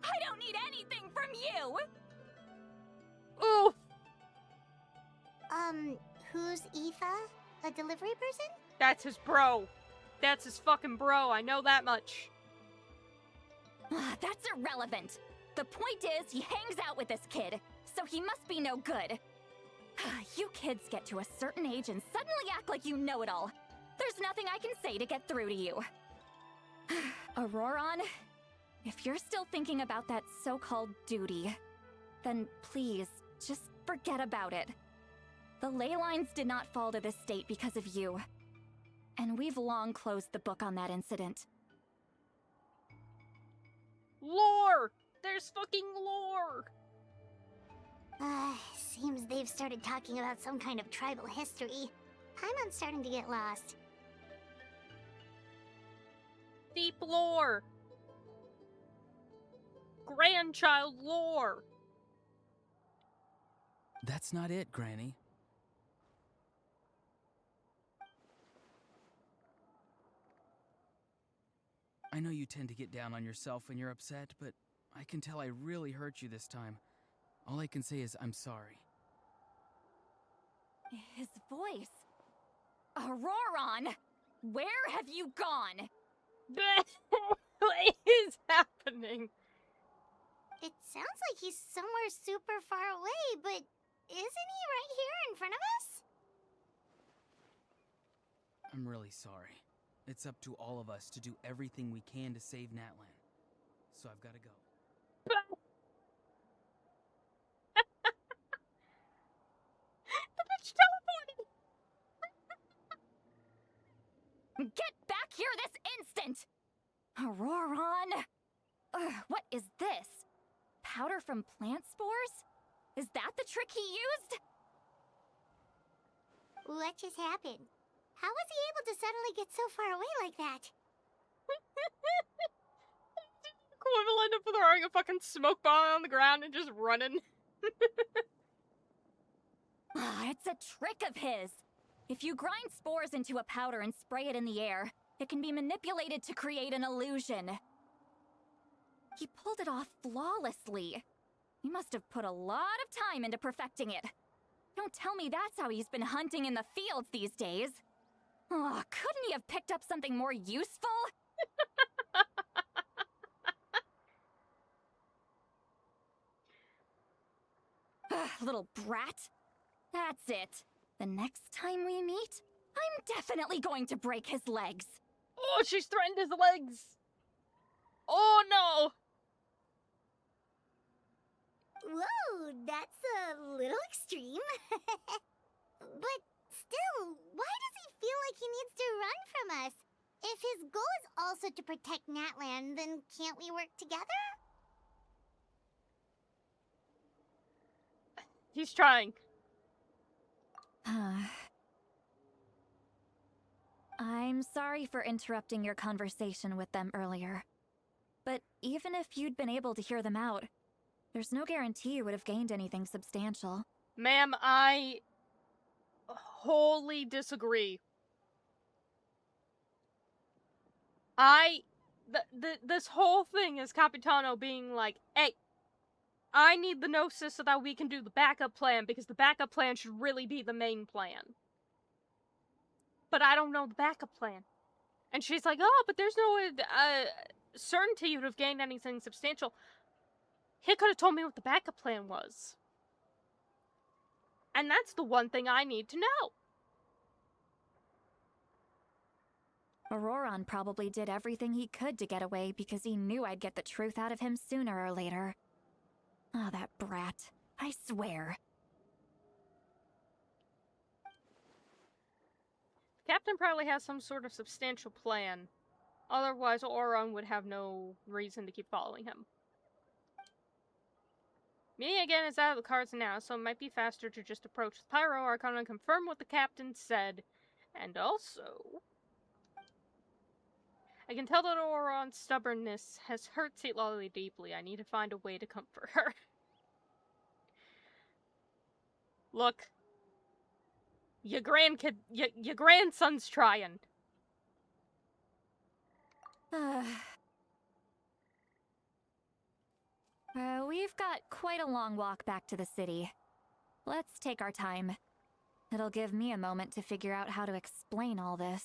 I don't need anything from you! Ooh! Who's Aoife? A delivery person? That's his bro. That's his fucking bro, I know that much. That's irrelevant. The point is, he hangs out with this kid, so he must be no good. You kids get to a certain age and suddenly act like you know it all. There's nothing I can say to get through to you. Auroron, if you're still thinking about that so-called duty, then please, just forget about it. The ley lines did not fall to this state because of you. And we've long closed the book on that incident. Lore! There's fucking lore! Seems they've started talking about some kind of tribal history. Paimon's starting to get lost. Deep lore! Grandchild lore! That's not it, Granny. I know you tend to get down on yourself when you're upset, but I can tell I really hurt you this time. All I can say is I'm sorry. His voice. Auroron! Where have you gone? What is happening? It sounds like he's somewhere super far away, but isn't he right here in front of us? I'm really sorry. It's up to all of us to do everything we can to save Natlan. So I've got to go. The bitch teleported! Get back here this instant! Auroron! What is this? Powder from plant spores? Is that the trick he used? What just happened? How was he able to suddenly get so far away like that? Equivalent of throwing a fucking smoke bomb on the ground and just running. It's a trick of his. If you grind spores into a powder and spray it in the air, it can be manipulated to create an illusion. He pulled it off flawlessly. He must have put a lot of time into perfecting it. Don't tell me that's how he's been hunting in the fields these days. Oh, couldn't he have picked up something more useful? Little brat. That's it. The next time we meet, I'm definitely going to break his legs. Oh, she's threatened his legs. Oh no. Whoa, that's a little extreme. to protect Natlan, then can't we work together? He's trying. I'm sorry for interrupting your conversation with them earlier. But even if you'd been able to hear them out, there's no guarantee you would have gained anything substantial. Ma'am, I wholly disagree. This whole thing is Capitano being like, hey, I need the Gnosis so that we can do the backup plan, because the backup plan should really be the main plan. But I don't know the backup plan. And she's like, oh, but there's no certainty you'd have gained anything substantial. He could have told me what the backup plan was. And that's the one thing I need to know. Auroron probably did everything he could to get away because he knew I'd get the truth out of him sooner or later. Ah, that brat. I swear. Captain probably has some sort of substantial plan. Otherwise, Auron would have no reason to keep following him. Meeting again is out of the cards now, so it might be faster to just approach the Pyro Archon and confirm what the captain said. And also, I can tell that Auron's stubbornness has hurt Lolly deeply. I need to find a way to comfort her. Look. Your grandson's trying. We've got quite a long walk back to the city. Let's take our time. It'll give me a moment to figure out how to explain all this.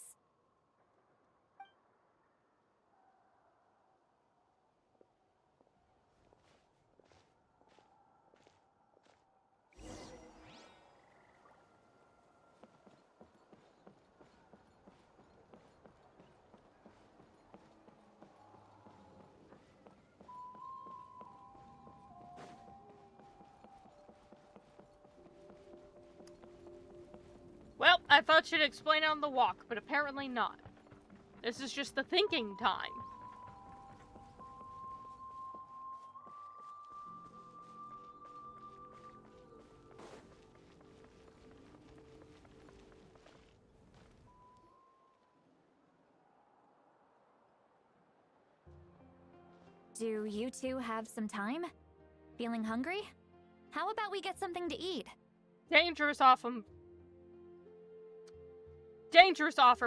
Well, I thought she'd explain it on the walk, but apparently not. This is just the thinking time. Do you two have some time? Feeling hungry? How about we get something to eat? Dangerous offer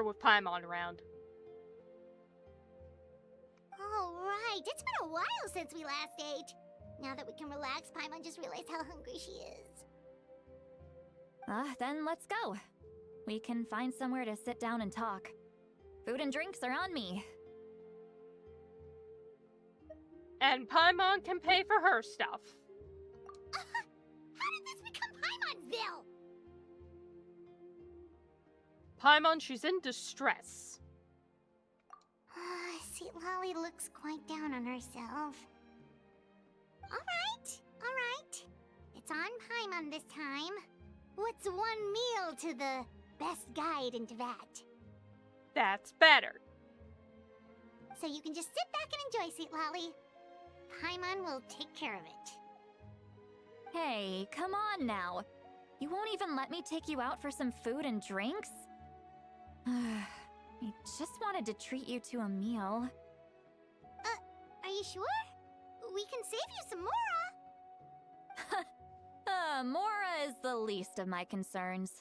with Paimon around. Alright, it's been a while since we last ate. Now that we can relax, Paimon just realized how hungry she is. Then let's go. We can find somewhere to sit down and talk. Food and drinks are on me. And Paimon can pay for her stuff. How did this become Paimon'sville? Paimon, she's in distress. See, Lolly looks quite down on herself. Alright. It's on Paimon this time. What's one meal to the best guide into that? That's better. So you can just sit back and enjoy, Sweet Lolly. Paimon will take care of it. Hey, come on now. You won't even let me take you out for some food and drinks? I just wanted to treat you to a meal. Are you sure? We can save you some Mora. Mora is the least of my concerns.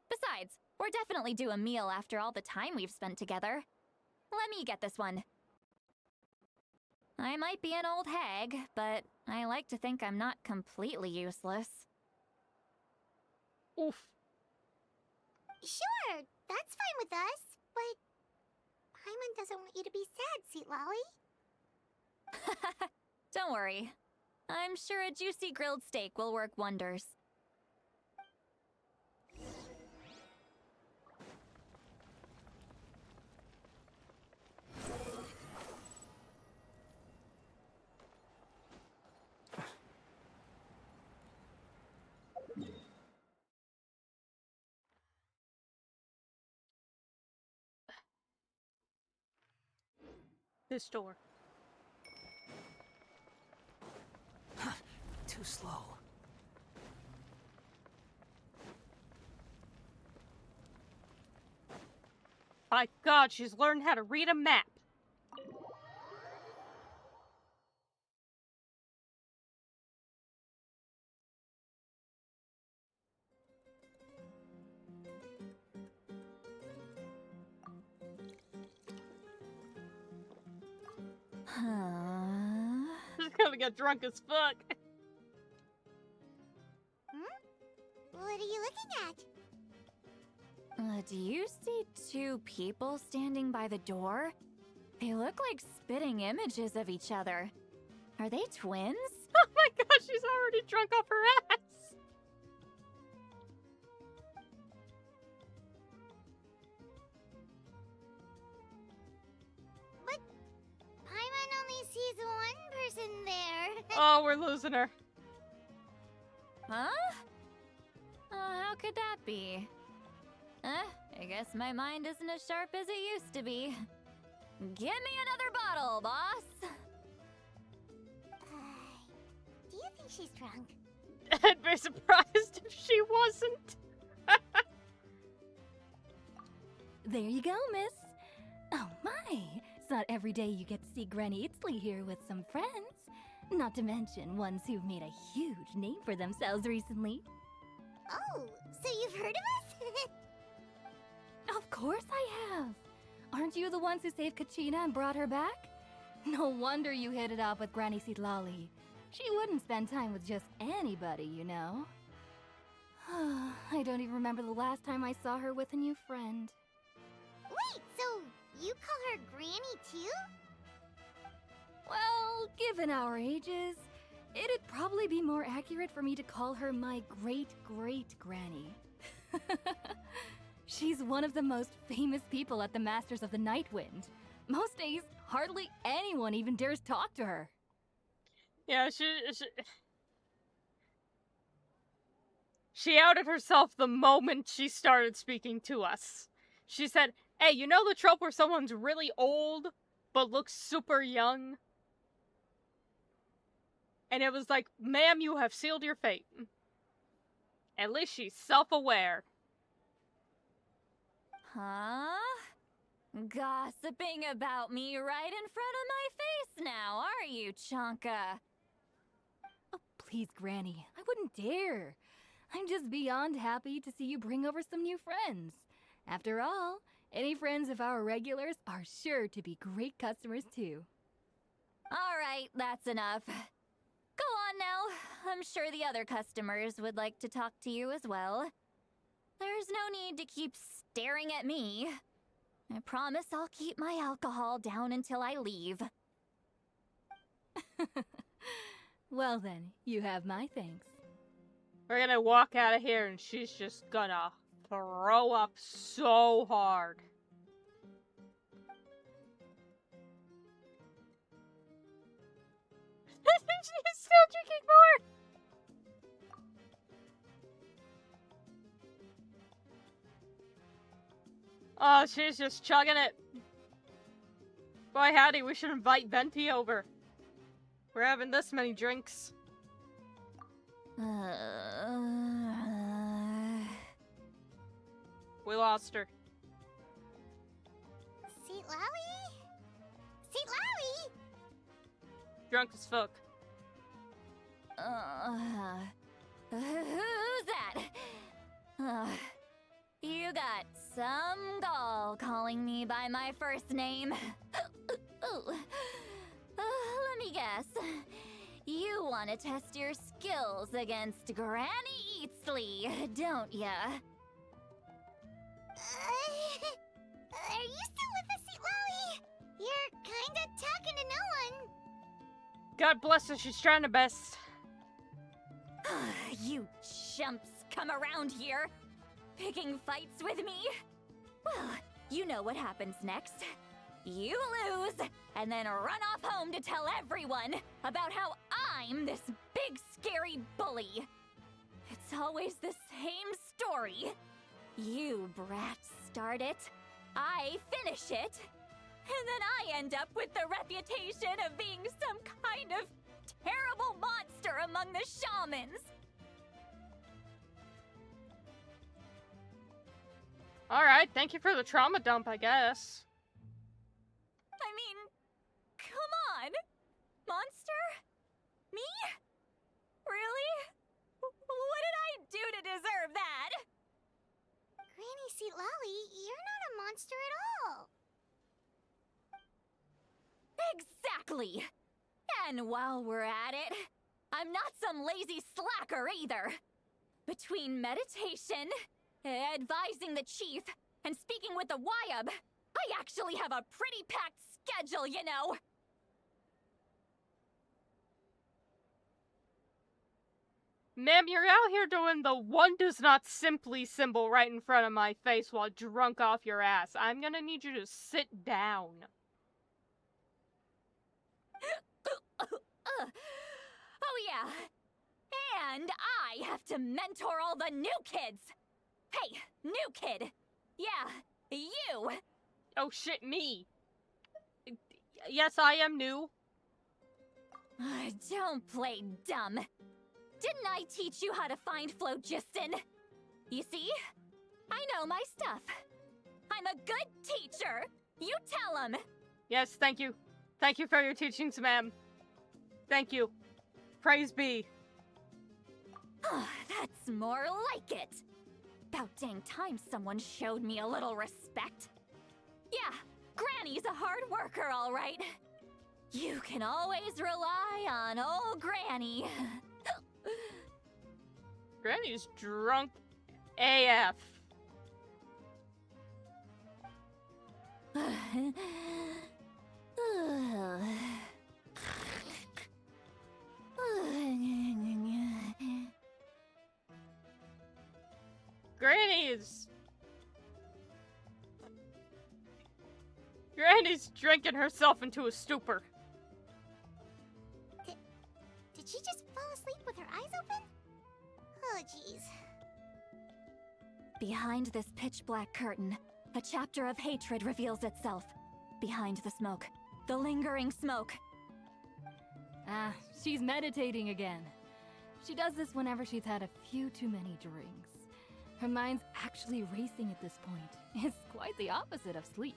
Besides, we're definitely due a meal after all the time we've spent together. Let me get this one. I might be an old hag, but I like to think I'm not completely useless. Oof. Sure, that's fine with us, but Paimon doesn't want you to be sad, Sweet Lolly. Don't worry. I'm sure a juicy grilled steak will work wonders. This door. Too slow. My God, she's learned how to read a map. She's gonna get drunk as fuck. What are you looking at? Do you see two people standing by the door? They look like spitting images of each other. Are they twins? Oh my God, she's already drunk off her ass. But Paimon only sees one person there. Oh, we're losing her. Huh? How could that be? I guess my mind isn't as sharp as it used to be. Give me another bottle, boss! Do you think she's drunk? I'd be surprised if she wasn't. There you go, miss. Oh my, it's not every day you get to see Granny Itzley here with some friends. Not to mention ones who've made a huge name for themselves recently. Oh, so you've heard of us? Of course I have. Aren't you the ones who saved Kachina and brought her back? No wonder you hit it off with Granny Sitlali. She wouldn't spend time with just anybody, you know. I don't even remember the last time I saw her with a new friend. Wait, so you call her Granny too? Well, given our ages, it'd probably be more accurate for me to call her my great-great-granny. She's one of the most famous people at the Masters of the Nightwind. Most days, hardly anyone even dares talk to her. Yeah, she outed herself the moment she started speaking to us. She said, hey, you know the trope where someone's really old, but looks super young? And it was like, ma'am, you have sealed your fate. At least she's self-aware. Huh? Gossiping about me right in front of my face now, are you, Chonka? Oh, please, Granny, I wouldn't dare. I'm just beyond happy to see you bring over some new friends. After all, any friends of our regulars are sure to be great customers too. All right, that's enough. Go on now. I'm sure the other customers would like to talk to you as well. There's no need to keep staring at me. I promise I'll keep my alcohol down until I leave. Well then, you have my thanks. We're gonna walk out of here and she's just gonna throw up so hard. She's still drinking more! Oh, she's just chugging it. Boy, howdy, we should invite Venti over. We're having this many drinks. We lost her. Sitlali? Sitlali? Drunk as fuck. Who's that? You got some gall calling me by my first name. Let me guess. You want to test your skills against Granny Eatsley, don't ya? Are you still with us, Sitlali? You're kinda talking to no one. God bless her, she's trying her best. You chumps come around here, picking fights with me? Well, you know what happens next. You lose, and then run off home to tell everyone about how I'm this big scary bully. It's always the same story. You brats start it, I finish it. And then I end up with the reputation of being some kind of terrible monster among the shamans. Alright, thank you for the trauma dump, I guess. I mean, come on! Monster? Me? Really? What did I do to deserve that? Granny Seat Lolly, you're not a monster at all. Exactly! And while we're at it, I'm not some lazy slacker either. Between meditation, advising the chief, and speaking with the Wyab, I actually have a pretty packed schedule, you know! Ma'am, you're out here doing the one does not simply symbol right in front of my face while drunk off your ass. I'm gonna need you to sit down. Oh yeah. And I have to mentor all the new kids. Hey, new kid. Yeah, you. Oh shit, me. Yes, I am new. Don't play dumb. Didn't I teach you how to find phlogiston? You see? I know my stuff. I'm a good teacher. You tell him. Yes, thank you. Thank you for your teachings, ma'am. Thank you. Praise be. That's more like it. About dang time someone showed me a little respect. Yeah, Granny's a hard worker, all right. You can always rely on old Granny. Granny's drunk AF. Granny's drinking herself into a stupor. Did she just fall asleep with her eyes open? Oh, jeez. Behind this pitch-black curtain, a chapter of hatred reveals itself. Behind the smoke. The lingering smoke. Ah, she's meditating again. She does this whenever she's had a few too many drinks. Her mind's actually racing at this point. It's quite the opposite of sleep.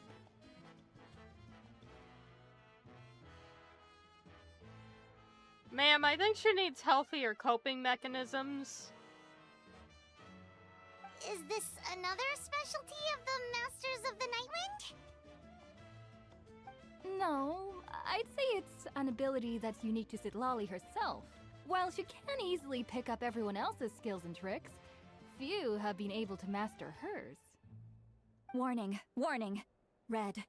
Ma'am, I think she needs healthier coping mechanisms. Is this another specialty of the Masters of the Nightwind? No, I'd say it's an ability that's unique to Citlali herself. While she can easily pick up everyone else's skills and tricks, few have been able to master hers. Warning, warning. Red,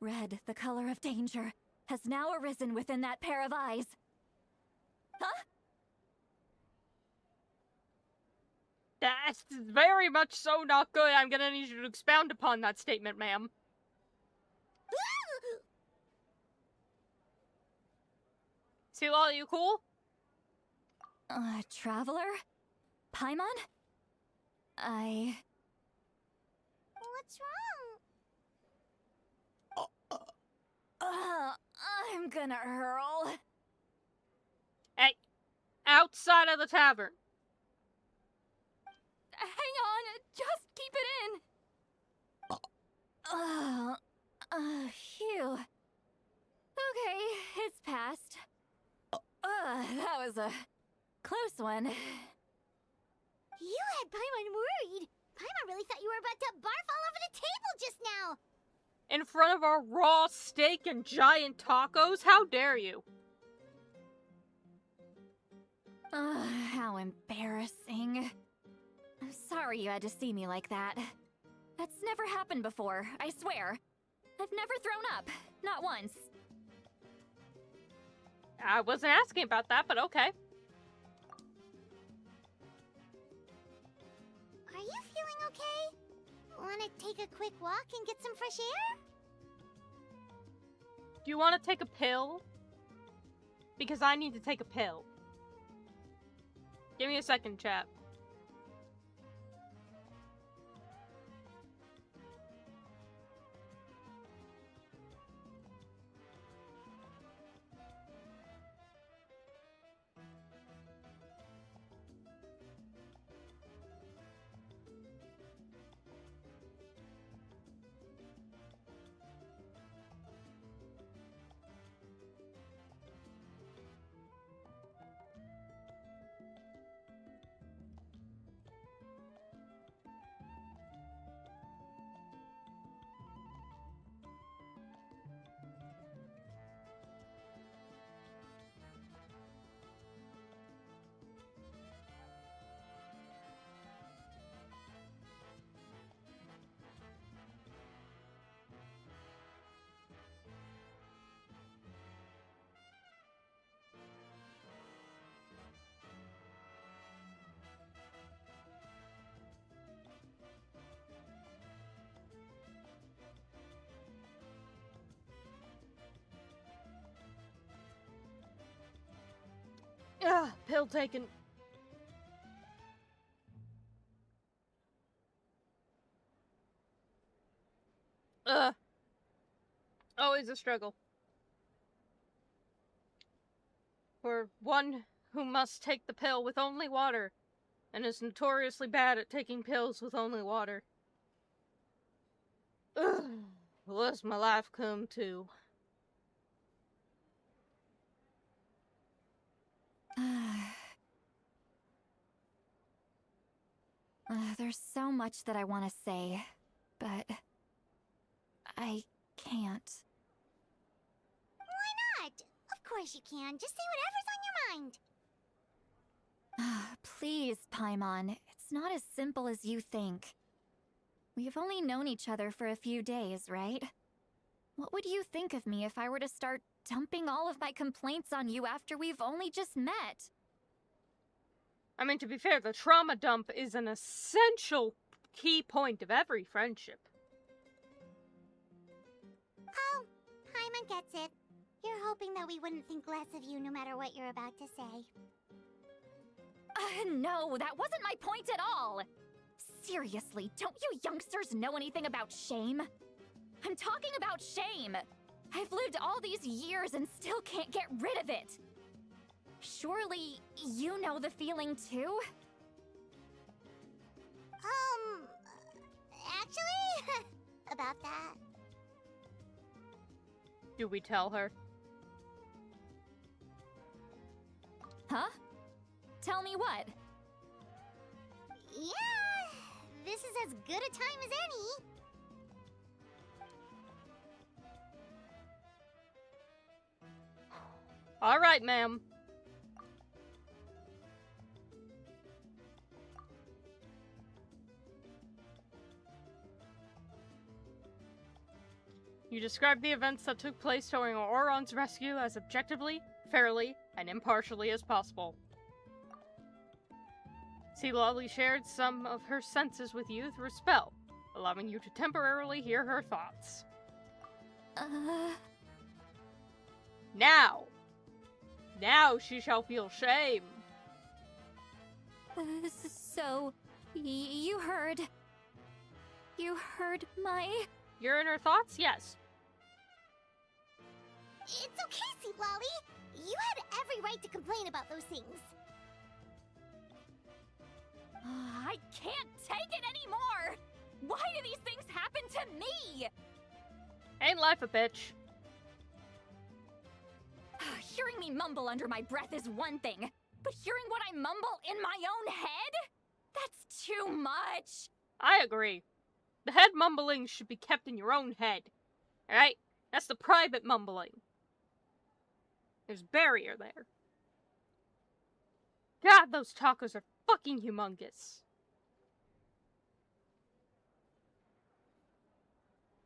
the color of danger, has now arisen within that pair of eyes. Huh? That's very much so not good. I'm gonna need you to expound upon that statement, ma'am. Sila, are you cool? Traveler? Paimon? What's wrong? I'm gonna hurl. Hey, outside of the tavern. Hang on, just keep it in. Phew. Okay, it's passed. That was a close one. You had Paimon worried. Paimon really thought you were about to barf all over the table just now. In front of our raw steak and giant tacos? How dare you? How embarrassing. I'm sorry you had to see me like that. That's never happened before, I swear. I've never thrown up. Not once. I wasn't asking about that, but okay. Are you feeling okay? Want to take a quick walk and get some fresh air? Do you want to take a pill? Because I need to take a pill. Give me a second, chat. Ugh, pill taken. Ugh. Always a struggle. For one who must take the pill with only water, and is notoriously bad at taking pills with only water. Ugh. What's my life come to? There's so much that I want to say, but I can't. Why not? Of course you can. Just say whatever's on your mind. Please, Paimon. It's not as simple as you think. We've only known each other for a few days, right? What would you think of me if I were to start dumping all of my complaints on you after we've only just met? I mean, to be fair, the trauma dump is an essential key point of every friendship. Oh, Paimon gets it. You're hoping that we wouldn't think less of you no matter what you're about to say. No, that wasn't my point at all! Seriously, don't you youngsters know anything about shame? I'm talking about shame! I've lived all these years and still can't get rid of it! Surely, you know the feeling too? Actually, about that. Do we tell her? Huh? Tell me what? Yeah, this is as good a time as any. All right, ma'am. You described the events that took place during Auron's rescue as objectively, fairly, and impartially as possible. Lolly shared some of her senses with you through a spell, allowing you to temporarily hear her thoughts. Now she shall feel shame. So, you heard my... You're in her thoughts? Yes. It's okay, Lolly. You had every right to complain about those things. I can't take it anymore! Why do these things happen to me? Ain't life a bitch? Hearing me mumble under my breath is one thing, but hearing what I mumble in my own head? That's too much! I agree. The head mumbling should be kept in your own head. Alright? That's the private mumbling. There's barrier there. God, those tacos are fucking humongous.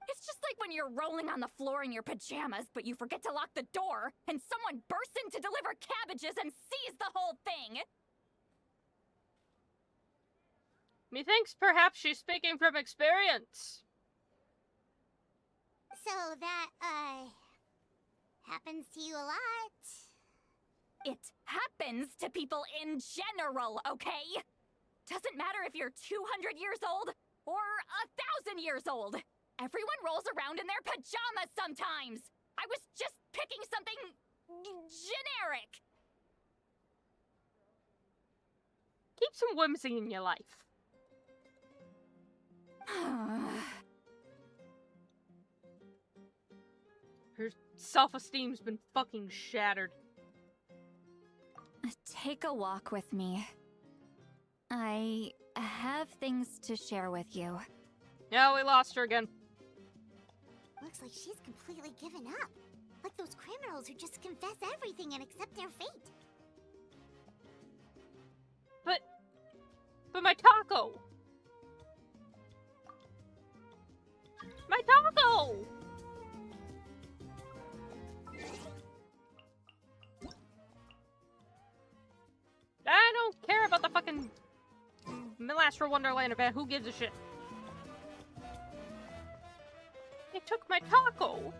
It's just like when you're rolling on the floor in your pajamas, but you forget to lock the door, and someone bursts in to deliver cabbages and sees the whole thing! Methinks perhaps she's speaking from experience. So that, happens to you a lot. It happens to people in general, okay? Doesn't matter if you're 200 years old or 1,000 years old. Everyone rolls around in their pajamas sometimes. I was just picking something generic. Keep some whimsy in your life. Her self-esteem's been fucking shattered. Take a walk with me. I have things to share with you. Yeah, we lost her again. Looks like she's completely given up. Like those criminals who just confess everything and accept their fate. But my taco! My taco! I don't care about the fucking Astro Wonderland event. Who gives a shit? They took my taco.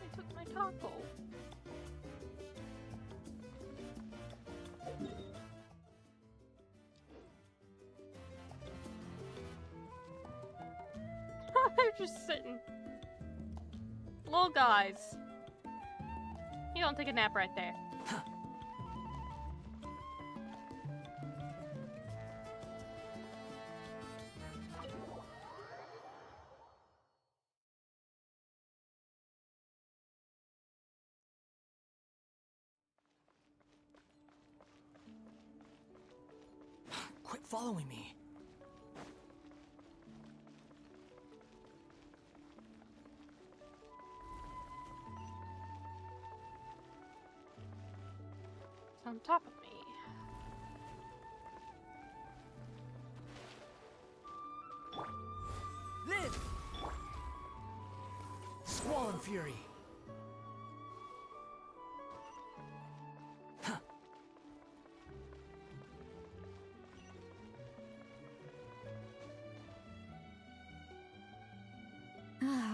They took my taco. just sitting. Little guys. You don't take a nap right there. Quit following me. It's on top of me. Live! Squall and Fury.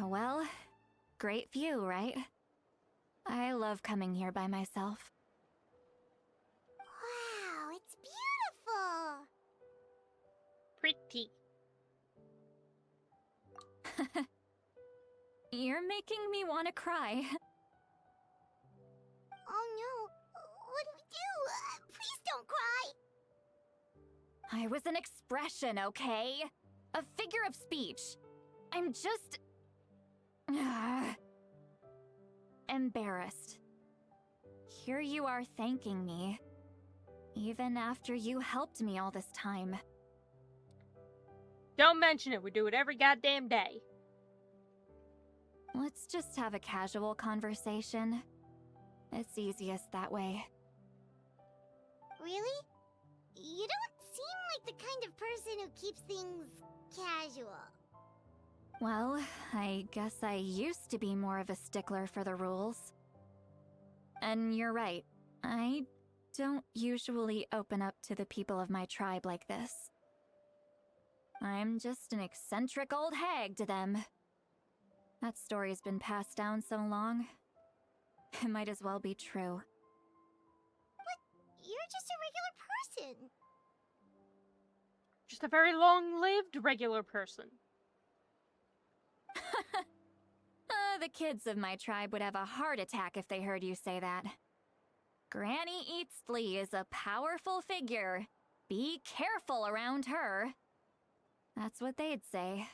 Well, great view, right? I love coming here by myself. Wow, it's beautiful! Pretty. You're making me want to cry. Oh no, what do we do? Please don't cry! I was an expression, okay? A figure of speech. I'm just... embarrassed. Here you are thanking me. Even after you helped me all this time. Don't mention it. We do it every goddamn day. Let's just have a casual conversation. It's easiest that way. Really? You don't seem like the kind of person who keeps things casual. Well, I guess I used to be more of a stickler for the rules. And you're right, I don't usually open up to the people of my tribe like this. I'm just an eccentric old hag to them. That story's been passed down so long, it might as well be true. But you're just a regular person. Just a very long-lived regular person. The kids of my tribe would have a heart attack if they heard you say that. Granny Eastley is a powerful figure. Be careful around her. That's what they'd say.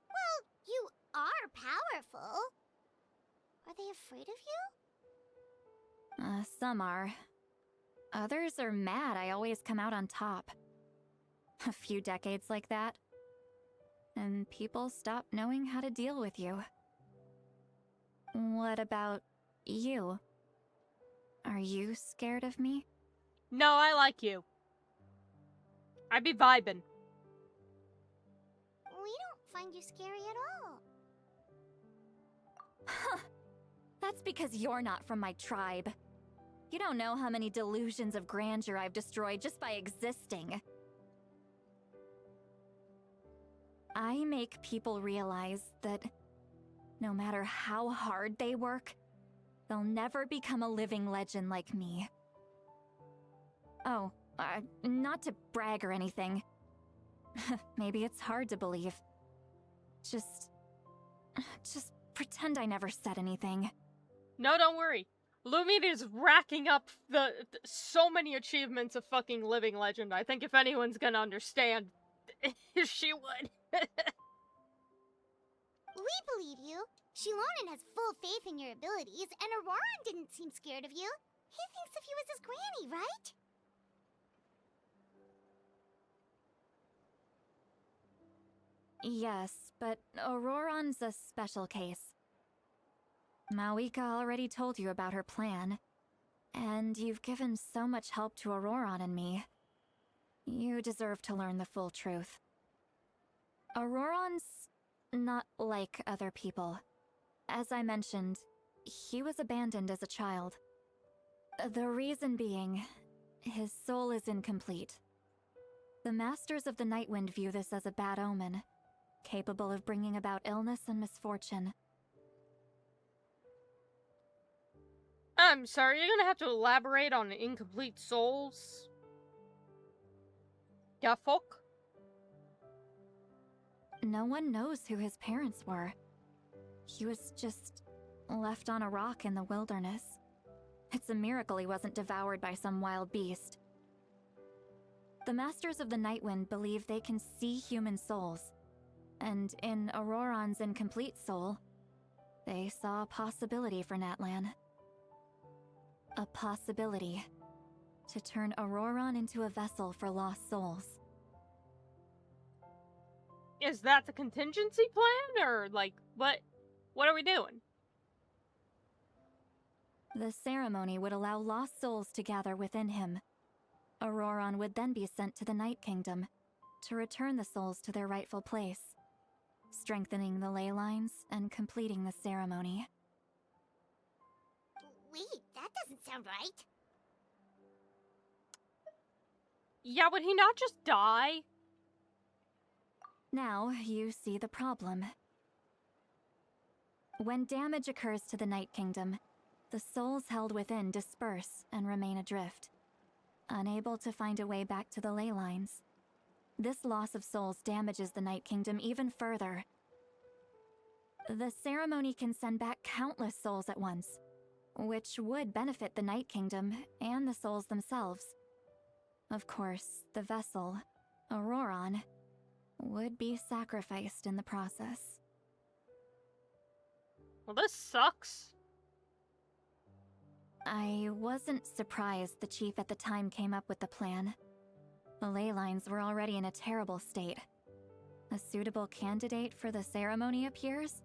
Well, you are powerful. Are they afraid of you? Some are. Others are mad I always come out on top. A few decades like that, and people stop knowing how to deal with you. What about you? Are you scared of me? No, I like you. I be vibing. We don't find you scary at all. Huh. That's because you're not from my tribe. You don't know how many delusions of grandeur I've destroyed just by existing. I make people realize that no matter how hard they work, they'll never become a living legend like me. Oh, not to brag or anything. Maybe it's hard to believe. Just pretend I never said anything. No, don't worry. Lumine is racking up so many achievements of fucking living legend. I think if anyone's gonna understand, she would. We believe you. Shilonen has full faith in your abilities, and Auroran didn't seem scared of you. He thinks of you as his granny, right? Yes, but Auroran's a special case. Mawika already told you about her plan, and you've given so much help to Auroran and me. You deserve to learn the full truth. Auroran's not like other people. As I mentioned, he was abandoned as a child. The reason being, his soul is incomplete. The Masters of the Nightwind view this as a bad omen, capable of bringing about illness and misfortune. I'm sorry, you're gonna have to elaborate on incomplete souls? Yeah, fuck? no one knows who his parents were. He was just left on a rock in the wilderness. It's a miracle he wasn't devoured by some wild beast. The Masters of the Nightwind believe they can see human souls, and in Auroron's incomplete soul, they saw a possibility for Natlan. A possibility to turn Auroron into a vessel for lost souls. Is that the contingency plan, or, like, what are we doing? The ceremony would allow lost souls to gather within him. Auroron would then be sent to the Night Kingdom to return the souls to their rightful place, strengthening the ley lines and completing the ceremony. Wait, that doesn't sound right. Yeah, would he not just die? Now you see the problem. When damage occurs to the Night Kingdom, the souls held within disperse and remain adrift, unable to find a way back to the ley lines. This loss of souls damages the Night Kingdom even further. The ceremony can send back countless souls at once, which would benefit the Night Kingdom and the souls themselves. Of course, the vessel, Auroron, would be sacrificed in the process. Well, this sucks. I wasn't surprised the chief at the time came up with the plan. The ley lines were already in a terrible state. A suitable candidate for the ceremony appears,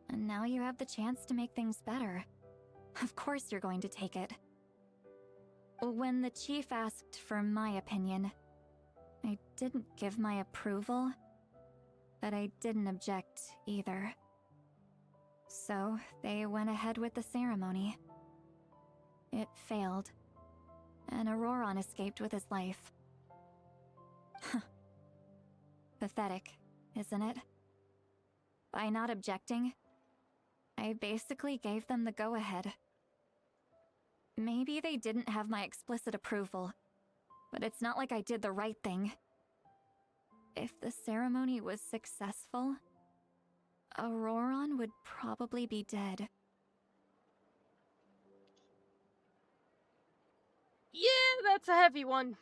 and now you have the chance to make things better. Of course you're going to take it. When the chief asked for my opinion, I didn't give my approval, but I didn't object either. So they went ahead with the ceremony. It failed, and Auroron escaped with his life. Pathetic, isn't it? By not objecting, I basically gave them the go-ahead. Maybe they didn't have my explicit approval, but it's not like I did the right thing. If the ceremony was successful, Auroron would probably be dead. Yeah, that's a heavy one.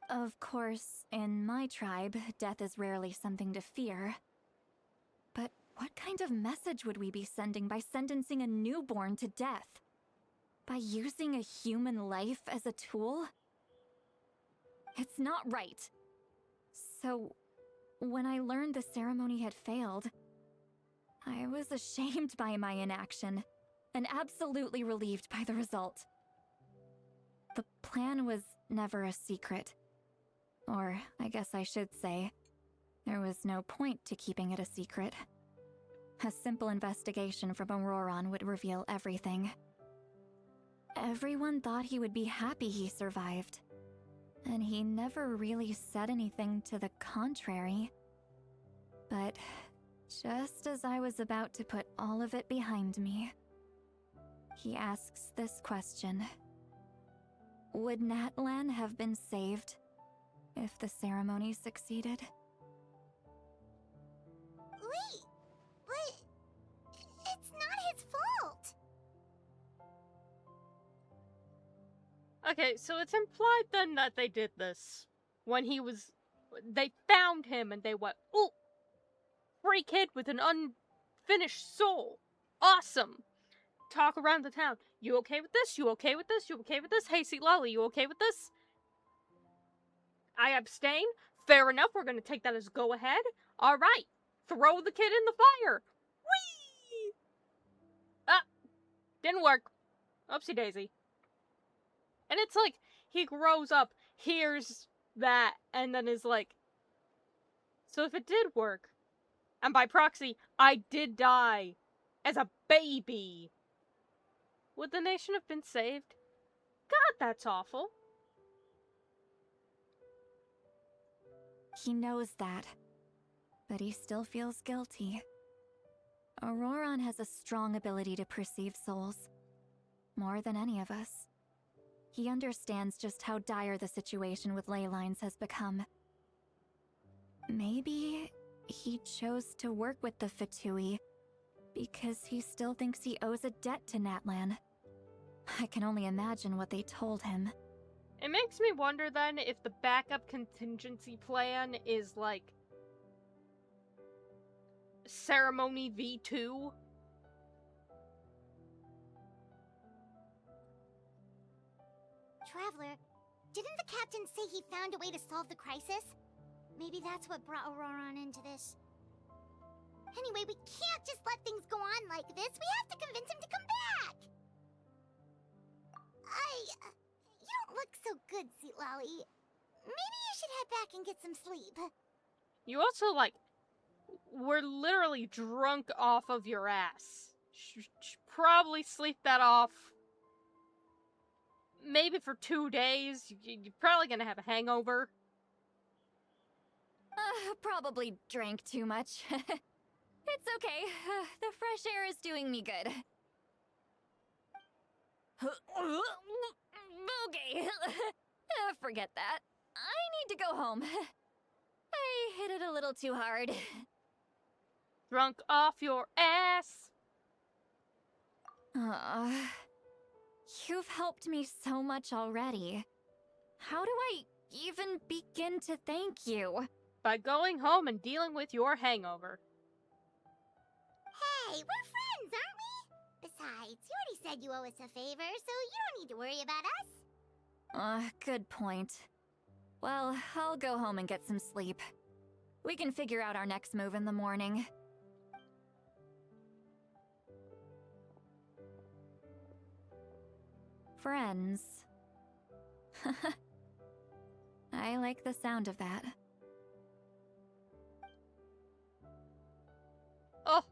Of course, in my tribe, death is rarely something to fear. But what kind of message would we be sending by sentencing a newborn to death? By using a human life as a tool? It's not right. So, when I learned the ceremony had failed, I was ashamed by my inaction, and absolutely relieved by the result. The plan was never a secret. Or, I guess I should say, there was no point to keeping it a secret. A simple investigation from Auroron would reveal everything. Everyone thought he would be happy he survived, and he never really said anything to the contrary. But just as I was about to put all of it behind me, he asks this question. Would Natlan have been saved if the ceremony succeeded? Wait, but it's not his fault. Okay, so it's implied then that they did this when they found him and they went, "Ooh, free kid with an unfinished soul. Awesome." Talk around the town. You okay with this? You okay with this? You okay with this? Hey, see Lolly, you okay with this? I abstain. Fair enough, we're gonna take that as go ahead. Alright. Throw the kid in the fire. Whee! Ah, didn't work. Oopsie daisy. And it's like, he grows up, hears that, and then is like, so if it did work, and by proxy, I did die as a baby, would the nation have been saved? God, that's awful. He knows that, but he still feels guilty. Auroron has a strong ability to perceive souls, more than any of us. He understands just how dire the situation with ley lines has become, Maybe he chose to work with the Fatui because he still thinks he owes a debt to Natlan. I can only imagine what they told him. It makes me wonder then if the backup contingency plan is like Ceremony V2. Traveler, didn't the captain say he found a way to solve the crisis? Maybe that's what brought Auroran into this. Anyway, we can't just let things go on like this. We have to convince him to come back! You don't look so good, Seatlolly. Maybe you should head back and get some sleep. You also, like, were literally drunk off of your ass. Should probably sleep that off. Maybe for 2 days. You're probably gonna have a hangover. Probably drank too much. It's okay. The fresh air is doing me good. Okay. Forget that. I need to go home. I hit it a little too hard. Drunk off your ass. You've helped me so much already. How do I even begin to thank you? By going home and dealing with your hangover. Hey, we're friends, aren't we? Besides, you already said you owe us a favor, so you don't need to worry about us. Good point. Well, I'll go home and get some sleep. We can figure out our next move in the morning. Friends. I like the sound of that. Oh,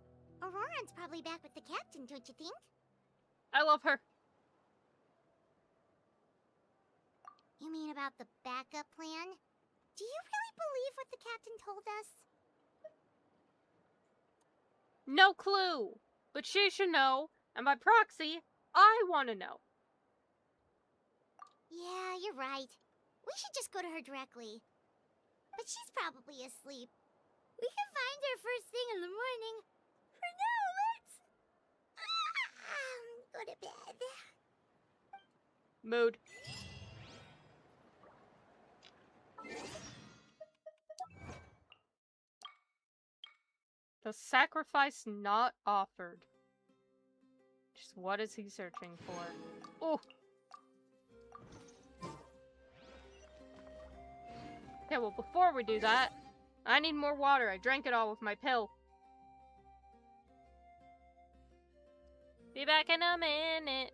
Auroran's probably back with the captain, don't you think? I love her. You mean about the backup plan? Do you really believe what the captain told us? No clue. But she should know, and by proxy, I want to know. Yeah, you're right. We should just go to her directly. But she's probably asleep. We can find her first thing in the morning. For now, let's... go to bed. Mood. The sacrifice not offered. Just what is he searching for? Oh! Okay, well, before we do that, I need more water. I drank it all with my pill. Be back in a minute.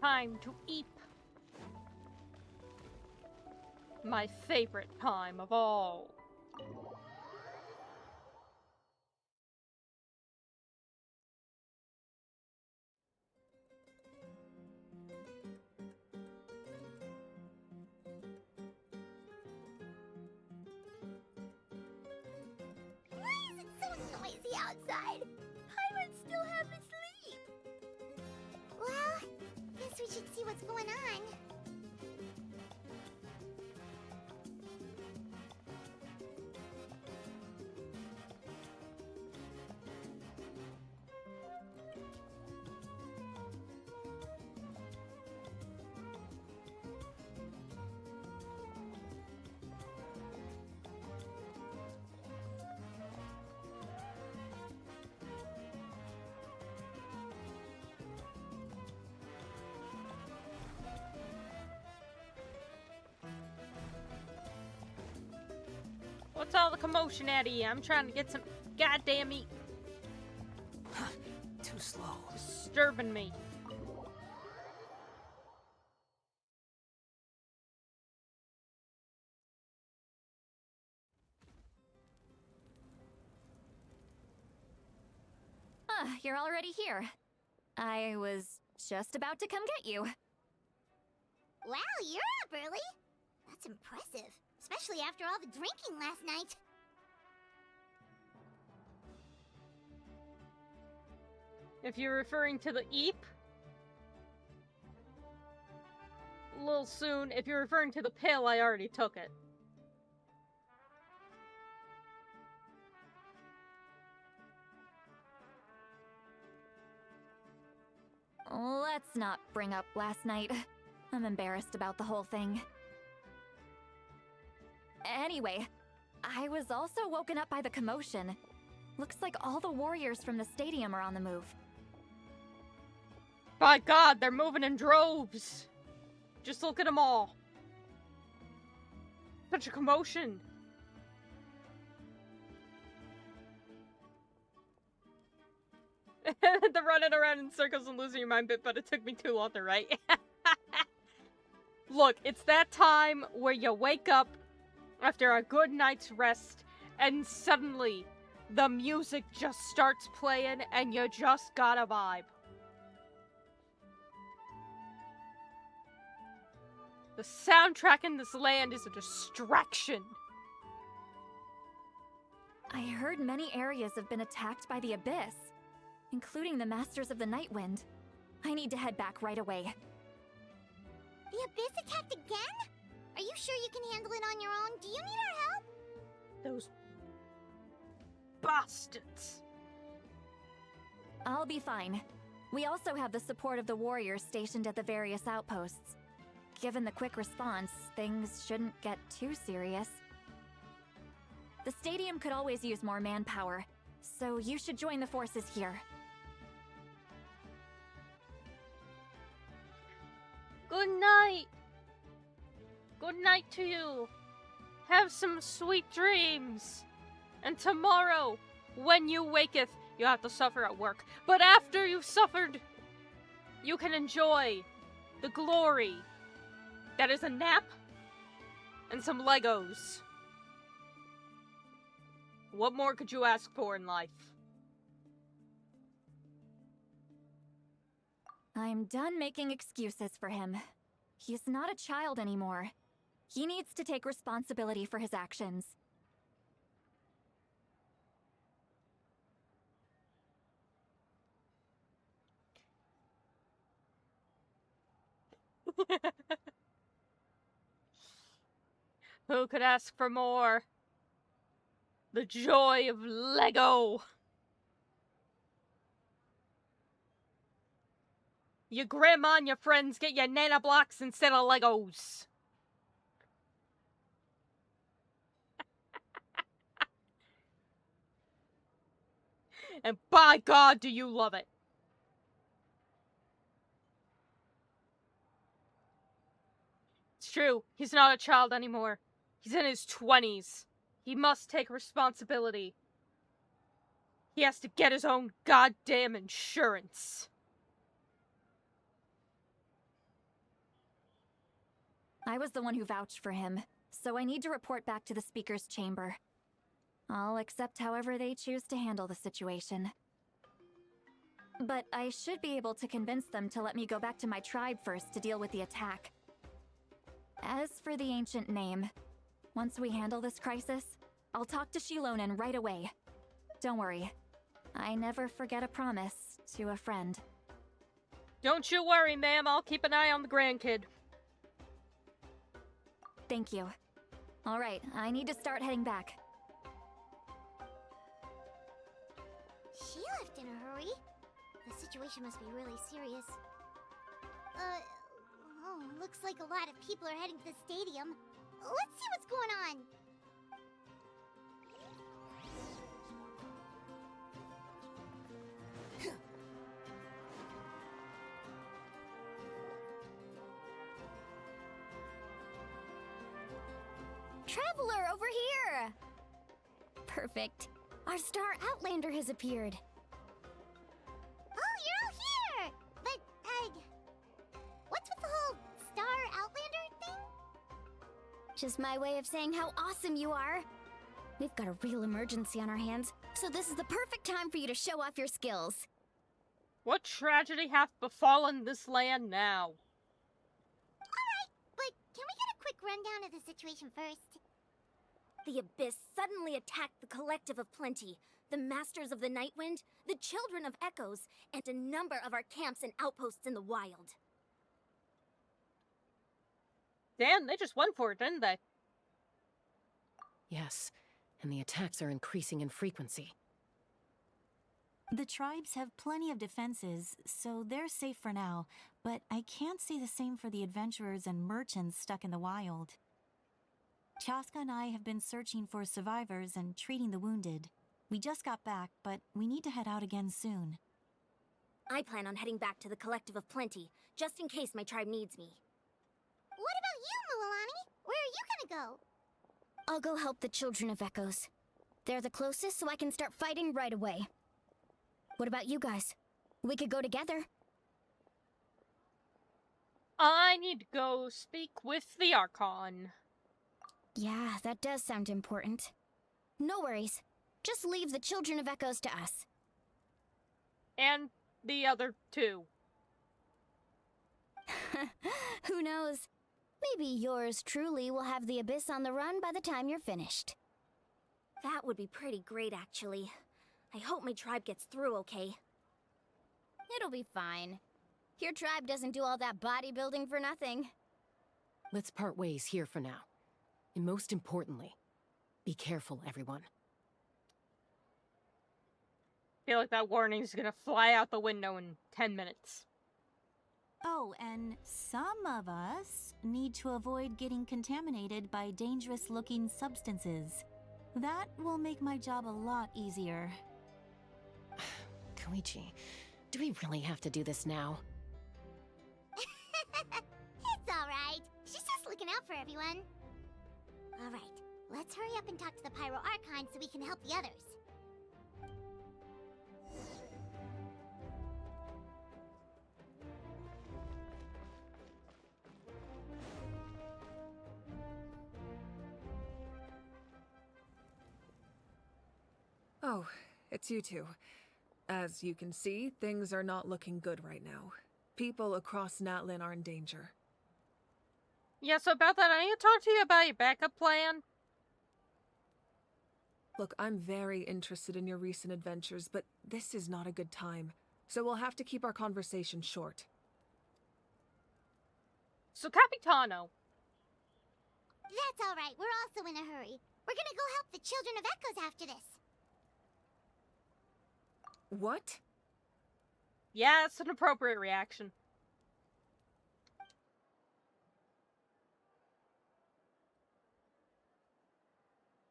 Time to eat. My favorite time of all. Why is it so noisy outside? Pirates still half asleep. Well, guess we should see what's going on. What's all the commotion, Eddie? I'm trying to get some goddamn meat. Too slow. Disturbing me. You're already here. I was just about to come get you. Wow, you're up early. That's impressive, especially after all the drinking last night. If you're referring to the Eep, a little soon. If you're referring to the pill, I already took it. Let's not bring up last night. I'm embarrassed about the whole thing. Anyway, I was also woken up by the commotion. Looks like all the warriors from the stadium are on the move. By God, they're moving in droves. Just look at them all. Such a commotion. The running around in circles and losing your mind bit, but it took me too long to write. Look, it's that time where you wake up after a good night's rest and suddenly the music just starts playing and you just got a vibe. The soundtrack in this land is a distraction. I heard many areas have been attacked by the Abyss, including the Masters of the Night Wind. I need to head back right away. The Abyss attacked again? Are you sure you can handle it on your own? Do you need our help? Those bastards. I'll be fine. We also have the support of the warriors stationed at the various outposts. Given the quick response, things shouldn't get too serious. The stadium could always use more manpower, so you should join the forces here. Good night. Good night to you. Have some sweet dreams. And tomorrow, when you waketh, you have to suffer at work. But after you've suffered, you can enjoy the glory that is a nap and some Legos. What more could you ask for in life? I'm done making excuses for him. He's not a child anymore. He needs to take responsibility for his actions. Who could ask for more? The joy of Lego. Your grandma and your friends get your nana blocks instead of Legos. And by God, do you love it. It's true, he's not a child anymore. He's in his 20s. He must take responsibility. He has to get his own goddamn insurance. I was the one who vouched for him, so I need to report back to the Speaker's chamber. I'll accept however they choose to handle the situation. But I should be able to convince them to let me go back to my tribe first to deal with the attack. As for the ancient name, once we handle this crisis, I'll talk to Shilonen right away. Don't worry, I never forget a promise to a friend. Don't you worry, ma'am. I'll keep an eye on the grandkid. Thank you. All right, I need to start heading back. She left in a hurry. The situation must be really serious. Looks like a lot of people are heading to the stadium. Let's see what's going on. Traveler, over here! Perfect. Our star Outlander has appeared. Oh, you're all here! But, what's with the whole Star Outlander thing? Just my way of saying how awesome you are. We've got a real emergency on our hands, so this is the perfect time for you to show off your skills. What tragedy hath befallen this land now? Alright, but can we get a quick rundown of the situation first? The Abyss suddenly attacked the Collective of Plenty, the Masters of the Nightwind, the Children of Echoes, and a number of our camps and outposts in the wild. Damn, they just went for it, didn't they? Yes, and the attacks are increasing in frequency. The tribes have plenty of defenses, so they're safe for now, but I can't say the same for the adventurers and merchants stuck in the wild. Chaska and I have been searching for survivors and treating the wounded. We just got back, but we need to head out again soon. I plan on heading back to the Collective of Plenty, just in case my tribe needs me. What about you, Mualani? Where are you gonna go? I'll go help the Children of Echoes. They're the closest, so I can start fighting right away. What about you guys? We could go together. I need to go speak with the Archon. Yeah, that does sound important. No worries. Just leave the Children of Echoes to us. And the other two. Who knows? Maybe yours truly will have the Abyss on the run by the time you're finished. That would be pretty great, actually. I hope my tribe gets through okay. It'll be fine. Your tribe doesn't do all that bodybuilding for nothing. Let's part ways here for now. And most importantly, be careful, everyone. I feel like that warning is gonna fly out the window in 10 minutes. Oh, and some of us need to avoid getting contaminated by dangerous-looking substances. That will make my job a lot easier. Koichi, do we really have to do this now? It's alright. She's just looking out for everyone. Alright, let's hurry up and talk to the Pyro Archon so we can help the others. Oh, it's you two. As you can see, things are not looking good right now. People across Natlan are in danger. Yeah, so about that, I need to talk to you about your backup plan. Look, I'm very interested in your recent adventures, but this is not a good time. So we'll have to keep our conversation short. So, Capitano. That's alright, we're also in a hurry. We're gonna go help the Children of Echoes after this. What? Yeah, it's an appropriate reaction.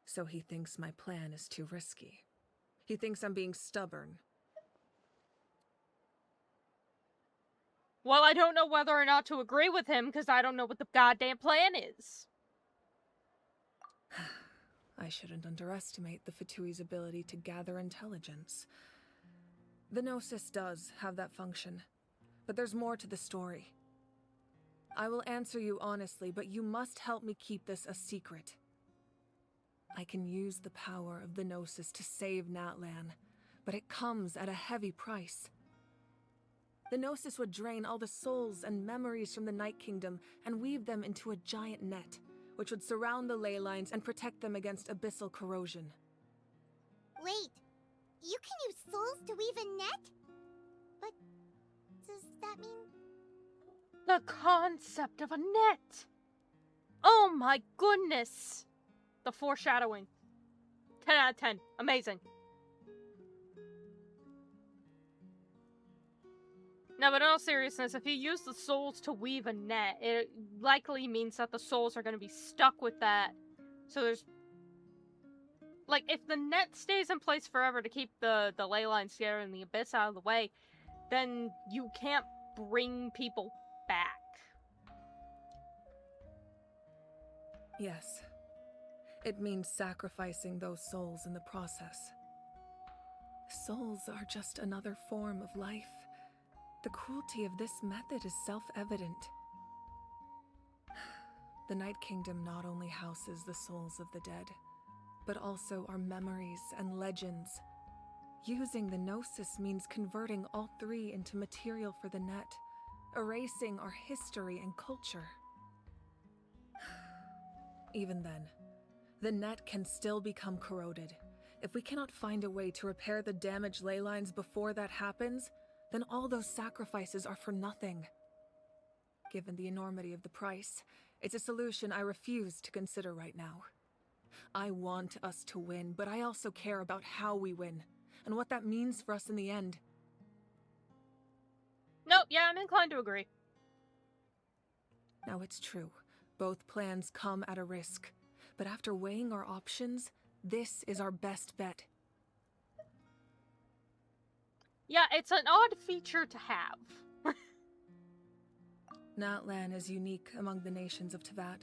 So he thinks my plan is too risky. He thinks I'm being stubborn. Well, I don't know whether or not to agree with him, because I don't know what the goddamn plan is. I shouldn't underestimate the Fatui's ability to gather intelligence. The Gnosis does have that function, but there's more to the story. I will answer you honestly, but you must help me keep this a secret. I can use the power of the Gnosis to save Natlan, but it comes at a heavy price. The Gnosis would drain all the souls and memories from the Night Kingdom and weave them into a giant net, which would surround the ley lines and protect them against abyssal corrosion. Wait, you can use souls to weave a net? But does that mean... The concept of a net! Oh my goodness! The foreshadowing. 10 out of 10. Amazing. No, but in all seriousness, if you use the souls to weave a net, it likely means that the souls are going to be stuck with that. So there's... Like, if the net stays in place forever to keep the ley lines together and the abyss out of the way, then you can't bring people back. Yes. It means sacrificing those souls in the process. Souls are just another form of life. The cruelty of this method is self-evident. The Night Kingdom not only houses the souls of the dead, but also our memories and legends. Using the Gnosis means converting all three into material for the net, erasing our history and culture. Even then, the net can still become corroded. If we cannot find a way to repair the damaged ley lines before that happens, then all those sacrifices are for nothing. Given the enormity of the price, it's a solution I refuse to consider right now. I want us to win, but I also care about how we win, and what that means for us in the end. Nope, yeah, I'm inclined to agree. Now it's true, both plans come at a risk, but after weighing our options, this is our best bet. Yeah, it's an odd feature to have. Natlan is unique among the nations of Teyvat.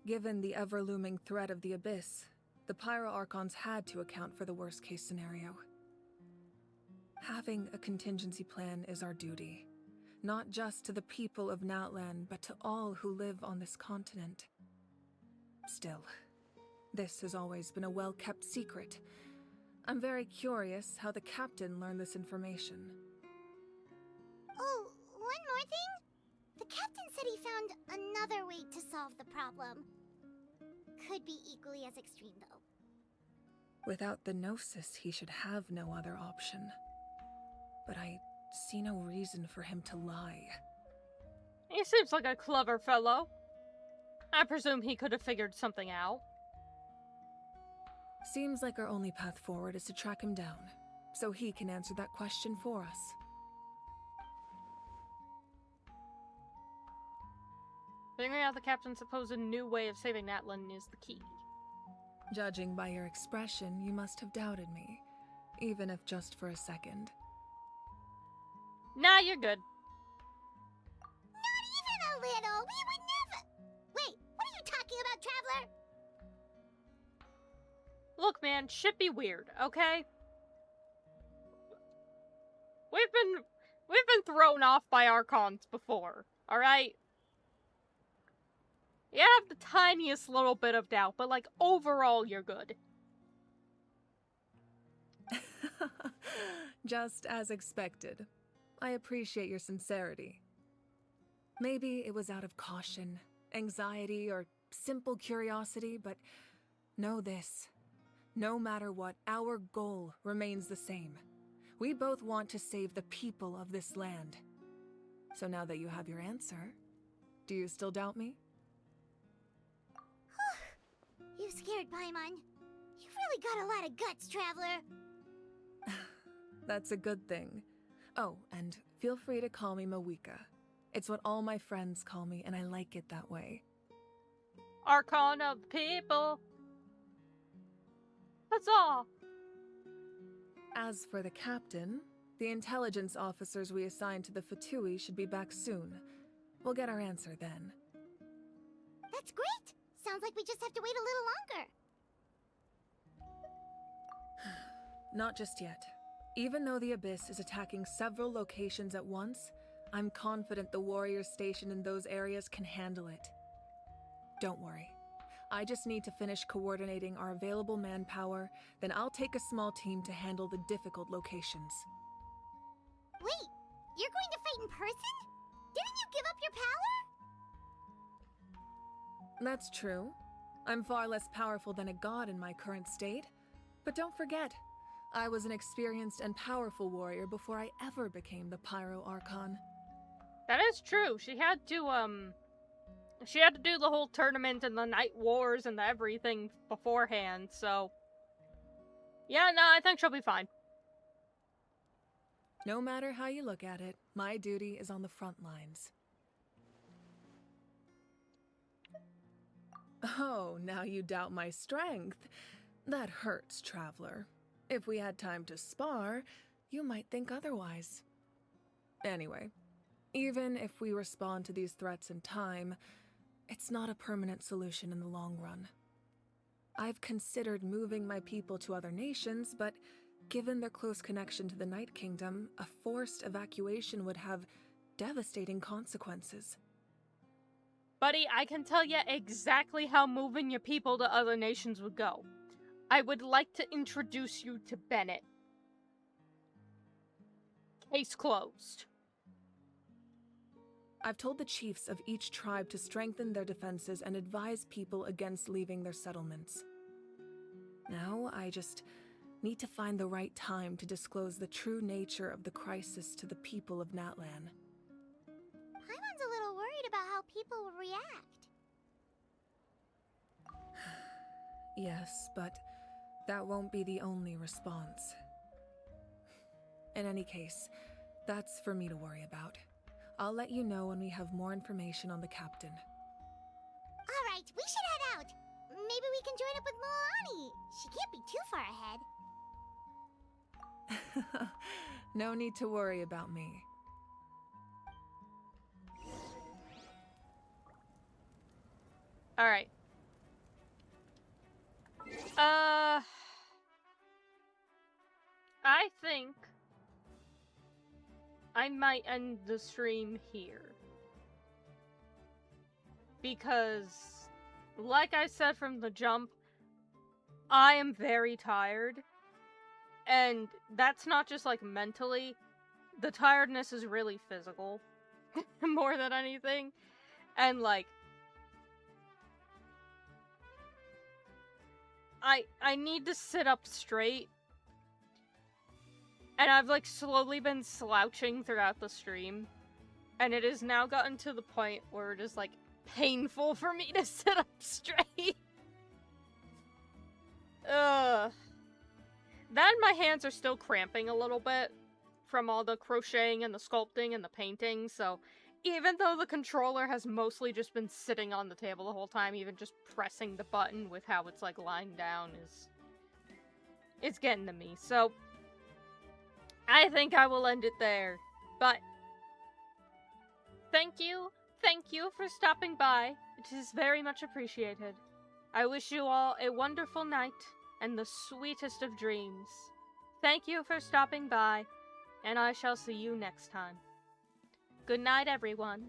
Given the ever-looming threat of the Abyss, the Pyro Archons had to account for the worst-case scenario. Having a contingency plan is our duty, not just to the people of Natlan, but to all who live on this continent. Still, this has always been a well-kept secret. I'm very curious how the captain learned this information. Oh, one more thing? The captain said he found another way to solve the problem. Could be equally as extreme, though. Without the Gnosis, he should have no other option. But I see no reason for him to lie. He seems like a clever fellow. I presume he could have figured something out. Seems like our only path forward is to track him down, so he can answer that question for us. Figuring out the captain's supposed new way of saving Natlan is the key. Judging by your expression, you must have doubted me, even if just for a second. Nah, you're good. Not even a little! We would never... Wait, what are you talking about, Traveler? Look, man, shit be weird, okay? We've been thrown off by Archons before, alright? You have the tiniest little bit of doubt, but, like, overall, you're good. Just as expected. I appreciate your sincerity. Maybe it was out of caution, anxiety, or simple curiosity, but know this. No matter what, our goal remains the same. We both want to save the people of this land. So now that you have your answer, do you still doubt me? You scared Paimon. You've really got a lot of guts, Traveler. That's a good thing. Oh, and feel free to call me Mawika. It's what all my friends call me, and I like it that way. Archon of the people. That's all. As for the captain, the intelligence officers we assigned to the Fatui should be back soon. We'll get our answer then. That's great! Sounds like we just have to wait a little longer. Not just yet. Even though the Abyss is attacking several locations at once, I'm confident the warriors stationed in those areas can handle it. Don't worry. I just need to finish coordinating our available manpower, then I'll take a small team to handle the difficult locations. Wait, you're going to fight in person? Didn't you give up your power? That's true. I'm far less powerful than a god in my current state. But don't forget, I was an experienced and powerful warrior before I ever became the Pyro Archon. That is true. She had to do the whole tournament and the night wars and the everything beforehand, so... Yeah, no, I think she'll be fine. No matter how you look at it, my duty is on the front lines. Oh, now you doubt my strength. That hurts, Traveler. If we had time to spar, you might think otherwise. Anyway, even if we respond to these threats in time, it's not a permanent solution in the long run. I've considered moving my people to other nations, but given their close connection to the Night Kingdom, a forced evacuation would have devastating consequences. Buddy, I can tell you exactly how moving your people to other nations would go. I would like to introduce you to Bennett. Case closed. I've told the chiefs of each tribe to strengthen their defenses and advise people against leaving their settlements. Now, I just need to find the right time to disclose the true nature of the crisis to the people of Natlan. Paimon's a little worried about how people will react. Yes, but that won't be the only response. In any case, that's for me to worry about. I'll let you know when we have more information on the captain. Alright, we should head out. Maybe we can join up with Moani. She can't be too far ahead. No need to worry about me. Alright. I think I might end the stream here. Because, like I said from the jump, I am very tired. And that's not just, like, mentally. The tiredness is really physical. More than anything. And, like, I need to sit up straight. And I've, like, slowly been slouching throughout the stream. And it has now gotten to the point where it is, like, painful for me to sit up straight. Ugh. Then my hands are still cramping a little bit from all the crocheting and the sculpting and the painting, so even though the controller has mostly just been sitting on the table the whole time, even just pressing the button with how it's, like, lying down is... it's getting to me, so... I think I will end it there, but... Thank you for stopping by. It is very much appreciated. I wish you all a wonderful night and the sweetest of dreams. Thank you for stopping by, and I shall see you next time. Good night, everyone.